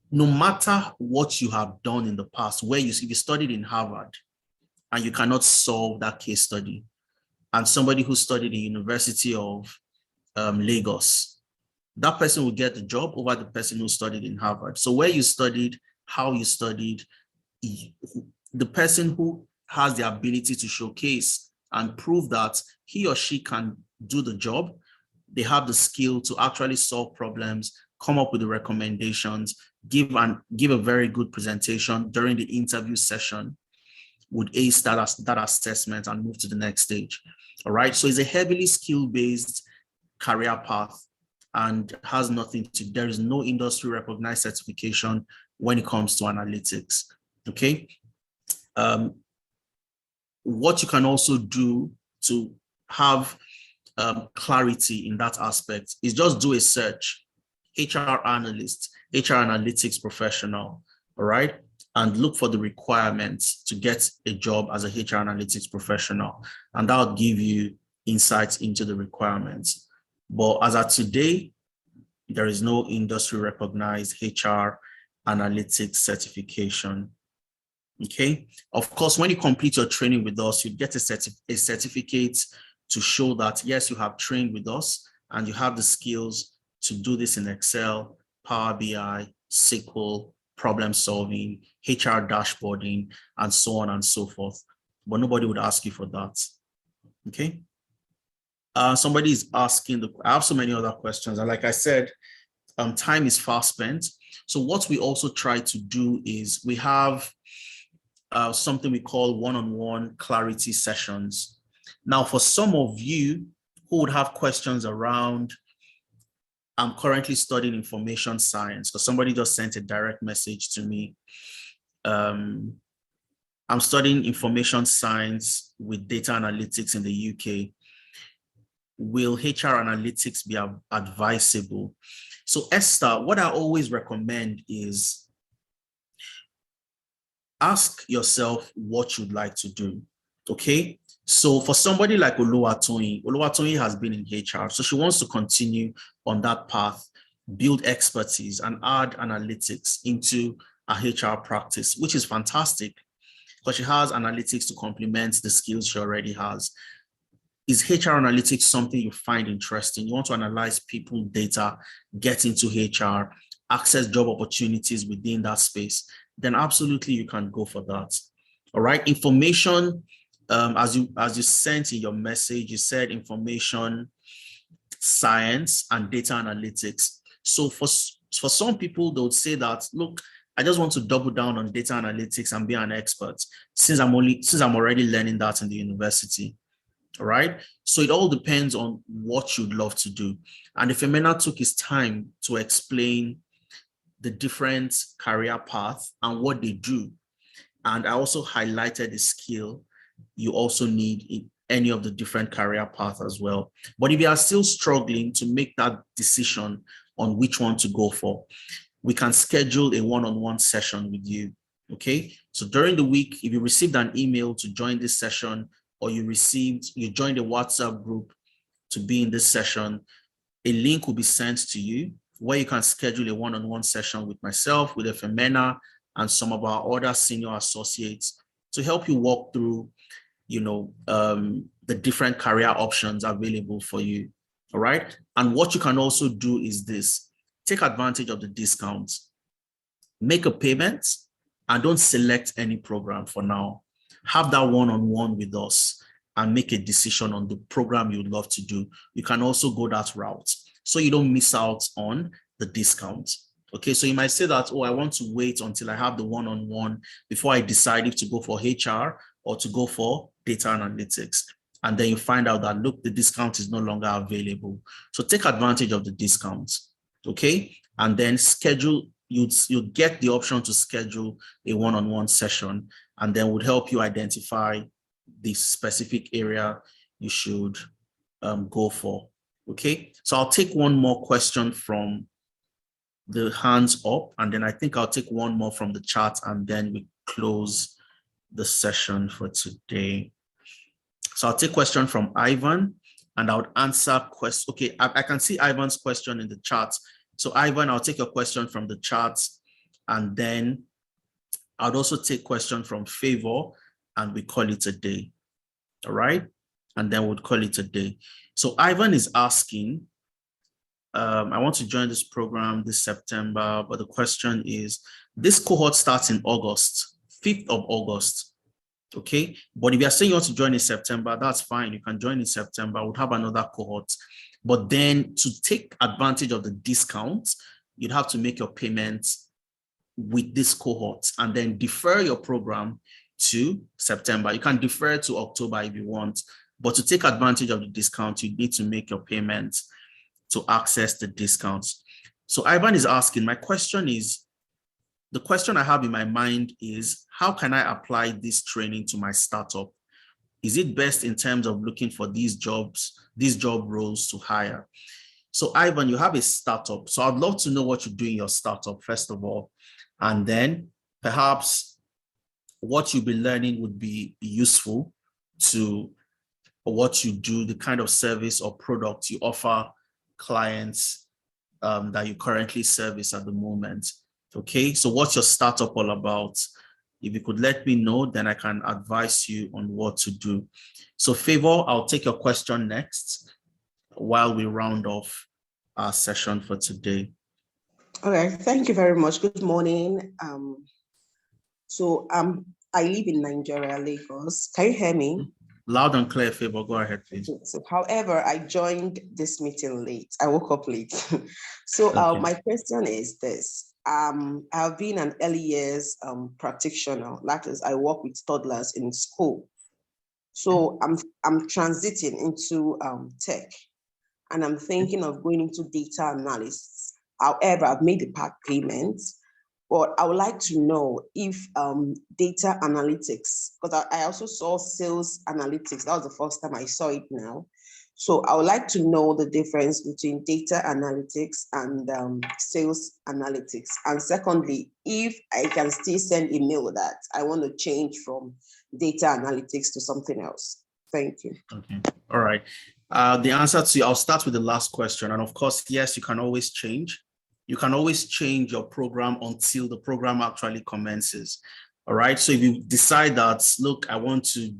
No matter what you have done in the past, if you studied in Harvard and you cannot solve that case study, and somebody who studied the University of Lagos, that person will get the job over the person who studied in Harvard. So where you studied, how you studied, the person who has the ability to showcase and prove that he or she can do the job, they have the skill to actually solve problems, come up with the recommendations, give a very good presentation during the interview session, would ace that assessment and move to the next stage. All right. So it's a heavily skill-based career path and has there is no industry recognized certification when it comes to analytics. Okay. What you can also do to have clarity in that aspect is just do a search, HR analyst, HR analytics professional, all right? And look for the requirements to get a job as a HR analytics professional. And that'll give you insights into the requirements. But as of today, there is no industry recognized HR analytics certification. Okay. Of course, when you complete your training with us, you get a certificate to show that, yes, you have trained with us and you have the skills to do this in Excel, Power BI, SQL, problem solving, HR dashboarding, and so on and so forth. But nobody would ask you for that. Okay. Somebody is asking, I have so many other questions. And like I said, time is fast spent. So what we also try to do is we have something we call one-on-one clarity sessions. Now, for some of you who would have questions around, I'm currently studying information science, because somebody just sent a direct message to me. I'm studying information science with data analytics in the UK. Will HR analytics be advisable? So Esther, what I always recommend is ask yourself what you'd like to do. Okay. So for somebody like Oluwatoyin has been in HR, so she wants to continue on that path, build expertise, and add analytics into a HR practice, which is fantastic because she has analytics to complement the skills she already has. Is HR analytics something you find interesting? You want to analyze people data, get into HR, access job opportunities within that space, then absolutely you can go for that. All right. Information, as you sent in your message, you said information science and data analytics. So for some people, they would say that, look, I just want to double down on data analytics and be an expert since I'm already learning that in the university. All right. So it all depends on what you'd love to do. And if Emena took his time to explain the different career paths and what they do, and I also highlighted the skill you also need in any of the different career paths as well. But if you are still struggling to make that decision on which one to go for, we can schedule a one-on-one session with you. Okay. So during the week, if you received an email to join this session, or you joined a WhatsApp group to be in this session, a link will be sent to you where you can schedule a one-on-one session with myself, with Femena, and some of our other senior associates to help you walk through, the different career options available for you. All right. And what you can also do is this: take advantage of the discounts, make a payment, and don't select any program for now. Have that one-on-one with us and make a decision on the program you'd love to do. You can also go that route so you don't miss out on the discount. Okay, so you might say that, oh, I want to wait until I have the one-on-one before I decide if to go for HR or to go for data analytics. And then you find out that, look, the discount is no longer available. So take advantage of the discounts, okay? And then you'll get the option to schedule a one-on-one session, and then would help you identify the specific area you should go for, okay? So I'll take one more question from the hands up, and then I think I'll take one more from the chat, and then we close the session for today. So I'll take question from Ivan, and I would answer question. Okay, I can see Ivan's question in the chat. So Ivan, I'll take a question from the chat, and then I'd also take question from Favor, and we call it a day. All right, and then we'll call it a day. So Ivan is asking, I want to join this program this September, but the question is, this cohort starts in August, 5th of August. Okay, but if you're saying you want to join in September, that's fine. You can join in September. We'll have another cohort. But then to take advantage of the discounts, you'd have to make your payments with this cohort and then defer your program to September. You can defer to October if you want, but to take advantage of the discount, you need to make your payments to access the discounts. So Ivan is asking, the question I have in my mind is, how can I apply this training to my startup? Is it best in terms of looking for these job roles to hire? So Ivan, you have a startup. So I'd love to know what you do in your startup, first of all. And then perhaps what you'll be learning would be useful to what you do, the kind of service or product you offer clients that you currently service at the moment. Okay, so what's your startup all about? If you could let me know, then I can advise you on what to do. So Favor, I'll take your question next while we round off our session for today. Okay, thank you very much. Good morning. I live in Nigeria, Lagos. Can you hear me? Loud and clear, Favor. Go ahead, please. So, however, I joined this meeting late. I woke up late. So Okay. My question is this. I've been an early years practitioner. That is, I work with toddlers in school. So I'm transiting into tech, and I'm thinking of going into data analysis. However, I've made the part payments, but I would like to know if data analytics, because I also saw sales analytics. That was the first time I saw it now. So I would like to know the difference between data analytics and sales analytics. And secondly, if I can still send email that I want to change from data analytics to something else. Thank you. Okay. All right. The answer to, I'll start with the last question. And of course, yes, you can always change. You can always change your program until the program actually commences. All right. So if you decide that, look, I want to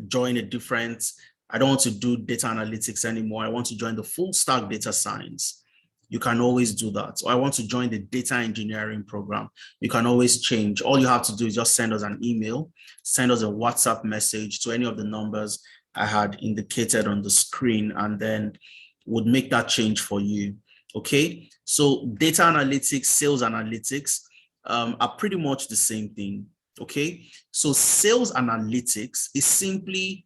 join a different, I don't want to do data analytics anymore. I want to join the full stack data science. You can always do that. Or I want to join the data engineering program. You can always change. All you have to do is just send us an email, send us a WhatsApp message to any of the numbers I had indicated on the screen, and then would make that change for you. Okay. So data analytics, sales analytics are pretty much the same thing. Okay. So sales analytics is simply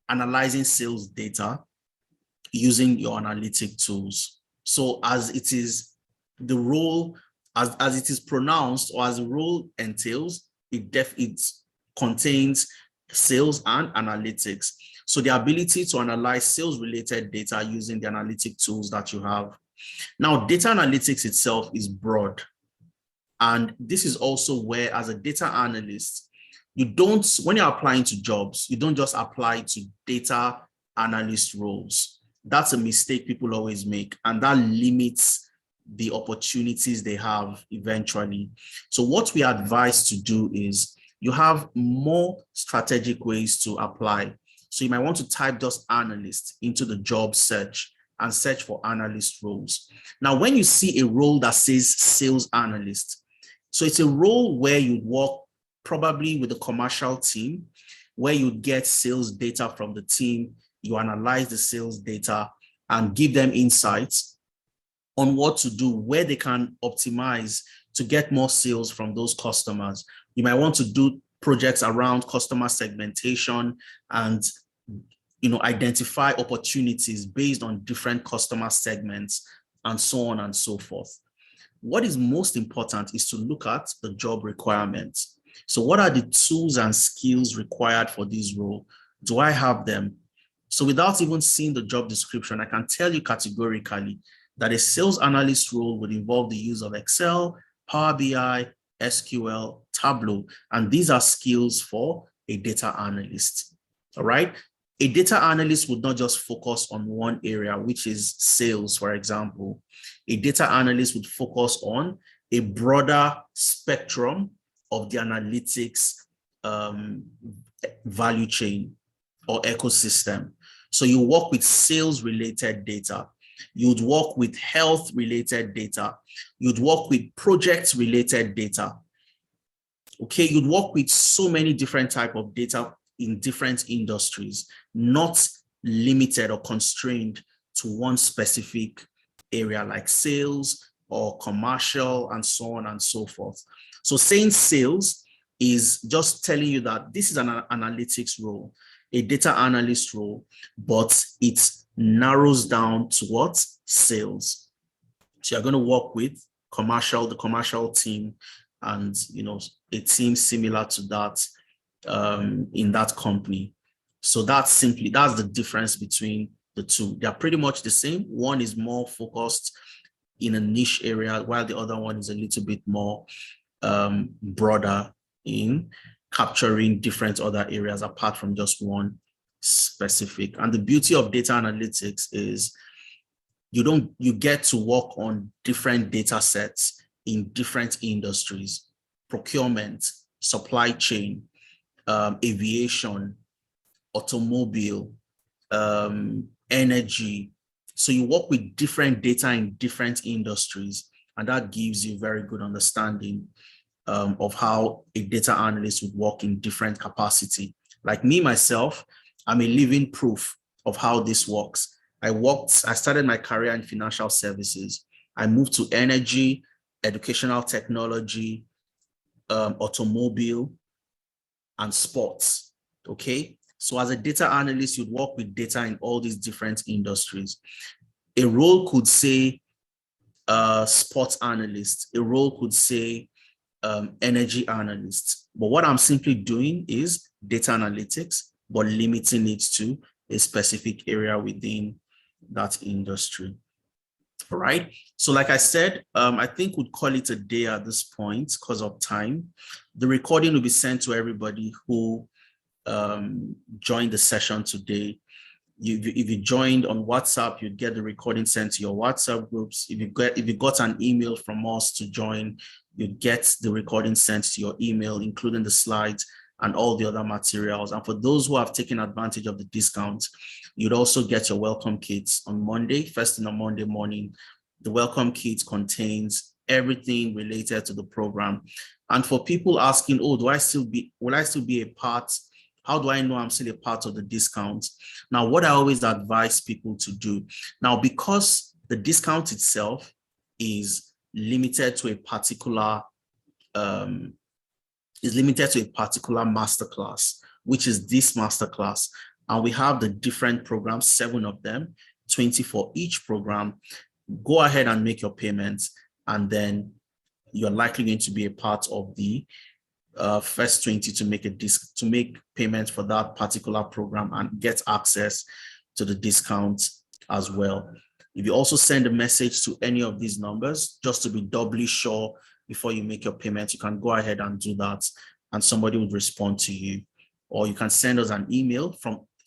analyzing sales data using your analytic tools. So as it is the role, as it is pronounced, or as the role entails, it contains sales and analytics. So the ability to analyze sales related data using the analytic tools that you have. Now, data analytics itself is broad. And this is also where, as a data analyst, you don't, when you're applying to jobs, you don't just apply to data analyst roles. That's a mistake people always make, and that limits the opportunities they have eventually. So what we advise to do is you have more strategic ways to apply. So you might want to type just analyst into the job search and search for analyst roles. Now, when you see a role that says sales analyst, so it's a role where you work probably with the commercial team, where you get sales data from the team, you analyze the sales data and give them insights on what to do, where they can optimize to get more sales from those customers. You might want to do projects around customer segmentation and identify opportunities based on different customer segments and so on and so forth. What is most important is to look at the job requirements. So what are the tools and skills required for this role? Do I have them? So without even seeing the job description, I can tell you categorically that a sales analyst role would involve the use of Excel, Power BI, SQL, Tableau, and these are skills for a data analyst. All right. A data analyst would not just focus on one area, which is sales, for example. A data analyst would focus on a broader spectrum of the analytics value chain or ecosystem. So you work with sales related data. You'd work with health related data. You'd work with project related data. Okay, you'd work with so many different types of data in different industries, not limited or constrained to one specific area like sales or commercial and so on and so forth. So saying sales is just telling you that this is an analytics role, a data analyst role, but it narrows down to what? Sales. So you're going to work with the commercial team, and a team similar to that in that company. So that's the difference between the two. They're pretty much the same. One is more focused in a niche area, while the other one is a little bit more broader in capturing different other areas apart from just one specific. And the beauty of data analytics is you get to work on different data sets in different industries: procurement, supply chain, aviation, automobile, energy. So you work with different data in different industries, and that gives you very good understanding of how a data analyst would work in different capacity. Like me, myself, I'm a living proof of how this works. I started my career in financial services. I moved to energy, educational technology, automobile, and sports. Okay. So as a data analyst, you'd work with data in all these different industries. A role could say sports analyst. A role could say energy analyst. But what I'm simply doing is data analytics, but limiting it to a specific area within that industry. All right. So like I said, I think we'd call it a day at this point because of time. The recording will be sent to everybody who joined the session today. If you joined on WhatsApp, you'd get the recording sent to your WhatsApp groups. If you got an email from us to join, you'd get the recording sent to your email, including the slides and all the other materials. And for those who have taken advantage of the discount, you'd also get your welcome kits on Monday, first thing on Monday morning. The welcome kit contains everything related to the program. And for people asking, oh, will I still be a part? How do I know I'm still a part of the discount? Now, what I always advise people to do, now, because the discount itself is limited to a particular masterclass, which is this masterclass. And we have the different programs, 7 of them, 20 for each program. Go ahead and make your payments, and then you're likely going to be a part of the first 20 to make payments for that particular program and get access to the discount as well. If you also send a message to any of these numbers, just to be doubly sure before you make your payment, you can go ahead and do that, and somebody would respond to you. Or you can send us an email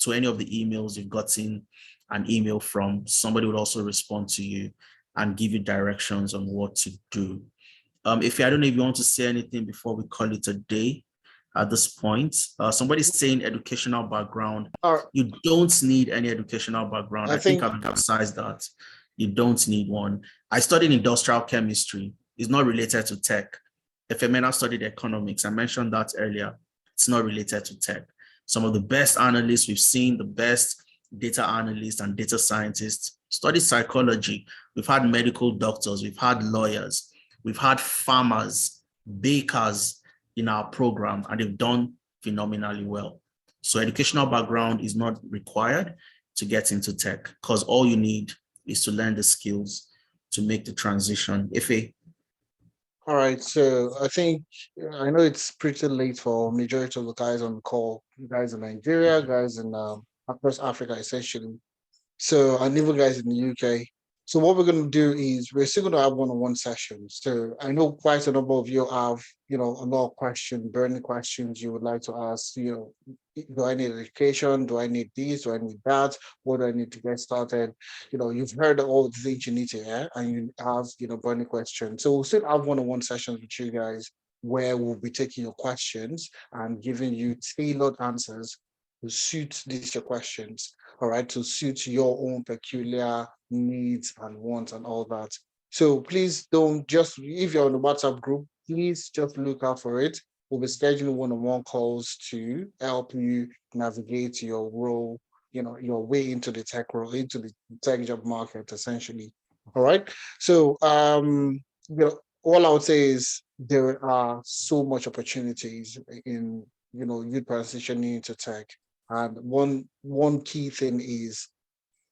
to any of the emails you've gotten an email from. Somebody would also respond to you and give you directions on what to do. If I don't know if you want to say anything before we call it a day at this point. Somebody's saying educational background. You don't need any educational background. I think I've emphasized that. You don't need one. I studied industrial chemistry. It's not related to tech. Femena studied economics. I mentioned that earlier. It's not related to tech. Some of the best analysts we've seen, the best data analysts and data scientists, study psychology. We've had medical doctors. We've had lawyers. We've had farmers, bakers in our program, and they've done phenomenally well. So educational background is not required to get into tech, because all you need is to learn the skills to make the transition. Ife? All right, so I know it's pretty late for majority of the guys on the call, guys in Nigeria, guys in across Africa essentially. So and even guys in the UK. So what we're going to do is we're still going to have one-on-one sessions. So I know quite a number of you have, a lot of questions, burning questions you would like to ask. Do I need education? Do I need this? Do I need that? What do I need to get started? You've heard all the things you need to hear, and you have, burning questions. So we'll still have one-on-one sessions with you guys where we'll be taking your questions and giving you tailored answers to suit these your questions. All right, to suit your own peculiar needs and wants and all that. So please don't if you're on the WhatsApp group, please just look out for it. We'll be scheduling one-on-one calls to help you navigate your role, your way into the tech role, into the tech job market, essentially. All right. So all I would say is there are so much opportunities in you transitioning into tech. And one key thing is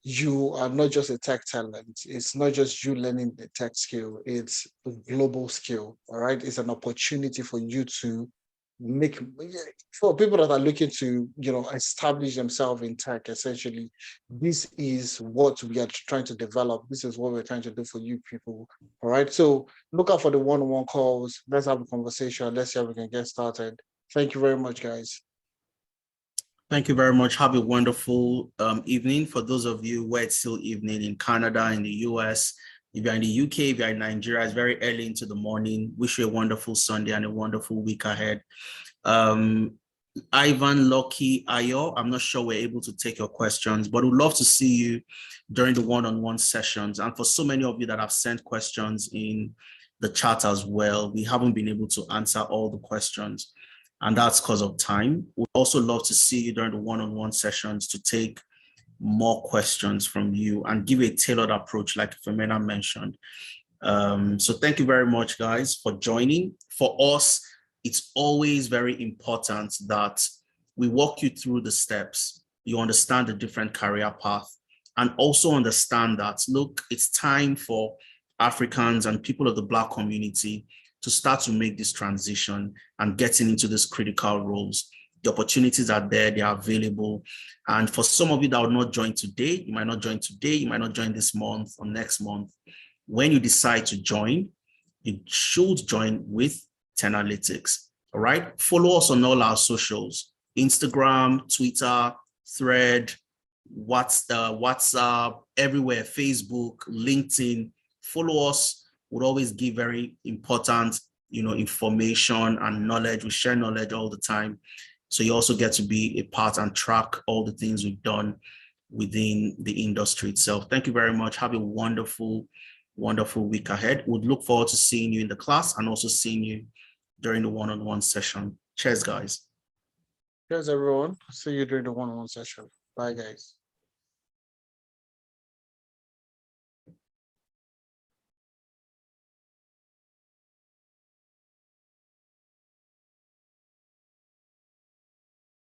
you are not just a tech talent. It's not just you learning the tech skill. It's a global skill. All right. It's an opportunity for you to for people that are looking to, establish themselves in tech, essentially, this is what we are trying to develop. This is what we're trying to do for you people. All right. So look out for the one-on-one calls. Let's have a conversation. Let's see how we can get started. Thank you very much, guys. Thank you very much. Have a wonderful evening. For those of you where it's still evening in Canada, in the US, if you're in the UK, if you're in Nigeria, it's very early into the morning. Wish you a wonderful Sunday and a wonderful week ahead. Ivan, Lucky, Ayo, I'm not sure we're able to take your questions, but we'd love to see you during the one-on-one sessions. And for so many of you that have sent questions in the chat as well, we haven't been able to answer all the questions, and that's because of time. We'd also love to see you during the one-on-one sessions to take more questions from you and give a tailored approach like Femena mentioned. So thank you very much, guys, for joining. For us, it's always very important that we walk you through the steps. You understand the different career path, and also understand that, look, it's time for Africans and people of the Black community to start to make this transition and getting into these critical roles The opportunities are there, they are available. And for some of you that will not join today, you might not join today, you might not join this month or next month. When you decide to join, you should join with Analytics. All right. Follow us on all our socials: Instagram, Twitter, Thread, WhatsApp, everywhere, Facebook, LinkedIn. Follow us. We'll always give very important, information and knowledge. We share knowledge all the time. So you also get to be a part and track all the things we've done within the industry itself. Thank you very much. Have a wonderful week ahead. We'd look forward to seeing you in the class and also seeing you during the one-on-one session. Cheers, guys. Cheers, everyone. See you during the one-on-one session. Bye, guys.